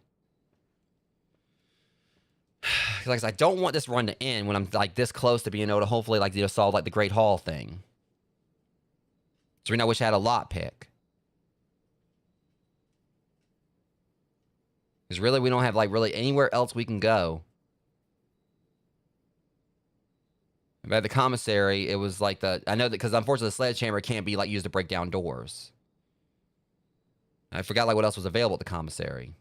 Like I said, I don't want this run to end when I'm like this close to being able to hopefully like solve like the Great Hall thing. So I wish I had a lot pick. Because really, we don't have like really anywhere else we can go. At the commissary, it was like I know that because unfortunately the sledgehammer can't be like used to break down doors. I forgot like what else was available at the commissary.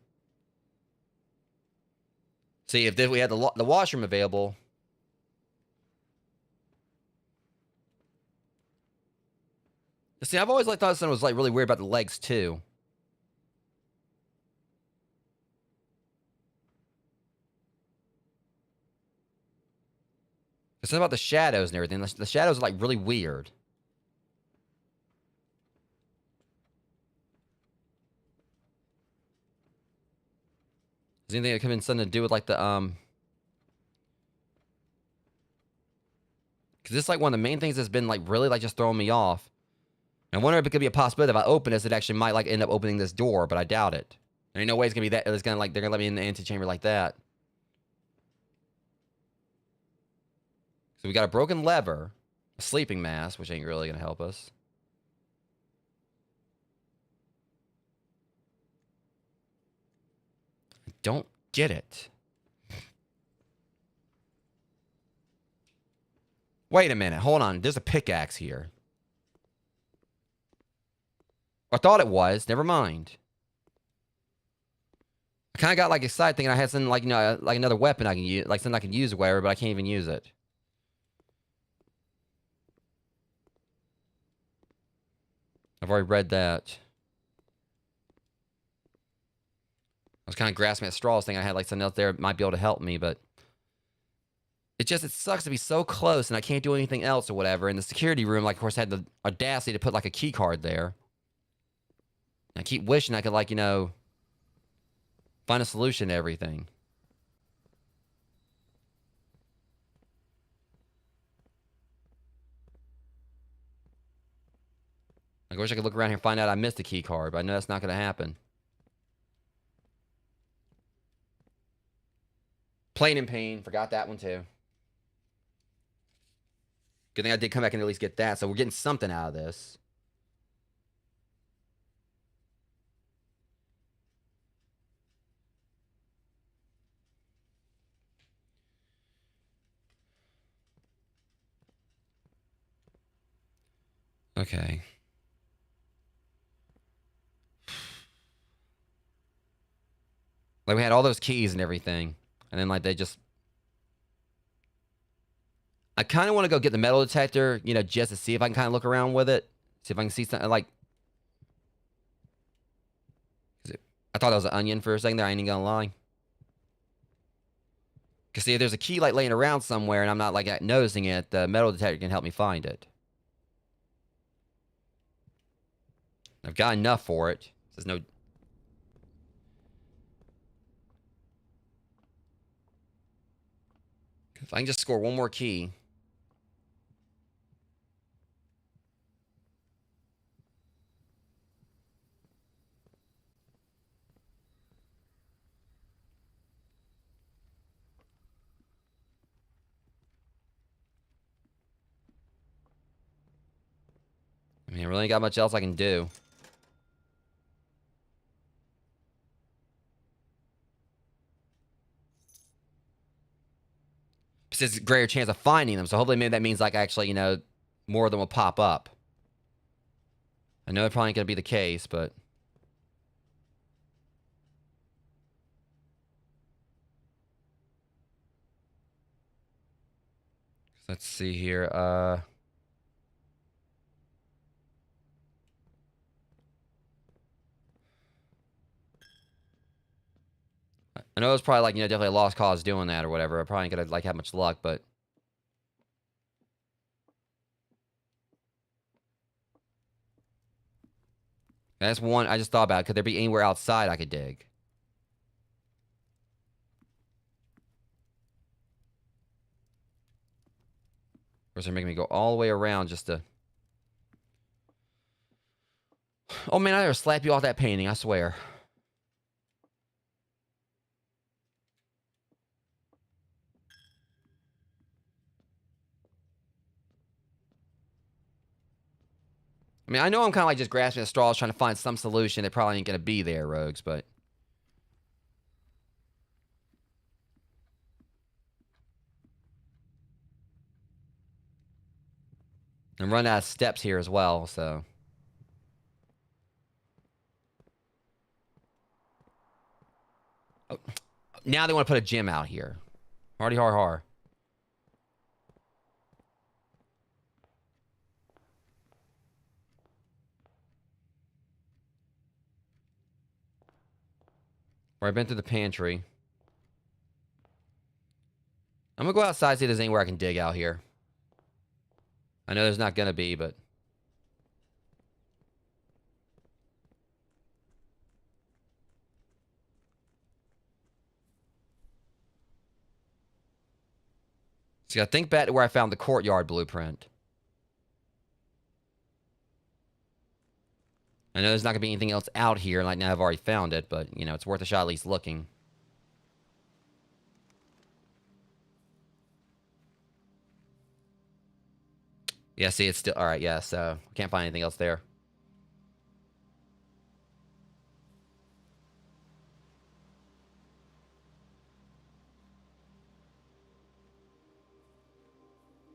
See, if we had the washroom available. See, I've always like thought something was like really weird about the legs too. It's about the shadows and everything. The shadows are like really weird. Is anything that could have been something to do with like the because this is like one of the main things that's been like really like just throwing me off. I wonder if it could be a possibility if I open this, it actually might like end up opening this door, but I doubt it. There ain't no way it's gonna be that. It's gonna like they're gonna let me in the antechamber like that. So we got a broken lever, a sleeping mask, which ain't really gonna help us. I don't get it. Wait a minute, hold on. There's a pickaxe here. I thought it was. Never mind. I kind of got like excited thinking I had something like like another weapon I can use, like something I can use or whatever, but I can't even use it. I've already read that. I was kind of grasping at straws, thinking I had like something else there that might be able to help me, but it sucks to be so close and I can't do anything else or whatever. And the security room, like, of course, had the audacity to put like a key card there. And I keep wishing I could like find a solution to everything. I wish I could look around here and find out I missed a key card, but I know that's not going to happen. Plain and Pain, forgot that one too. Good thing I did come back and at least get that, so we're getting something out of this. Okay. Like, we had all those keys and everything, and then like they just... I kind of want to go get the metal detector, just to see if I can kind of look around with it. See if I can see something like... I thought that was an onion for a second there, I ain't even gonna lie. Because see, if there's a key like laying around somewhere and I'm not like noticing it, the metal detector can help me find it. I've got enough for it. There's no... If I can just score one more key. I mean, I really ain't got much else I can do. It's a greater chance of finding them, so hopefully maybe that means like actually, more of them will pop up. I know it probably ain't gonna be the case, but... Let's see here, I know it's probably like, definitely a lost cause doing that or whatever. I probably ain't gonna like have much luck, but... That's one I just thought about. Could there be anywhere outside I could dig? Of course, they're making me go all the way around just to... Oh man, I gotta slap you off that painting, I swear. I mean, I know I'm kind of like just grasping at straws trying to find some solution that probably ain't gonna be there, Rogues, but... I'm running out of steps here as well, so... Oh, now they want to put a gym out here. Hardy har har. Or I've been through the pantry. I'm gonna go outside, see if there's anywhere I can dig out here. I know there's not gonna be, but... See, I think back to where I found the courtyard blueprint. I know there's not gonna be anything else out here, like now I've already found it, but, you know, it's worth a shot at least looking. Yeah, see, it's still... Alright, yeah, so... Can't find anything else there.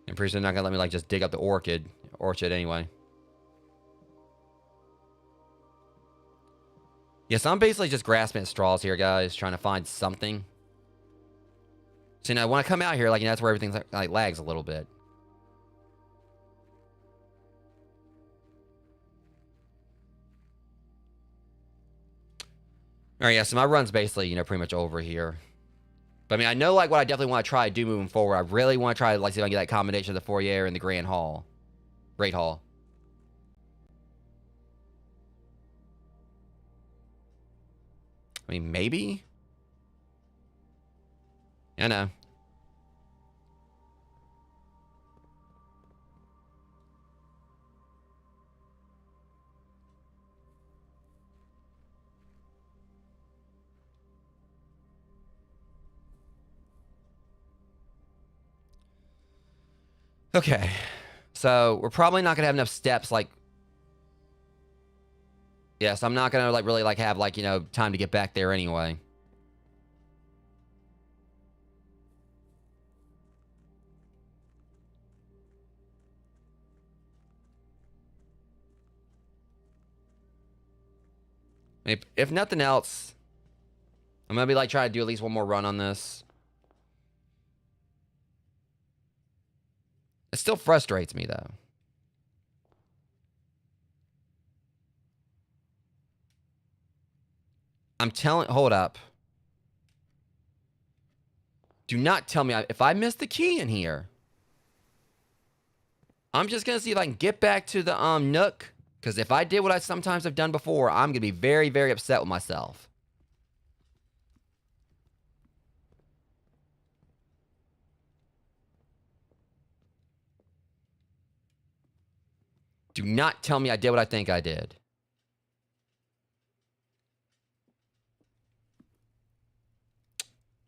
I'm pretty sure they're not gonna let me, like, just dig up the orchid anyway. Yes, I'm basically just grasping at straws here, guys, trying to find something. So, you know, when I come out here, like, you know, that's where everything, like, lags a little bit. Alright, yeah, so my run's basically, you know, pretty much over here. But, I mean, I know, like, what I definitely want to try to do moving forward. I really want to try to, like, see if I can get that combination of the foyer and the Grand Hall. Great Hall. I mean, maybe? I know. Okay. So, we're probably not going to have enough steps, like... Yeah, so I'm not going to, like, really, like, have, like, you know, time to get back there anyway. If nothing else, I'm going to be, like, trying to do at least one more run on this. It still frustrates me, though. I'm telling... Hold up. Do not tell me if I missed the key in here. I'm just going to see if I can get back to the Nook. Because if I did what I sometimes have done before, I'm going to be very, very upset with myself. Do not tell me I did what I think I did.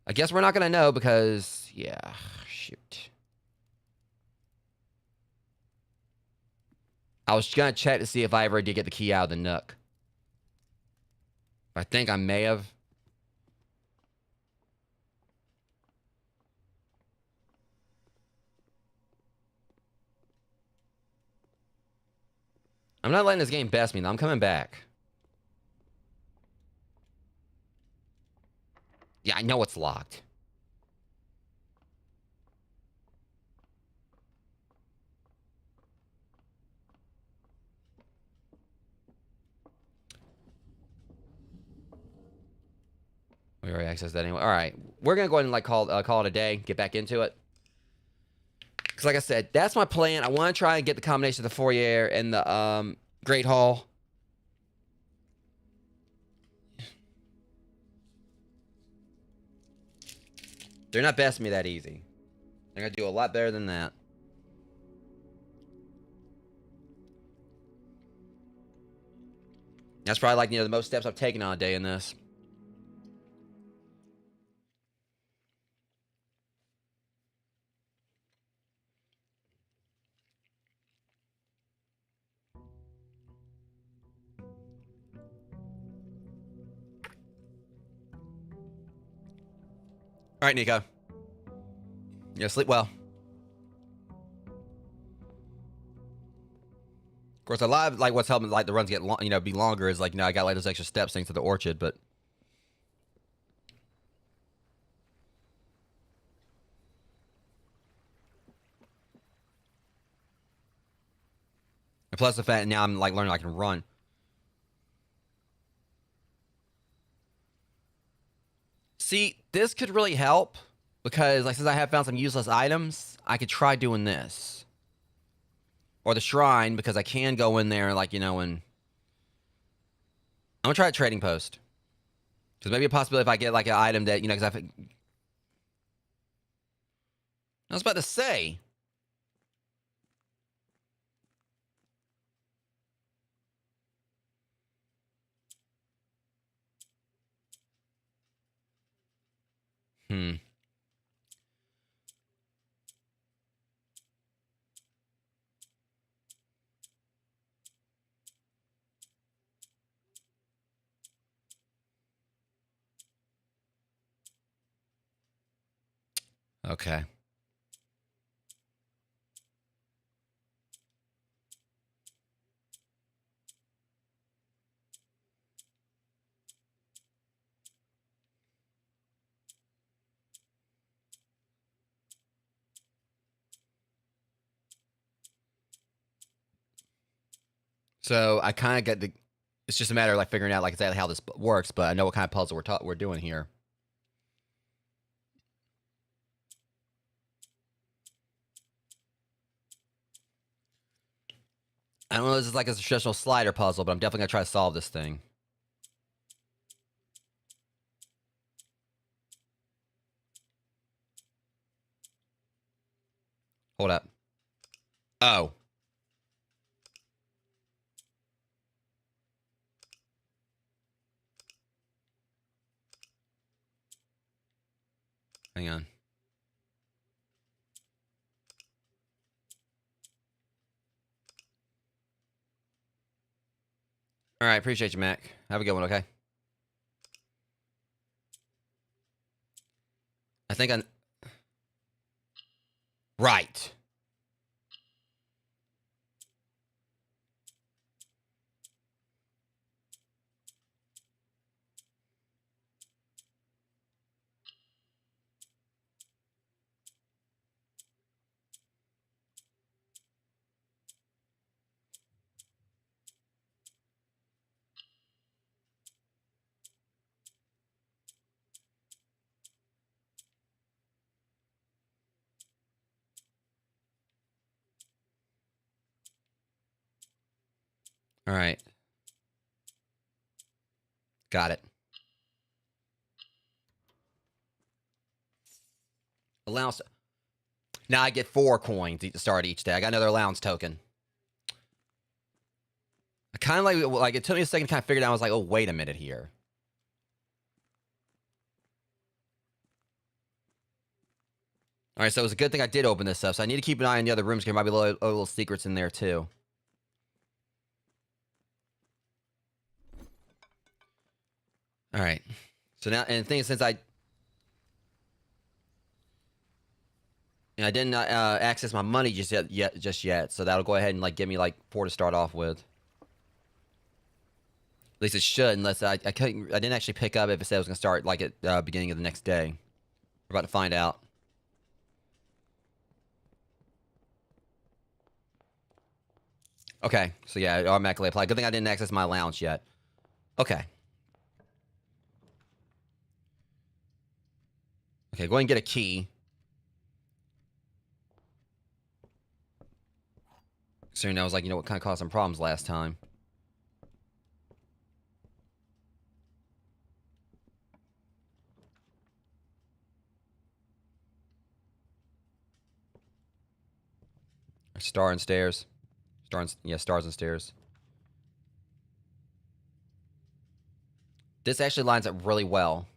I guess we're not going to know because... Yeah, shoot. I was going to check to see if I ever did get the key out of the Nook. I think I may have. I'm not letting this game best me, though. I'm coming back. Yeah, I know it's locked. We already accessed that anyway. All right, we're gonna go ahead and like call it a day. Get back into it. Because like I said, that's my plan. I want to try and get the combination of the foyer and the Great Hall. They're not besting me that easy. They're gonna do a lot better than that. That's probably like, the most steps I've taken on a day in this. All right, Nico. Yeah, sleep well. Of course, a lot of, like, what's helping, like, the runs get be longer is, like, I got, like, those extra steps thanks to the orchard, but... And plus the fact now I'm, like, learning I can run. See, this could really help, because, like, since I have found some useless items, I could try doing this. Or the shrine, because I can go in there, like, and... I'm gonna try a trading post. Because maybe a possibility if I get, like, an item that, because I was about to say. Hmm. Okay. So I kind of get the... It's just a matter of, like, figuring out, like, exactly how this works, but I know what kind of puzzle we're doing here. I don't know if this is like a traditional slider puzzle, but I'm definitely going to try to solve this thing. Hold up. Oh. Hang on. All right, appreciate you, Mac. Have a good one, okay? I think I'm... Right. All right. Got it. Allowance... Now I get 4 coins to start each day. I got another allowance token. I kind of like, it took me a second to kind of figure it out. I was like, oh, wait a minute here. All right, so it was a good thing I did open this up. So I need to keep an eye on the other rooms because there might be little secrets in there too. All right. So now, and the thing is, since I didn't access my money just yet, so that'll go ahead and, like, give me, like, 4 to start off with. At least it should, unless I didn't actually pick up if it said it was gonna start, like, at beginning of the next day. We're about to find out. Okay, so yeah, it automatically applied. Good thing I didn't access my allowance yet. Okay. Okay, go ahead and get a key. Considering that was, like, what kind of caused some problems last time. Star and stairs. Stars and stairs. This actually lines up really well.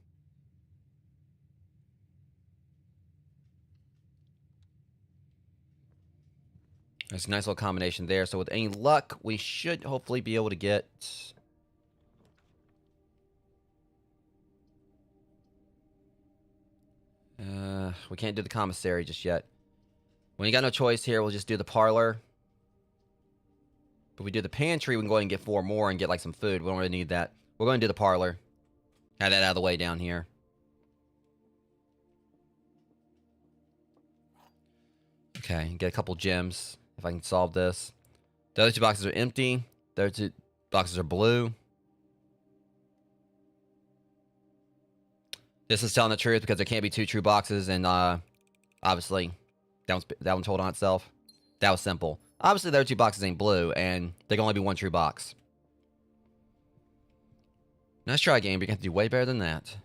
There's a nice little combination there. So with any luck, we should hopefully be able to get... we can't do the commissary just yet. When you got no choice here, we'll just do the parlor. If we do the pantry, we can go ahead and get 4 more and get like some food. We don't really need that. We're going to do the parlor. Have that out of the way down here. Okay, get a couple gems if I can solve this. The other 2 boxes are empty. The other 2 boxes are blue. This is telling the truth because there can't be 2 true boxes, and obviously that one told on itself. That was simple. Obviously, the other 2 boxes ain't blue, and there can only be 1 true box. Nice try, game, but you have to do way better than that.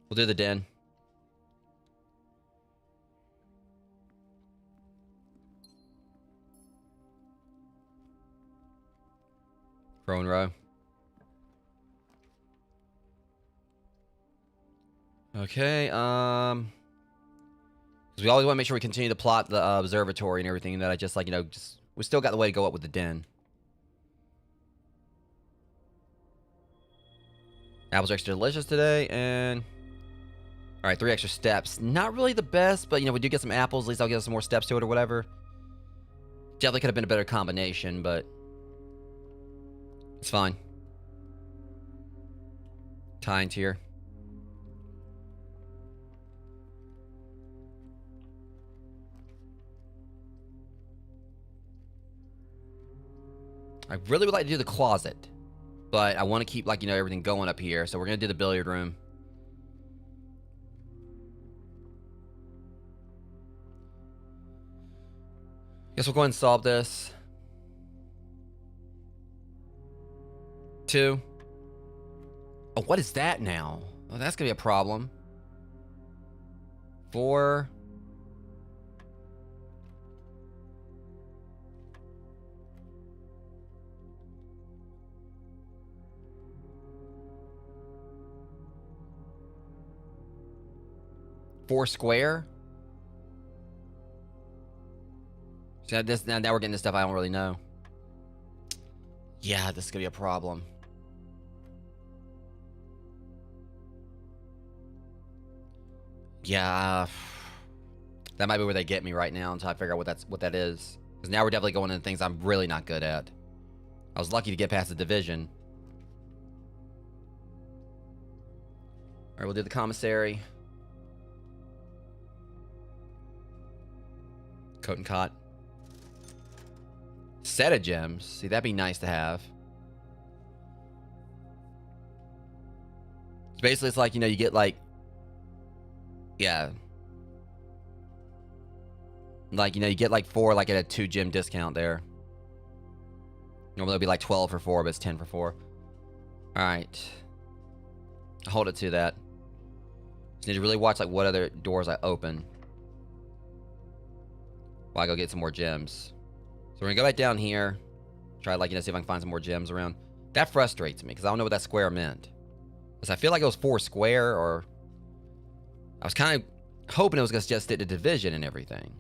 We'll do the den. Row and row. Okay, because we always want to make sure we continue to plot the observatory and everything, and that I just, like, we still got the way to go up with the den. Apples are extra delicious today, and... Alright, 3 extra steps. Not really the best, but, we do get some apples. At least I'll get some more steps to it or whatever. Definitely could have been a better combination, but... It's fine. Tying tier. I really would like to do the closet, but I want to keep, like, everything going up here, so we're going to do the billiard room. Guess we'll go ahead and solve this. 2. Oh, what is that now? Oh, that's going to be a problem. 4. Four square? So now we're getting to stuff I don't really know. Yeah, this is going to be a problem. Yeah. That might be where they get me right now until I figure out what that is. Because now we're definitely going into things I'm really not good at. I was lucky to get past the division. Alright, we'll do the commissary. Coat and cot. Set of gems. See, that'd be nice to have. So basically, it's like, you get like... Yeah. Like, you get like 4, like at a 2 gem discount there. Normally it'll be like 12 for 4, but it's 10 for 4. Alright. Hold it to that. Just need to really watch like what other doors I open. While I go get some more gems. So we're gonna go back down here. Try like, see if I can find some more gems around. That frustrates me, because I don't know what that square meant. Because I feel like it was 4 square, or... I was kind of hoping it was gonna just stick to division and everything.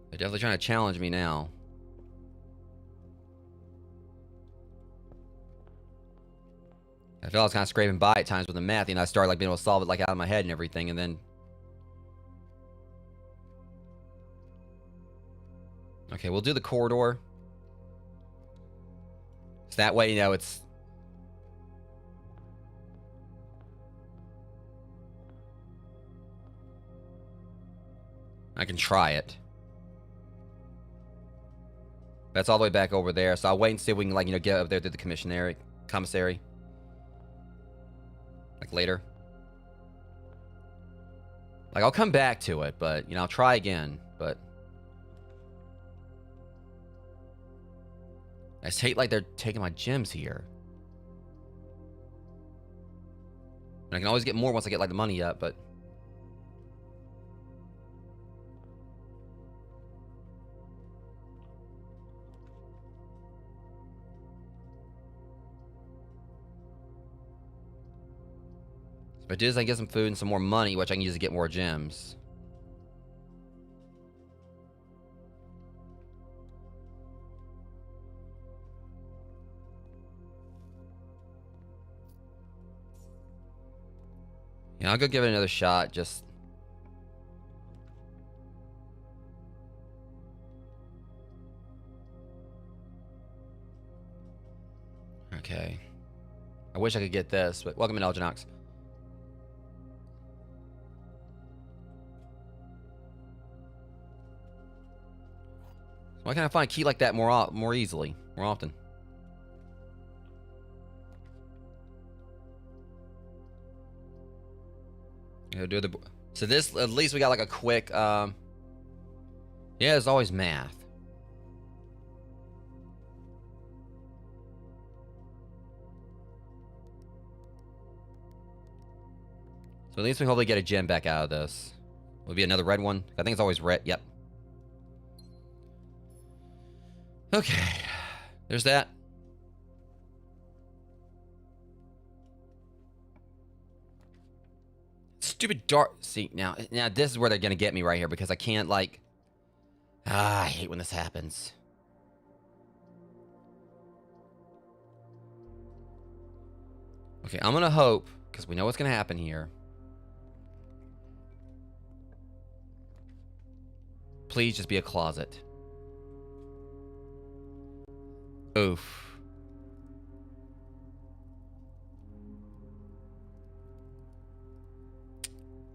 They're definitely trying to challenge me now. I feel I was kind of scraping by at times with the math, I started like being able to solve it like out of my head and everything, and then... Okay, we'll do the corridor. So that way, it's... I can try it. That's all the way back over there, so I'll wait and see if we can, like, get up there to the commissary. Like, later. Like, I'll come back to it, but, I'll try again, but... I just hate, like, they're taking my gems here. And I can always get more once I get, like, the money up, but... But I get some food and some more money, which I can use to get more gems. Yeah, I'll go give it another shot, just... Okay. I wish I could get this, but welcome in, Elginox. Why can't I find a key like that more easily, more often? Do the... So this, at least we got like a quick, yeah, there's always math. So at least we hopefully get a gem back out of this. Will be another red one. I think it's always red. Yep. Okay. There's that. Stupid dark. See, now this is where they're gonna get me right here because I can't like. I hate when this happens. Okay, I'm gonna hope because we know what's gonna happen here. Please just be a closet. Oof.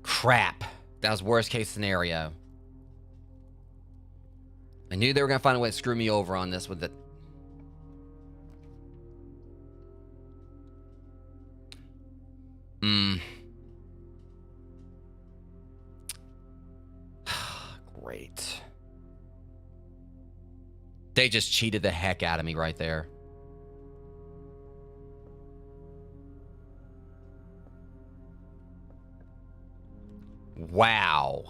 Crap. That was worst case scenario. I knew they were gonna find a way to screw me over on this with it. Great. They just cheated the heck out of me right there. Wow.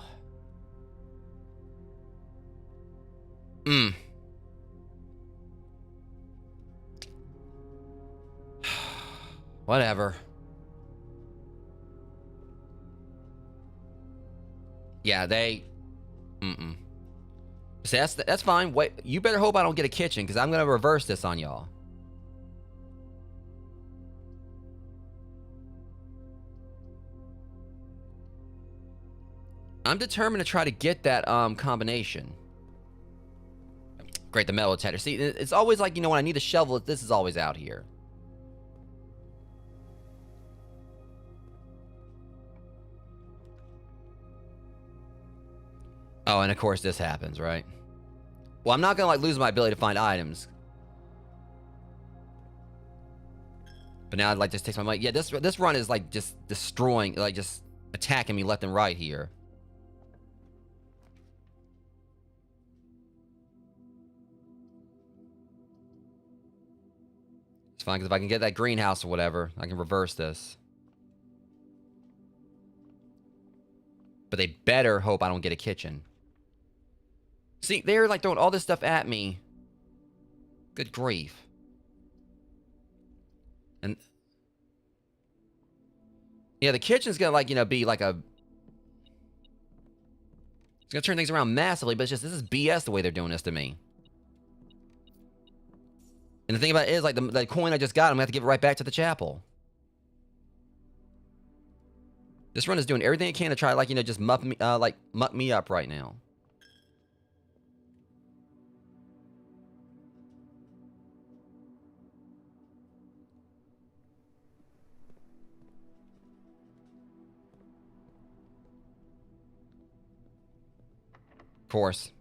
Whatever. Yeah, they... See, that's fine. Wait, you better hope I don't get a kitchen, because I'm going to reverse this on y'all. I'm determined to try to get that combination. Great, the metal detector. See, it's always like, you know, when I need a shovel, this is always out here. Oh, and of course this happens, right? Well, I'm not gonna like lose my ability to find items. But now it like just takes my money. Yeah, this run is like just destroying, like just attacking me left and right here. It's fine, because if I can get that greenhouse or whatever, I can reverse this. But they better hope I don't get a kitchen. See, they're like throwing all this stuff at me. Good grief. And yeah, the kitchen's gonna like, you know, be like a... It's gonna turn things around massively, but it's just, this is BS the way they're doing this to me. And the thing about it is, like, the coin I just got, I'm gonna have to give it right back to the chapel. This run is doing everything it can to try, like, you know, just muck me up right now. Of course.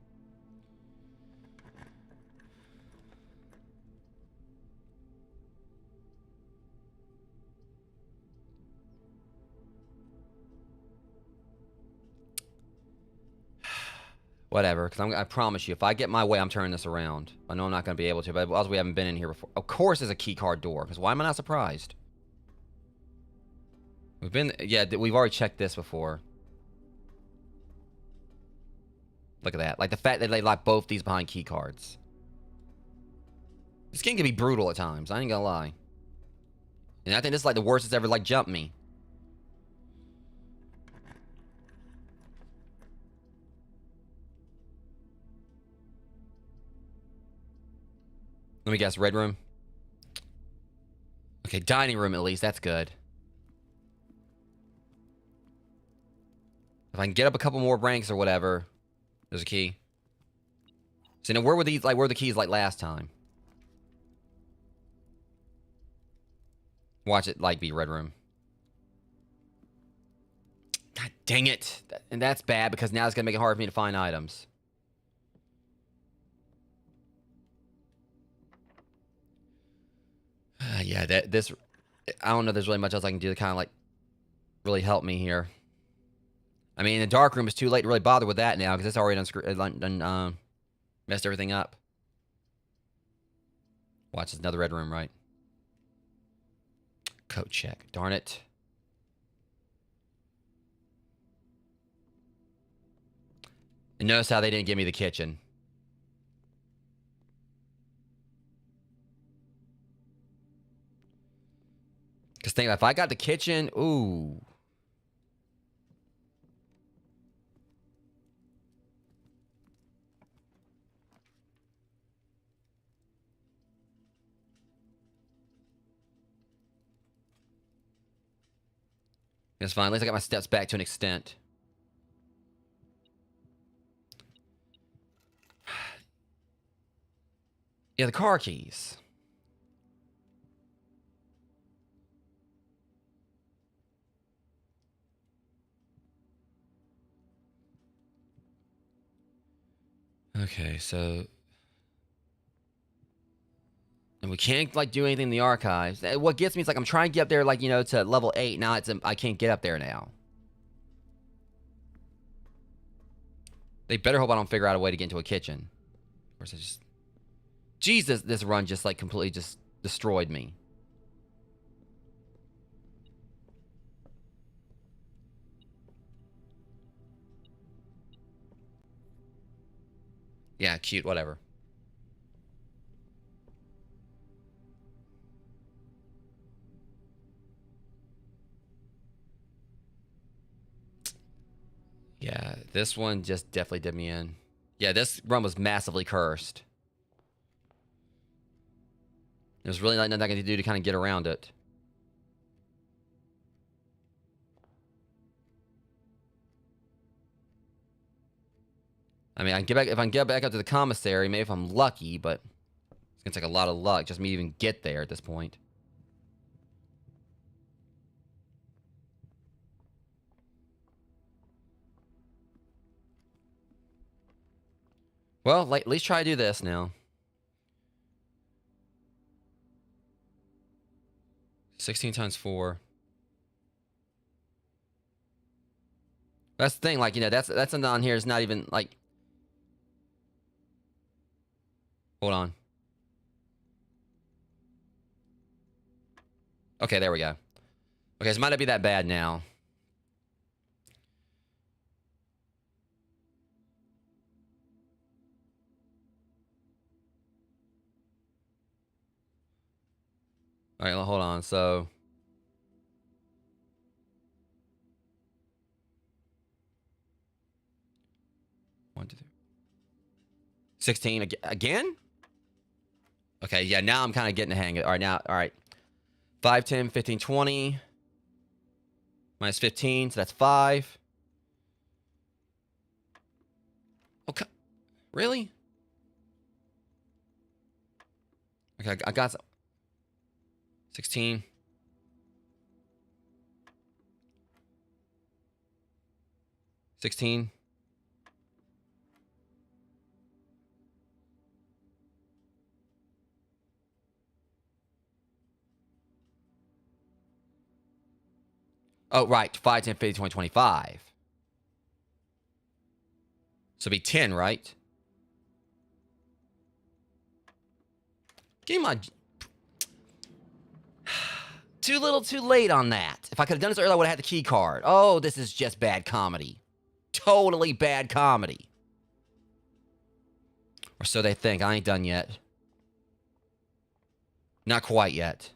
Whatever, because I promise you, if I get my way, I'm turning this around. I know I'm not going to be able to, but also we haven't been in here before. Of course there's a key card door, because why am I not surprised? We've been... Yeah, we've already checked this before. Look at that. Like, the fact that they lock both these behind key cards. This game can be brutal at times, I ain't gonna lie. And I think this is like the worst it's ever, like, jumped me. Let me guess, red room? Okay, dining room at least. That's good. If I can get up a couple more ranks or whatever, there's a key. So now where were these, like, where were the keys like last time? Watch it, like, be red room. God dang it. And that's bad because now it's going to make it hard for me to find items. Yeah, this... I don't know if there's really much else I can do to kind of, like, really help me here. I mean, the dark room is too late to really bother with that now because it's already messed everything up. Watch, there's another red room, right? Code check. Darn it. And notice how they didn't give me the kitchen. Because think about it, if I got the kitchen, ooh. It's fine. At least I got my steps back to an extent. Yeah, the car keys. Okay, so... And we can't, like, do anything in the archives. What gets me is, like, I'm trying to get up there, like, you know, to level 8. Now I can't get up there now. They better hope I don't figure out a way to get into a kitchen. Of course, I just... Jesus, this run just, like, completely just destroyed me. Yeah, cute, whatever. Yeah, this one just definitely did me in. Yeah, this run was massively cursed. There's really nothing I can do to kind of get around it. I mean, I can get back if I can get back up to the commissary, maybe if I'm lucky, but it's gonna take a lot of luck just me even get there at this point. Well, like, at least try to do this now. 16 times 4. That's the thing, like, you know, that's something on here is not even, like... Hold on. Okay, there we go. Okay, so it might not be that bad now. Alright, well, hold on, so... 1, 2, 3. 16 again? Okay, yeah, now I'm kind of getting the hang of it. Alright, now, alright. 5, 10, 15, 20. Minus 15, so that's 5. Okay. Really? Okay, I got 16. 16. Oh, right. 5, 10, 15, 20, 25. So it'd be 10, right? Give me my... Too little, too late on that. If I could have done this earlier, I would have had the key card. Oh, this is just bad comedy. Totally bad comedy. Or so they think. I ain't done yet. Not quite yet.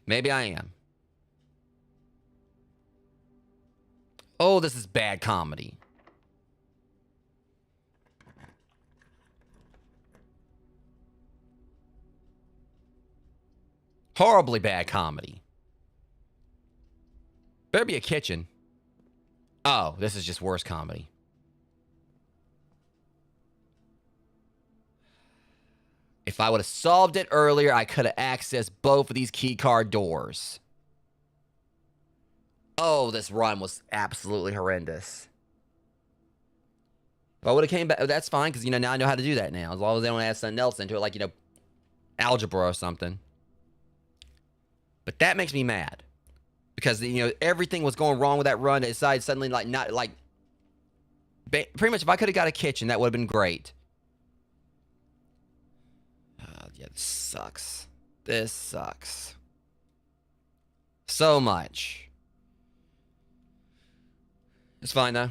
Maybe I am. Oh, this is bad comedy. Horribly bad comedy. Better be a kitchen. Oh, this is just worse comedy. If I would have solved it earlier, I could have accessed both of these keycard doors. Oh, this run was absolutely horrendous. If I would have came back, that's fine, because, now I know how to do that now. As long as they don't add something else into it, like, algebra or something. But that makes me mad. Because, everything was going wrong with that run. It decided suddenly, pretty much if I could have got a kitchen, that would have been great. Yeah, this sucks. This sucks. So much. It's fine, though.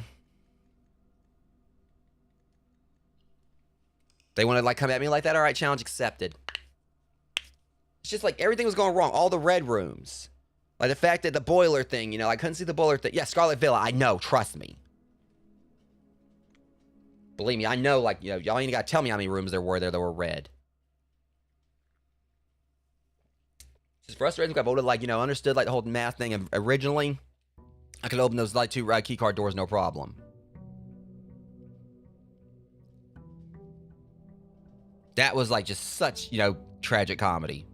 They want to, come at me like that? All right, challenge accepted. It's just everything was going wrong. All the red rooms. Like the fact that the boiler thing, I couldn't see the boiler thing. Yeah, Scarlet Villa, I know. Trust me. Believe me, I know, y'all ain't got to tell me how many rooms there were that were red. It's just frustrating. I would have, understood, the whole math thing originally. I could open those, 2 keycard doors, no problem. That was, just such, tragic comedy.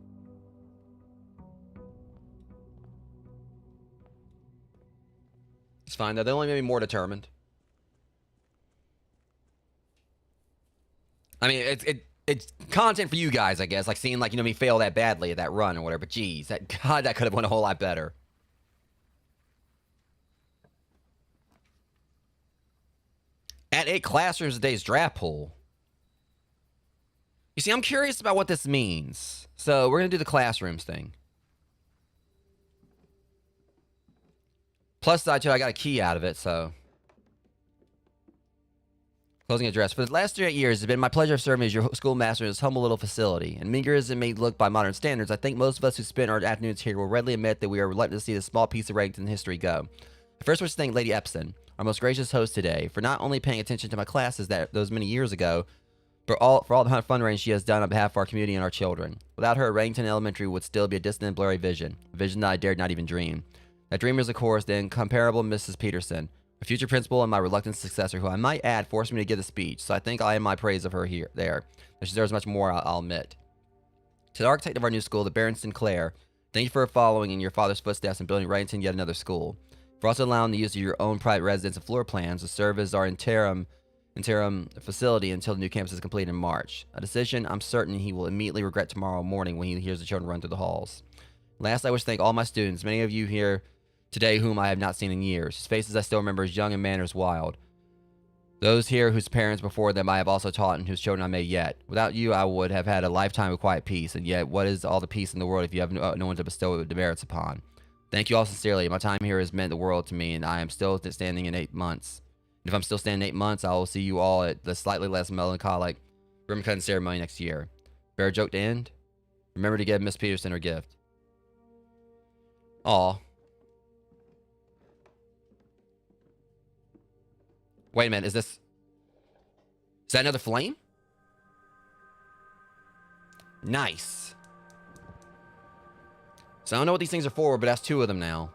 It's fine, though. They only made me more determined. I mean, it's content for you guys, I guess. Seeing, me fail that badly at that run or whatever. But, geez, that could have went a whole lot better. At 8 classrooms a day's draft pool. You see, I'm curious about what this means. So, we're going to do the classrooms thing. Plus side, too, I got a key out of it, so. Closing address. For the last 38 years, it's been my pleasure of serving as your schoolmaster in this humble little facility. And meager as it may look by modern standards, I think most of us who spend our afternoons here will readily admit that we are reluctant to see this small piece of Reddington history go. I first wish to thank Lady Epson, our most gracious host today, for not only paying attention to my classes those many years ago, but for all the fundraising she has done on behalf of our community and our children. Without her, Reddington Elementary would still be a distant and blurry vision, a vision that I dared not even dream. That dreamer is, of course, the incomparable Mrs. Peterson, a future principal and my reluctant successor, who I might add forced me to give the speech, so I think I am my praise of her there. She deserves much more, I'll admit. To the architect of our new school, the Baron Sinclair, thank you for following in your father's footsteps and building Reddington yet another school. For also allowing the use of your own private residence and floor plans to serve as our interim facility until the new campus is completed in March. A decision I'm certain he will immediately regret tomorrow morning when he hears the children run through the halls. Last, I wish to thank all my students, many of you here today whom I have not seen in years, whose faces I still remember as young and manners wild. Those here whose parents before them I have also taught and whose children I may yet. Without you, I would have had a lifetime of quiet peace, and yet what is all the peace in the world if you have no one to bestow demerits upon? Thank you all sincerely. My time here has meant the world to me, and I am still standing in 8 months. And if I'm still standing 8 months, I will see you all at the slightly less melancholic ribbon-cutting ceremony next year. Fair joke to end? Remember to give Miss Peterson her gift. Aw. Wait a minute, is that another flame? Nice. So I don't know what these things are for, but that's 2 of them now.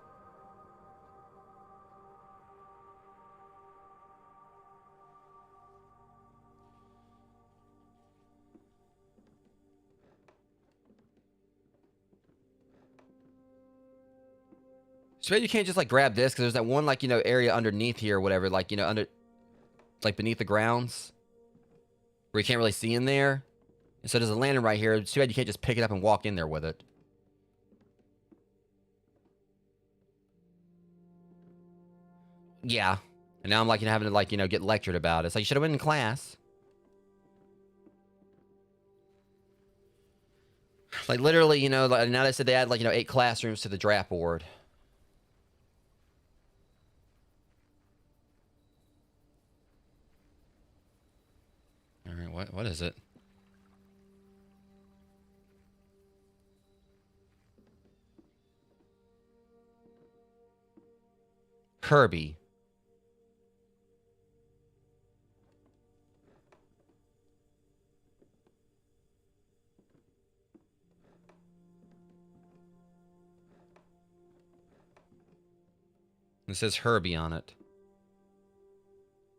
So you can't just grab this, because there's that one area underneath here or whatever, under beneath the grounds where you can't really see in there. And so there's a lantern right here. It's too bad you can't just pick it up and walk in there with it. Yeah. And now I'm having to get lectured about it. It's you should have went in class. Literally, now they said they add 8 classrooms to the draft board. All right, what is it? Kirby. It says Herbie on it.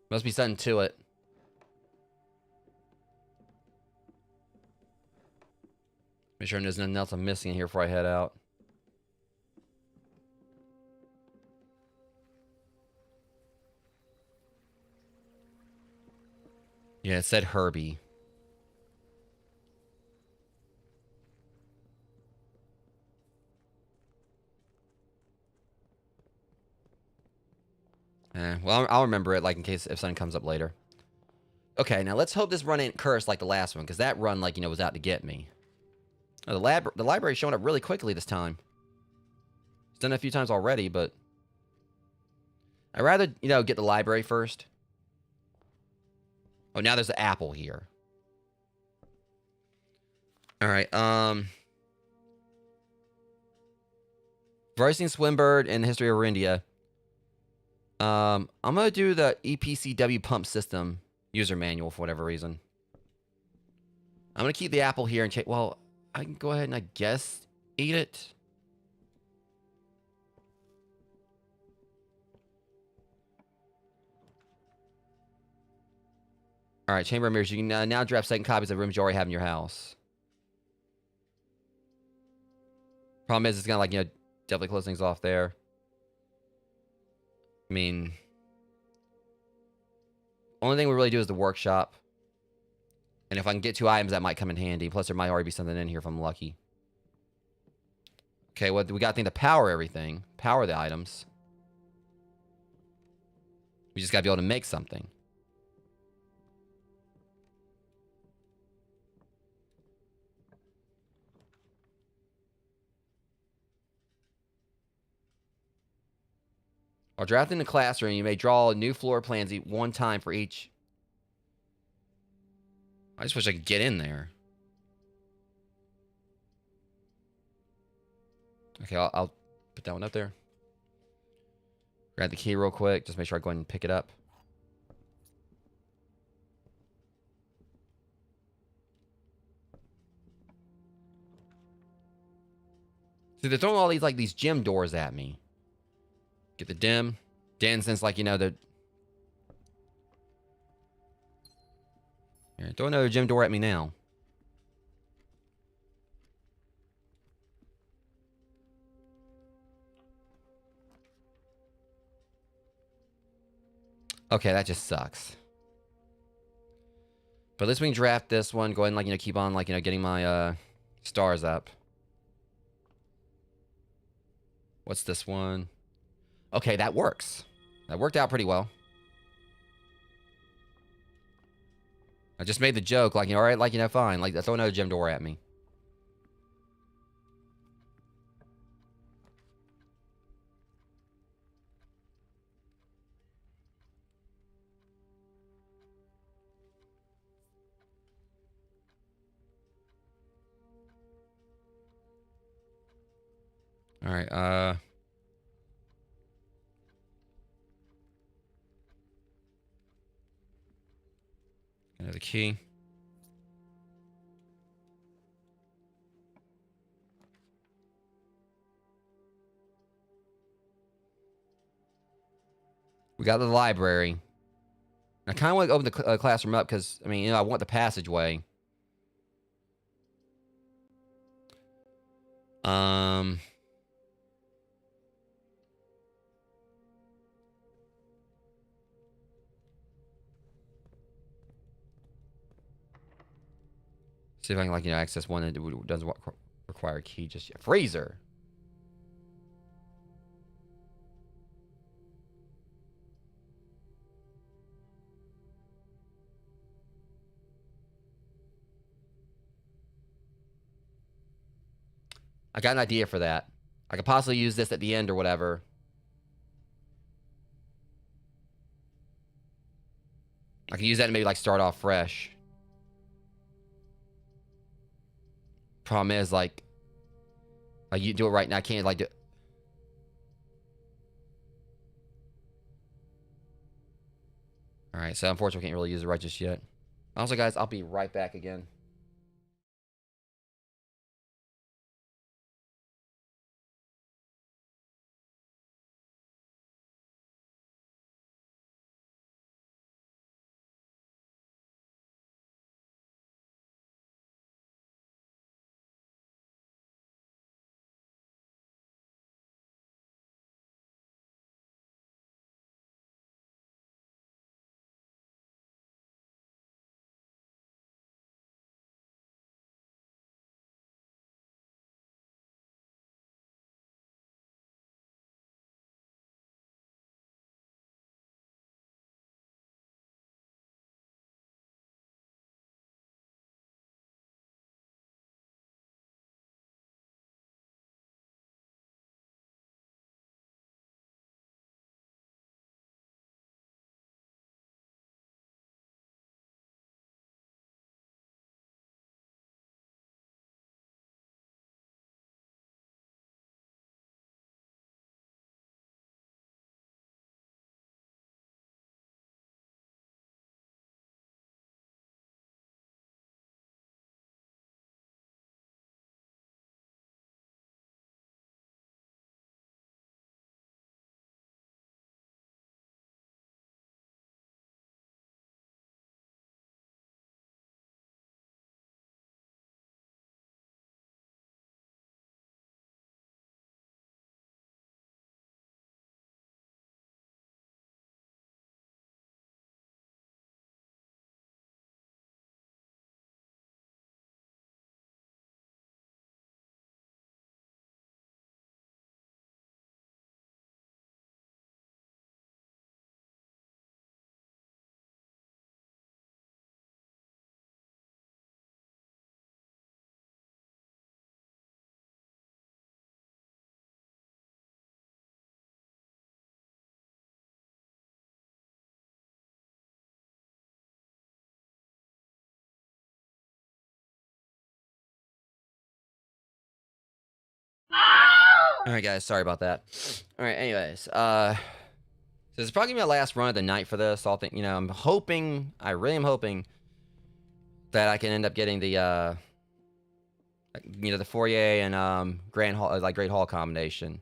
Must be something to it. Make sure there's nothing else I'm missing in here before I head out. Yeah, it said Herbie. Well, I'll remember it, like, in case if something comes up later. Okay, now let's hope this run ain't cursed like the last one, because that run, like, was out to get me. Oh, the library's showing up really quickly this time. It's done it a few times already, but I'd rather, get the library first. Oh, now there's the apple here. Alright, Voicing Swinbird and the History of Arindia. I'm gonna do the EPCW pump system user manual for whatever reason. I'm gonna keep the apple here and check. Well, I can go ahead and I guess eat it. All right, Chamber of Mirrors. You can now draft second copies of rooms you already have in your house. Problem is, it's gonna definitely close things off there. I mean, only thing we really do is the workshop. And if I can get 2 items, that might come in handy. Plus, there might already be something in here if I'm lucky. Okay, well, we got to think to power everything. Power the items. We just got to be able to make something. While drafting the classroom, you may draw new floor plans one time for each. I just wish I could get in there. Okay, I'll put that one up there. Grab the key real quick. Just make sure I go ahead and pick it up. See, they're throwing all these gym doors at me. Get the dim. Dan, since the... Here, throw another gym door at me now. Okay, that just sucks. But at least we can draft this one. Go ahead and keep on getting my stars up. What's this one? Okay, that works. That worked out pretty well. I just made the joke, all right, fine. Throw another gym door at me. All right, another key. We got the library. I kind of want to open the classroom up because, I want the passageway. See if I can, access one that doesn't require a key just yet. Freezer! I got an idea for that. I could possibly use this at the end or whatever. I can use that to maybe, start off fresh. Problem is, you do it right now. I can't, do... Alright, so unfortunately, I can't really use it right just yet. Also, guys, I'll be right back again. All right, guys. Sorry about that. All right. Anyways, so this is probably gonna be my last run of the night for this. I'll think. I'm hoping. I really am hoping that I can end up getting the the foyer and grand hall, like great hall combination.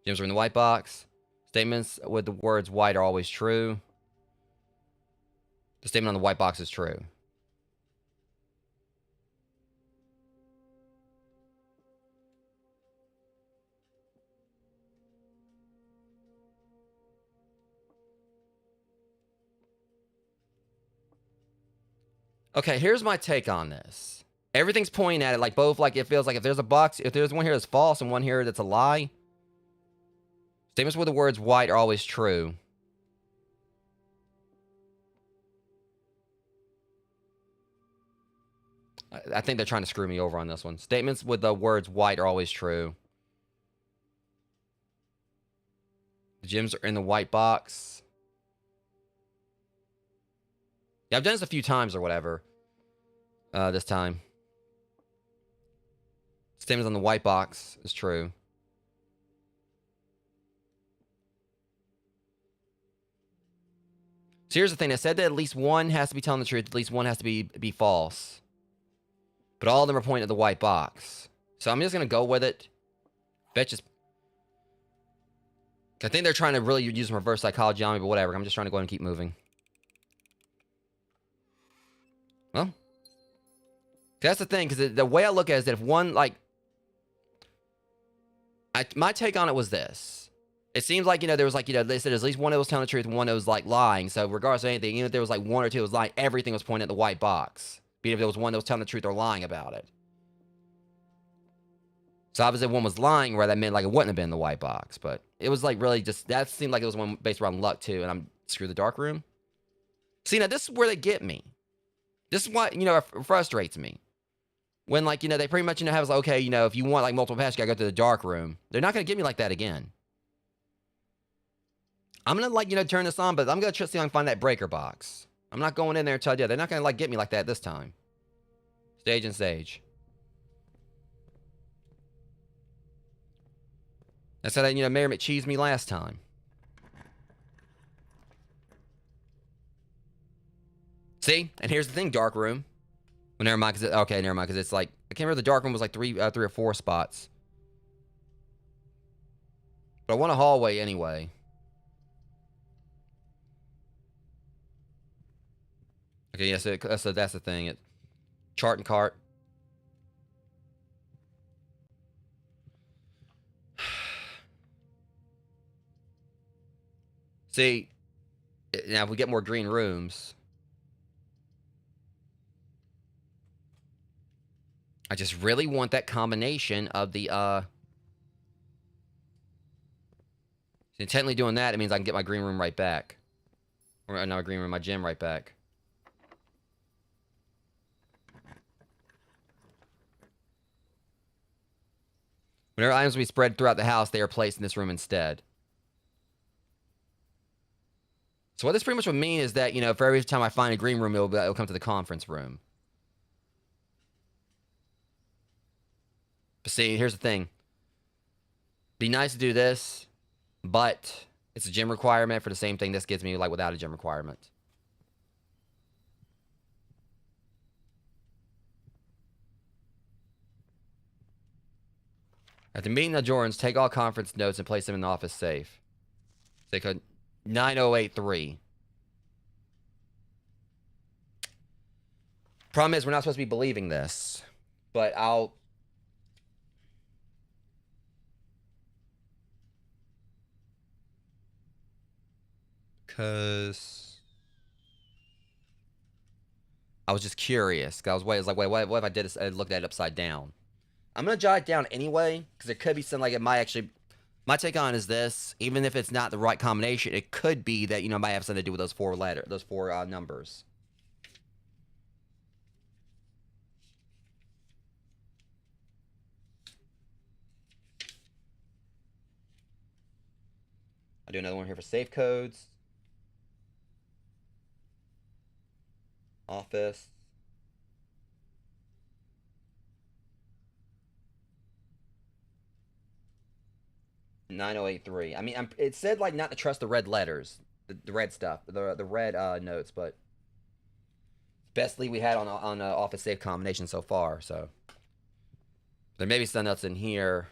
Gems are in the white box. Statements with the words white are always true. The statement on the white box is true. Okay, here's my take on this. Everything's pointing at it like both, like it feels like if there's a box, if there's one here that's false and one here that's a lie, statements with the words white are always true. I think they're trying to screw me over on this one. Statements with the words white are always true. The gems are in the white box. Yeah, I've done this a few times or whatever. This time. Statements on the white box is true. So here's the thing. I said that at least one has to be telling the truth. At least one has to be false. But all of them are pointing at the white box. So I'm just going to go with it. Bet just... I think they're trying to really use some reverse psychology on me, but whatever. I'm just trying to go ahead and keep moving. Well, that's the thing, because the way I look at it is that if one, like... my take on it was this. It seems like, there was like, they said at least one that was telling the truth and one that was like lying. So regardless of anything, even if there was like one or two that was lying, everything was pointing at the white box. Be it if there was one that was telling the truth or lying about it. So obviously one was lying, where that meant like it wouldn't have been the white box. But it was like really just, that seemed like it was one based around luck too. And I'm, screw the dark room. See, now this is where they get me. This is what, it frustrates me. When like, they pretty much, have like, okay, if you want like multiple passes, you gotta go to the dark room. They're not gonna get me like that again. I'm gonna like, turn this on, but I'm gonna try to see if I can find that breaker box. I'm not going in there until, yeah, they're not gonna like get me like that this time. Stage and stage. That's how they, Mayor McCheese me last time. See? And here's the thing, dark room. Well, never mind, because okay, never mind, because it's like, I can't remember, the dark room was like three or four spots. But I want a hallway anyway. Okay, yeah, so that's the thing. Chart and cart. See, now if we get more green rooms, I just really want that combination of the, intently doing that, it means I can get my green room right back. Or not a green room, my gym right back. Whenever items will be spread throughout the house, they are placed in this room instead. So what this pretty much would mean is that, for every time I find a green room, it'll come to the conference room. But see, here's the thing. Be nice to do this, but it's a gym requirement for the same thing this gives me, like, without a gym requirement. At the meeting of Jorans, take all conference notes and place them in the office safe. They could 9083. Problem is, we're not supposed to be believing this, but I'll... Because... I was just curious. I was like, wait, what if I did this, I looked at it upside down? I'm going to jot it down anyway, because it could be something like it might actually... My take on it is this. Even if it's not the right combination, it could be that, it might have something to do with those four numbers. I'll do another one here for safe codes. Office. 9083. I mean, it said like not to trust the red letters, the red stuff, the red notes, but best lead we had on office safe combination so far. So there may be some nuts in here.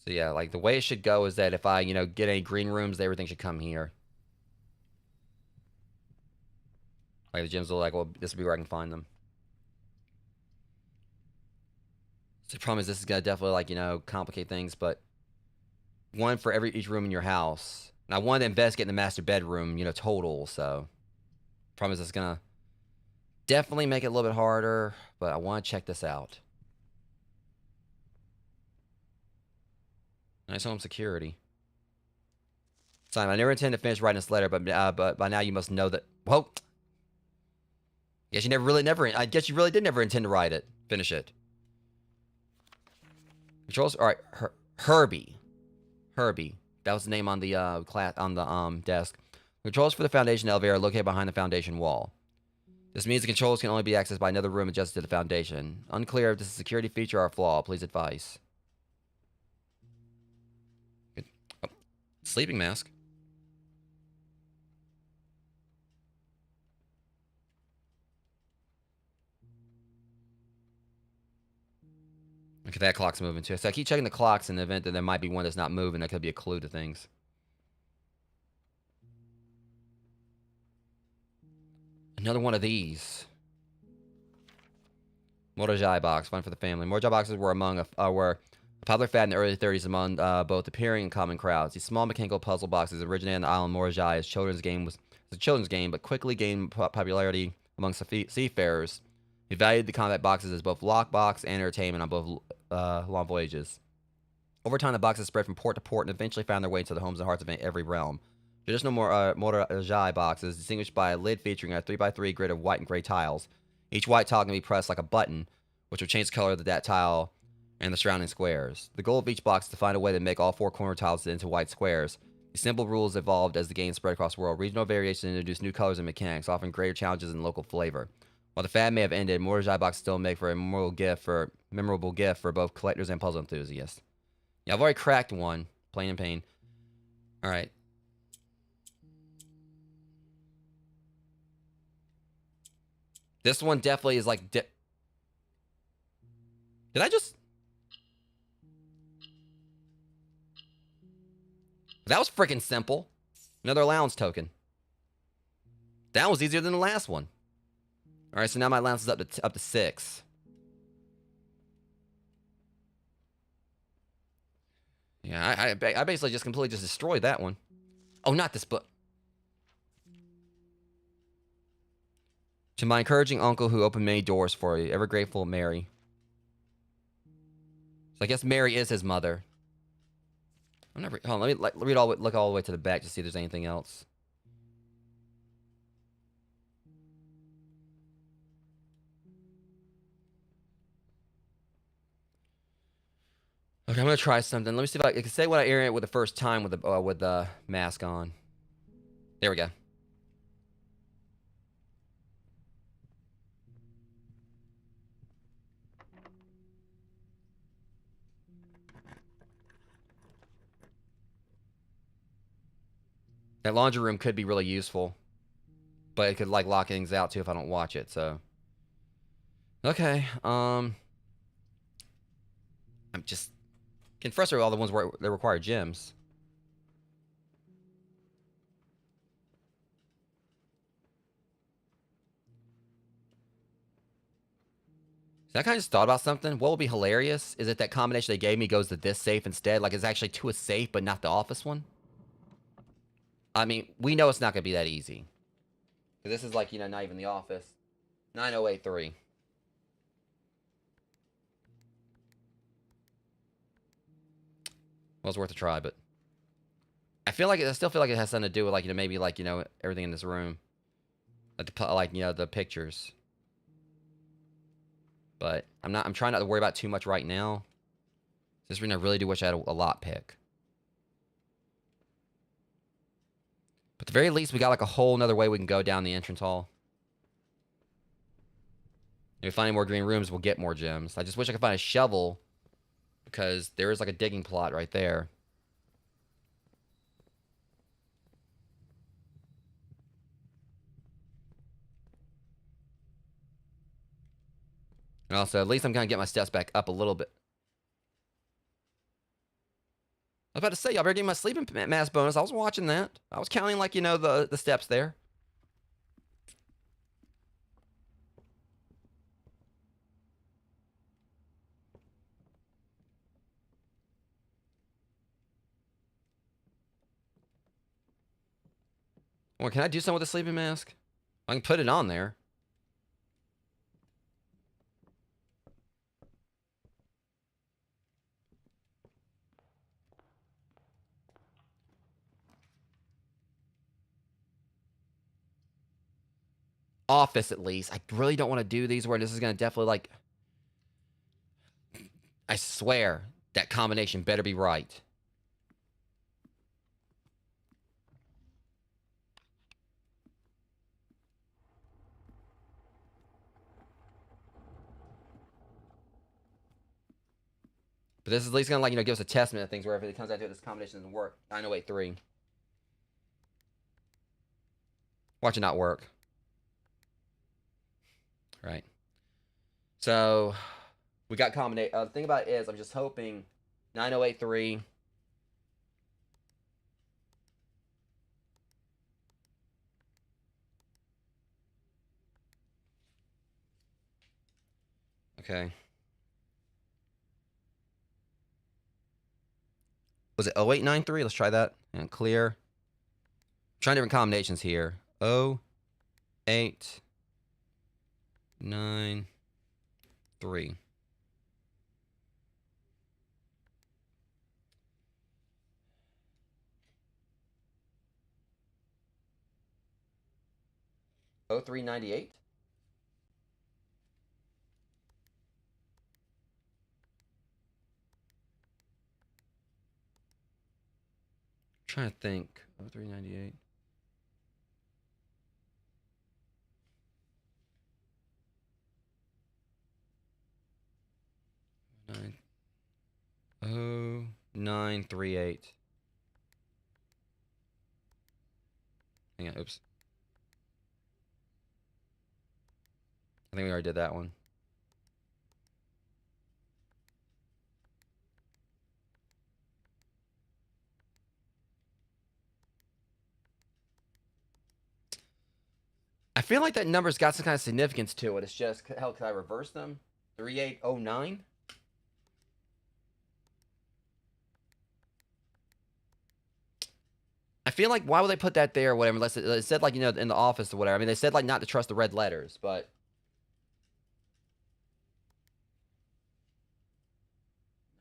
So yeah, like the way it should go is that if I get any green rooms, everything should come here. Like the gyms will like, well, this will be where I can find them. So the problem is this is gonna definitely like complicate things, but one for each room in your house. And I wanted to investigate in the master bedroom, total. So problem is this is gonna definitely make it a little bit harder, but I want to check this out. Nice home security. Simon, I never intended to finish writing this letter, but by now you must know that. Whoa. I guess you really did never intend to write it. Finish it. Controls. All right, Herbie. Herbie. That was the name on the desk. Controls for the foundation elevator are located behind the foundation wall. This means the controls can only be accessed by another room adjacent to the foundation. Unclear if this is a security feature or a flaw. Please advise. Oh, sleeping mask. Okay, that clock's moving too. So I keep checking the clocks in the event that there might be one that's not moving. That could be a clue to things. Another one of these. Morajai box, one for the family. Morajai boxes were were a popular fad in the early 30s among both appearing and common crowds. These small mechanical puzzle boxes originated on the island Morajai as a children's game, but quickly gained popularity among seafarers who valued the combat boxes as both lockbox and entertainment on both long voyages. Over time, the boxes spread from port to port and eventually found their way into the homes and hearts of every realm. Traditional Morajai boxes, distinguished by a lid featuring a 3x3 grid of white and gray tiles. Each white tile can be pressed like a button, which will change the color of that tile and the surrounding squares. The goal of each box is to find a way to make all four corner tiles into white squares. These simple rules evolved as the game spread across the world. Regional variations introduced new colors and mechanics, offering greater challenges and local flavor. While the fad may have ended, Morajai boxes still make for a memorable gift for both collectors and puzzle enthusiasts. Yeah, I've already cracked one. Plain and pain. All right. This one definitely is like... Did I just... That was freaking simple. Another allowance token. That was easier than the last one. All right, so now my allowance is up to 6. Yeah, I basically just completely destroyed that one. Oh, not this book. To my encouraging uncle who opened many doors for you. Ever grateful, Mary. So I guess Mary is his mother. I'm not. Hold on, let me look all the way to the back to see if there's anything else. Okay, I'm gonna try something. Let me see if I can say what I hear it with the first time with the mask on. There we go. That laundry room could be really useful, but it could like lock things out too if I don't watch it. So, okay. I'm just getting frustrated with all the ones where they require gems. So I kind of just thought about something. What would be hilarious is if that combination they gave me goes to this safe instead. Like it's actually to a safe, but not the office one. I mean, we know it's not going to be that easy. This is like, not even the office. 9083. Well, it's worth a try, but I still feel like it has something to do with like, maybe like, everything in this room. Like the pictures. But I'm trying not to worry about too much right now. This reason I really do wish I had a lot pick. the very least, we got like a whole nother way we can go down the entrance hall. If we find any more green rooms, we'll get more gems. I just wish I could find a shovel, because there is like a digging plot right there. And also, at least I'm going to get my steps back up a little bit. I was about to say, y'all better give me my sleeping mask bonus. I was watching that. I was counting, like, you know, the steps there. Well, can I do something with the sleeping mask? I can put it on there. Office, at least. I really don't want to do these where this is going to definitely, like... I swear, that combination better be right. But this is at least going to, like, you know, give us a testament of things where if it comes out to it, this combination doesn't work. 9083. Watch it not work. Right. So, we got combination. The thing about it is, I'm just hoping 9083. Okay. Was it 0893? Let's try that. And clear. I'm trying different combinations here. 0893. Oh, 0398. Trying to think. 0398. 0938. Hang on, oops. I think we already did that one. I feel like that number's got some kind of significance to it. It's just, hell, can I reverse them? 3809? I feel like, why would they put that there or whatever, unless it said, like, you know, in the office or whatever. I mean, they said, like, not to trust the red letters, but...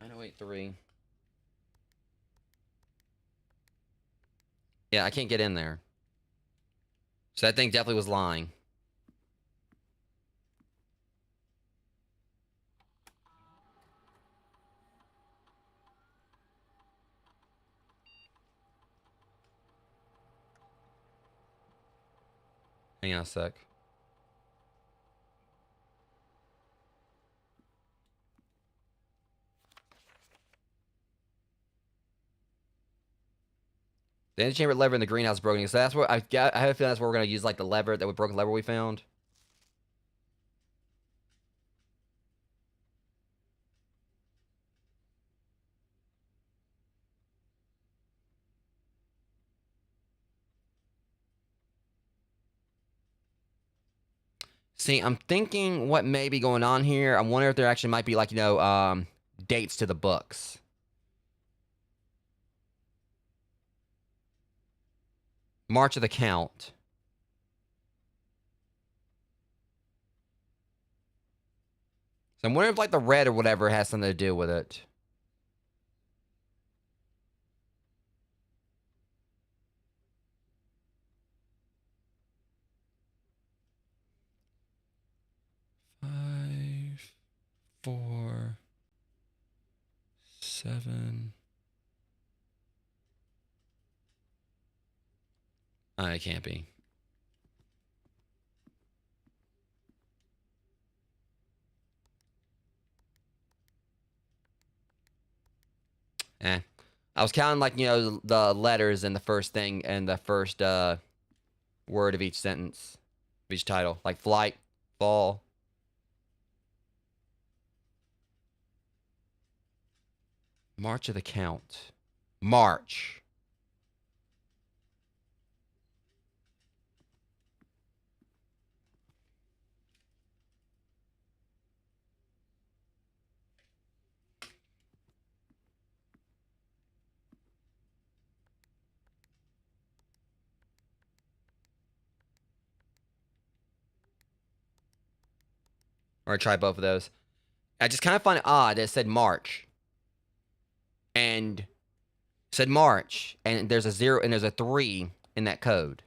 9083. Yeah, I can't get in there. So that thing definitely was lying. Hang on a sec. The antechamber lever in the greenhouse is broken. So that's where I have a feeling that's where we're gonna use, like, the lever, that broken lever we found. See, I'm thinking what may be going on here. I'm wondering if there actually might be, like, you know, dates to the books. March of the Count. So I'm wondering if, like, the red or whatever has something to do with it. Five, 4, 7. It can't be. Eh. I was counting, like, the letters in the first thing and the first word of each sentence, of each title. Like flight, fall. March of the Count. March. Or try both of those. I just kind of find it odd that it said March. And said March. And there's a 0 and there's a 3 in that code.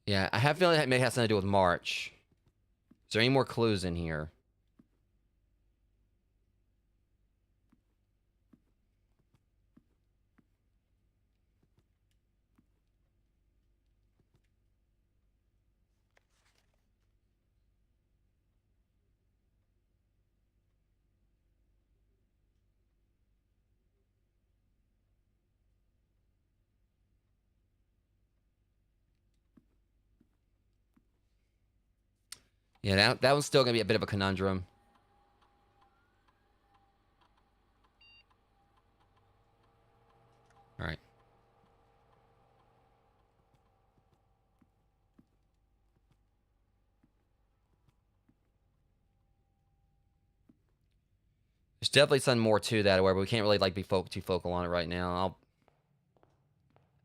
Yeah, I have a feeling that may have something to do with March. Is there any more clues in here? Yeah, that one's still going to be a bit of a conundrum. All right. There's definitely something more to that where we can't really like be too focal on it right now.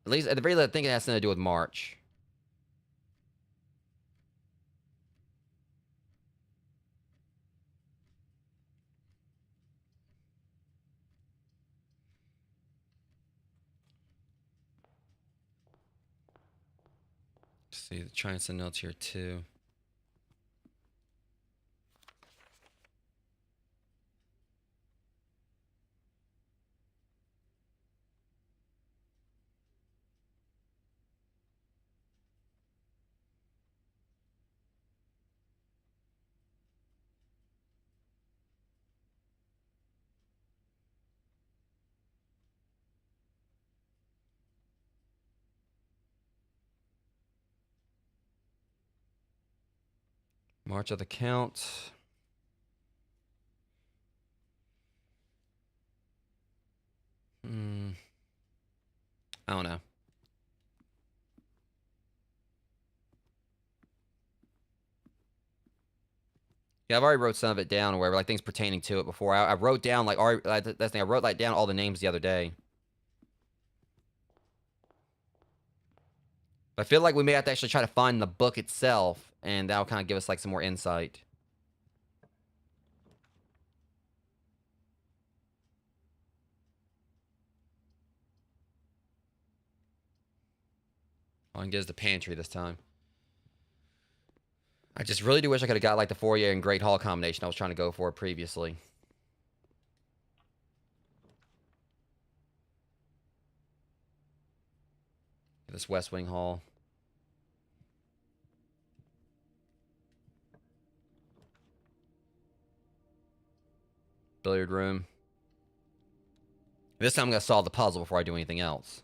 At least at the very least, I think it has something to do with March. Let's see, trying some notes here too. March of the Count. I don't know. Yeah, I've already wrote some of it down or whatever, like things pertaining to it before. I wrote down like that thing. I wrote like down all the names the other day. But I feel like we may have to actually try to find the book itself, and that'll kind of give us like some more insight. I'll get us the pantry this time. I just really do wish I could have got like the foyer and Great Hall combination I was trying to go for previously. This West Wing Hall. Billiard room. This time I'm going to solve the puzzle before I do anything else.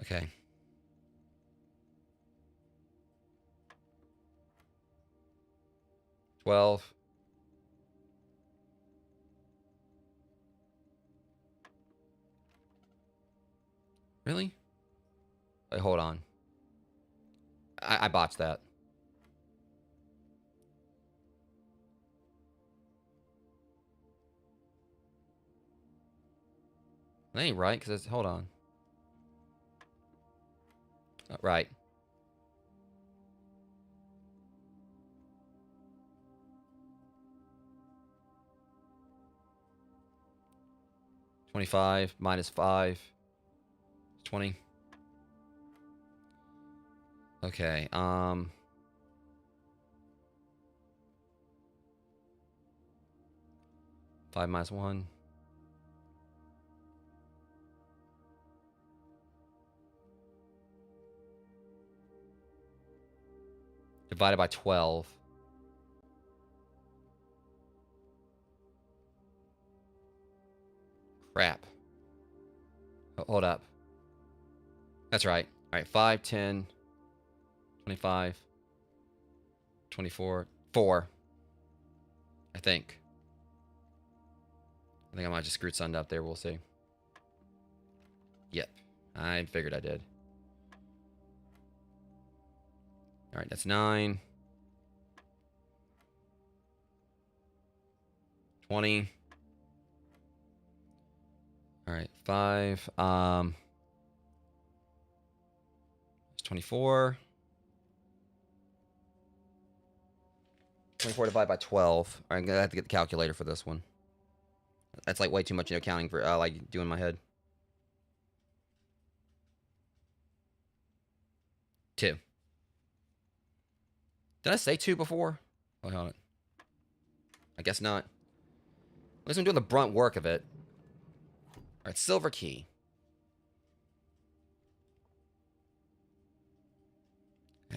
Okay. $12. Really? Wait, hold on. I botched that. That ain't right, because it's... Hold on. Right. $25 minus 5. 20. Okay, 5 minus 1. Divided by 12. Crap. Hold up. That's right. All right, 5, 10, 25, 24, 4. I think. I think I might just screwed something up there. We'll see. Yep. I figured I did. All right, that's 9. 20. All right, 5. It's 24. 24 divided by 12. All right, I'm gonna have to get the calculator for this one. That's like way too much, counting for like doing my head. 2. Did I say 2 before? Oh, hold on. I guess not. At least I'm doing the brunt work of it. All right, silver key.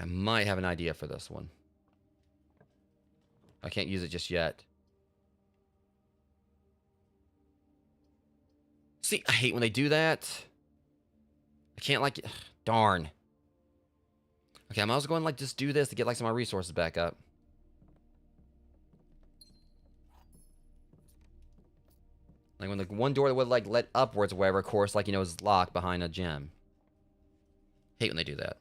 I might have an idea for this one. I can't use it just yet. See, I hate when they do that. I can't like... Darn. Okay, I might as well go and like just do this to get like some of my resources back up. Like when the one door that would like let upwards or whatever, of course, like, is locked behind a gem. Hate when they do that.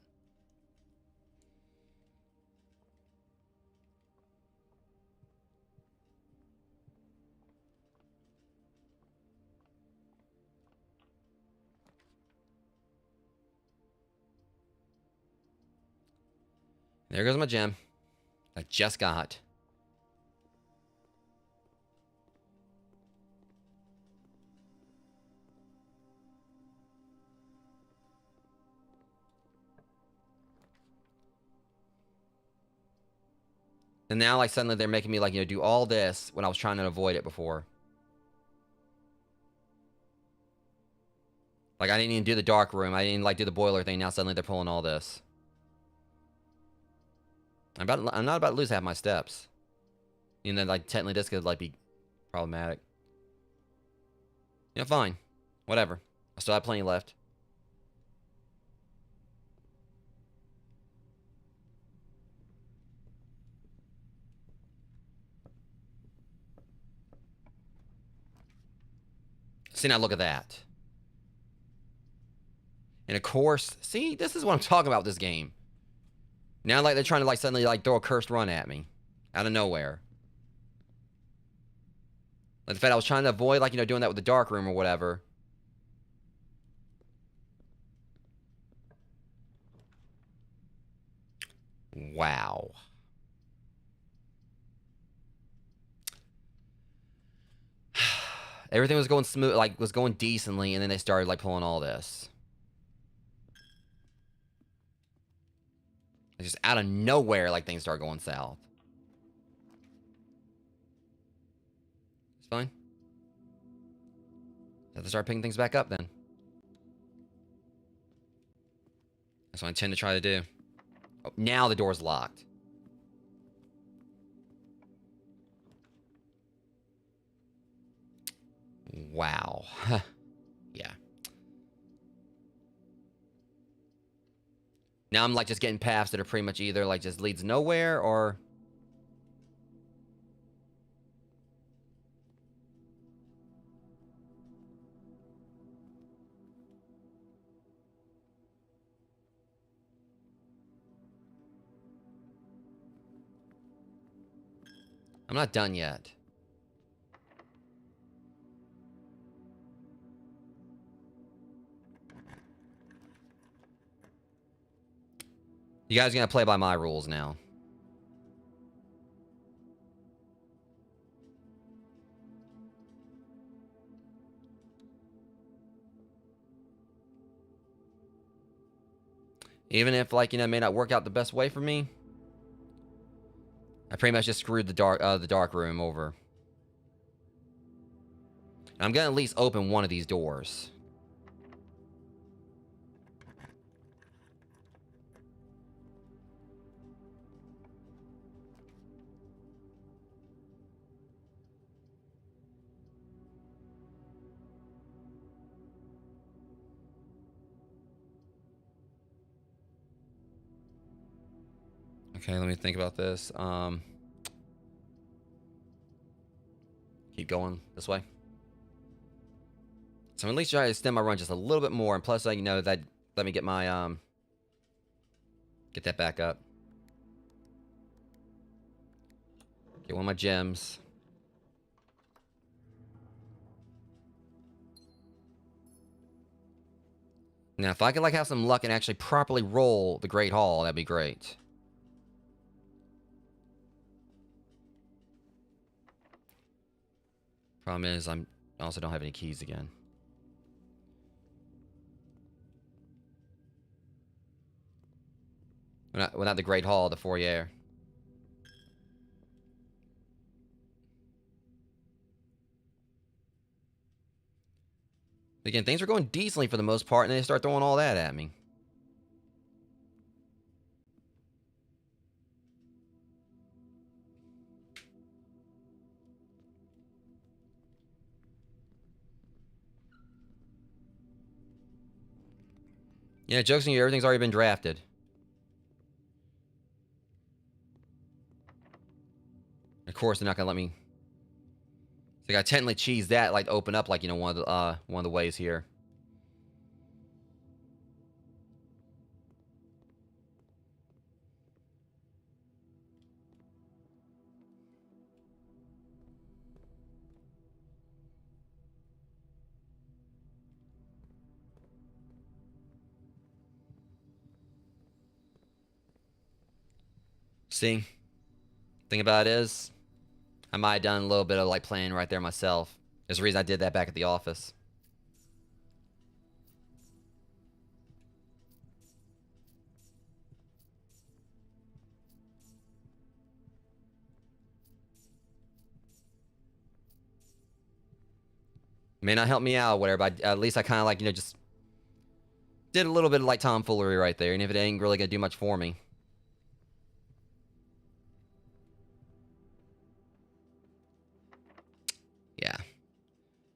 There goes my gem. I just got. And now, like, suddenly they're making me, like, do all this when I was trying to avoid it before. Like, I didn't even do the dark room. I didn't, like, do the boiler thing. Now suddenly they're pulling all this. I'm not about to lose half my steps. And then, like, technically this could, like, be problematic. Fine. Whatever. I still have plenty left. See, now look at that. And of course, see, this is what I'm talking about with this game. Now, like, they're trying to, like, suddenly, like, throw a cursed run at me. Out of nowhere. Like, the fact I was trying to avoid, like, doing that with the dark room or whatever. Wow. Everything was going smooth, like, was going decently, and then they started, like, pulling all this. It's just out of nowhere, like, things start going south. It's fine. Have to start picking things back up, then. That's what I intend to try to do. Oh, now the door's locked. Wow. Yeah. Now I'm, like, just getting paths that are pretty much either, like, just leads nowhere, or... I'm not done yet. You guys are gonna play by my rules now. Even if, like, you know, it may not work out the best way for me. I pretty much just screwed the dark room over. And I'm gonna at least open one of these doors. Okay, let me think about this. Keep going this way. So I'm at least try to extend my run just a little bit more, and plus, you know, that let me get my get that back up. Get one of my gems. Now, if I could like have some luck and actually properly roll the Great Hall, that'd be great. Problem is, I also don't have any keys again. Well, not the Great Hall, the foyer. Again, things are going decently for the most part, and they start throwing all that at me. Yeah, joke's on you, everything's already been drafted. Of course, they're not gonna let me. So I gotta technically cheese that, like, to open up, like, you know, one of the ways here. See, thing about it is, I might have done a little bit of like playing right there myself. There's a reason I did that back at the office. May not help me out or whatever, but at least I kind of like, you know, just did a little bit of like tomfoolery right there, and if it ain't really gonna do much for me. Yeah.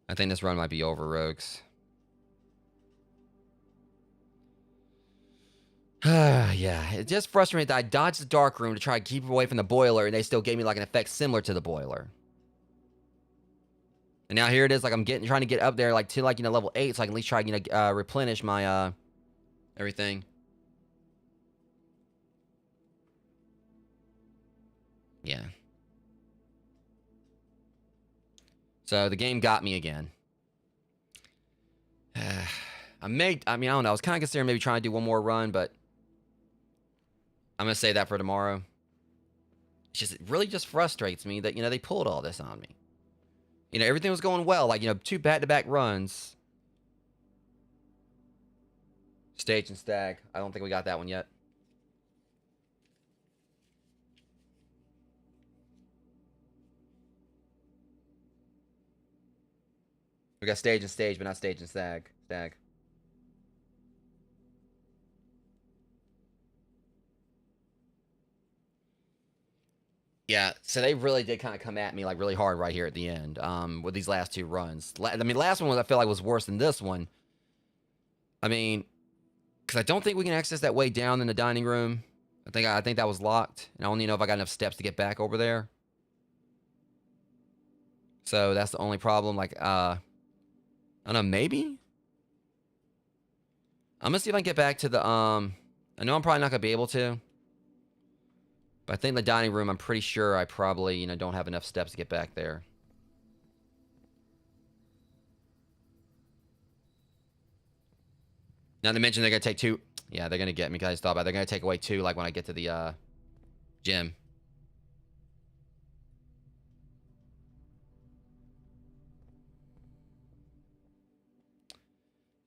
I think this run might be over, Rogues. Yeah, it's just frustrating that I dodged the dark room to try to keep away from the boiler, and they still gave me like an effect similar to the boiler. And now here it is, like I'm trying to get up there like to like, you know, level 8, so I can at least try, you know, replenish my everything. Yeah. So the game got me again. I mean, I don't know. I was kind of considering maybe trying to do one more run, but I'm going to save that for tomorrow. It really just frustrates me that, you know, they pulled all this on me. You know, everything was going well. Like, you know, 2 back-to-back runs. Stage and Stag. I don't think we got that one yet. We got Stage and Stage, but not Stage and Stag. Yeah, so they really did kind of come at me like really hard right here at the end with these last 2 runs. I mean, last one was, I feel like, was worse than this one. I mean, because I don't think we can access that way down in the dining room. I think that was locked, and I don't even know if I got enough steps to get back over there. So that's the only problem. Like, I don't know, maybe? I'm gonna see if I can get back to the, I know I'm probably not gonna be able to. But I think the dining room, I'm pretty sure I probably, you know, don't have enough steps to get back there. Not to mention they're gonna take 2. Yeah, they're gonna get me because I just thought about it. They're gonna take away 2, like, when I get to the, gym.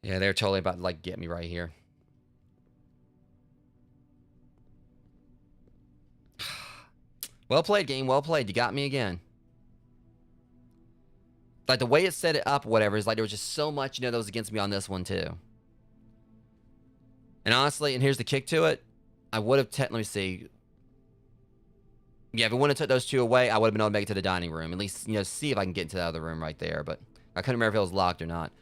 Yeah, they're totally about to, like, get me right here. Well played, game. Well played. You got me again. Like, the way it set it up, whatever, is like there was just so much, that was against me on this one, too. And honestly, and here's the kick to it, I would have, let me see. Yeah, if I wouldn't have took those 2 away, I would have been able to make it to the dining room. At least, see if I can get into the other room right there. But I couldn't remember if it was locked or not.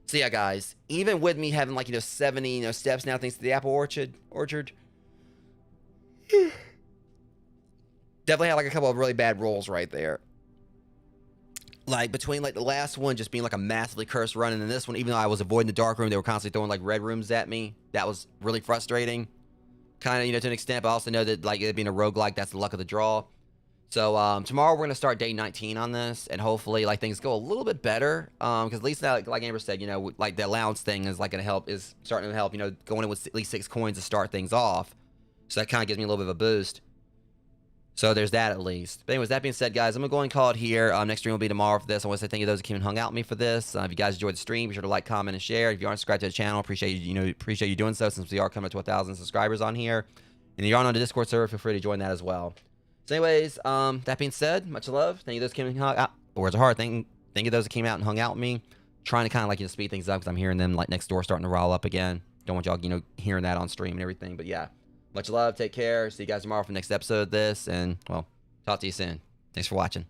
So yeah, guys, even with me having, like, 70, steps now thanks to the apple orchard. Definitely had, like, a couple of really bad rolls right there. Like, between, like, the last one just being, like, a massively cursed run, and then this one, even though I was avoiding the dark room, they were constantly throwing, like, red rooms at me. That was really frustrating. Kind of, to an extent, but I also know that, like, it being a roguelike, that's the luck of the draw. So, tomorrow we're going to start day 19 on this, and hopefully, like, things go a little bit better. Because at least, like Amber said, like, the allowance thing is, like, going to help, is starting to help, going in with at least 6 coins to start things off. So that kind of gives me a little bit of a boost. So there's that at least. But anyways, that being said, guys, I'm going to go and call it here. Next stream will be tomorrow for this. I want to say thank you to those who came and hung out with me for this. If you guys enjoyed the stream, be sure to like, comment, and share. If you aren't subscribed to the channel, appreciate you doing so, since we are coming to 1,000 subscribers on here. And if you aren't on the Discord server, feel free to join that as well. So anyways, that being said, much love. Thank you to those who came and hung out. Words are hard. Thank you to those who came out and hung out with me. Trying to kind of, like, speed things up because I'm hearing them, like, next door starting to roll up again. Don't want y'all, hearing that on stream and everything. But yeah, much love. Take care. See you guys tomorrow for the next episode of this. And, well, talk to you soon. Thanks for watching.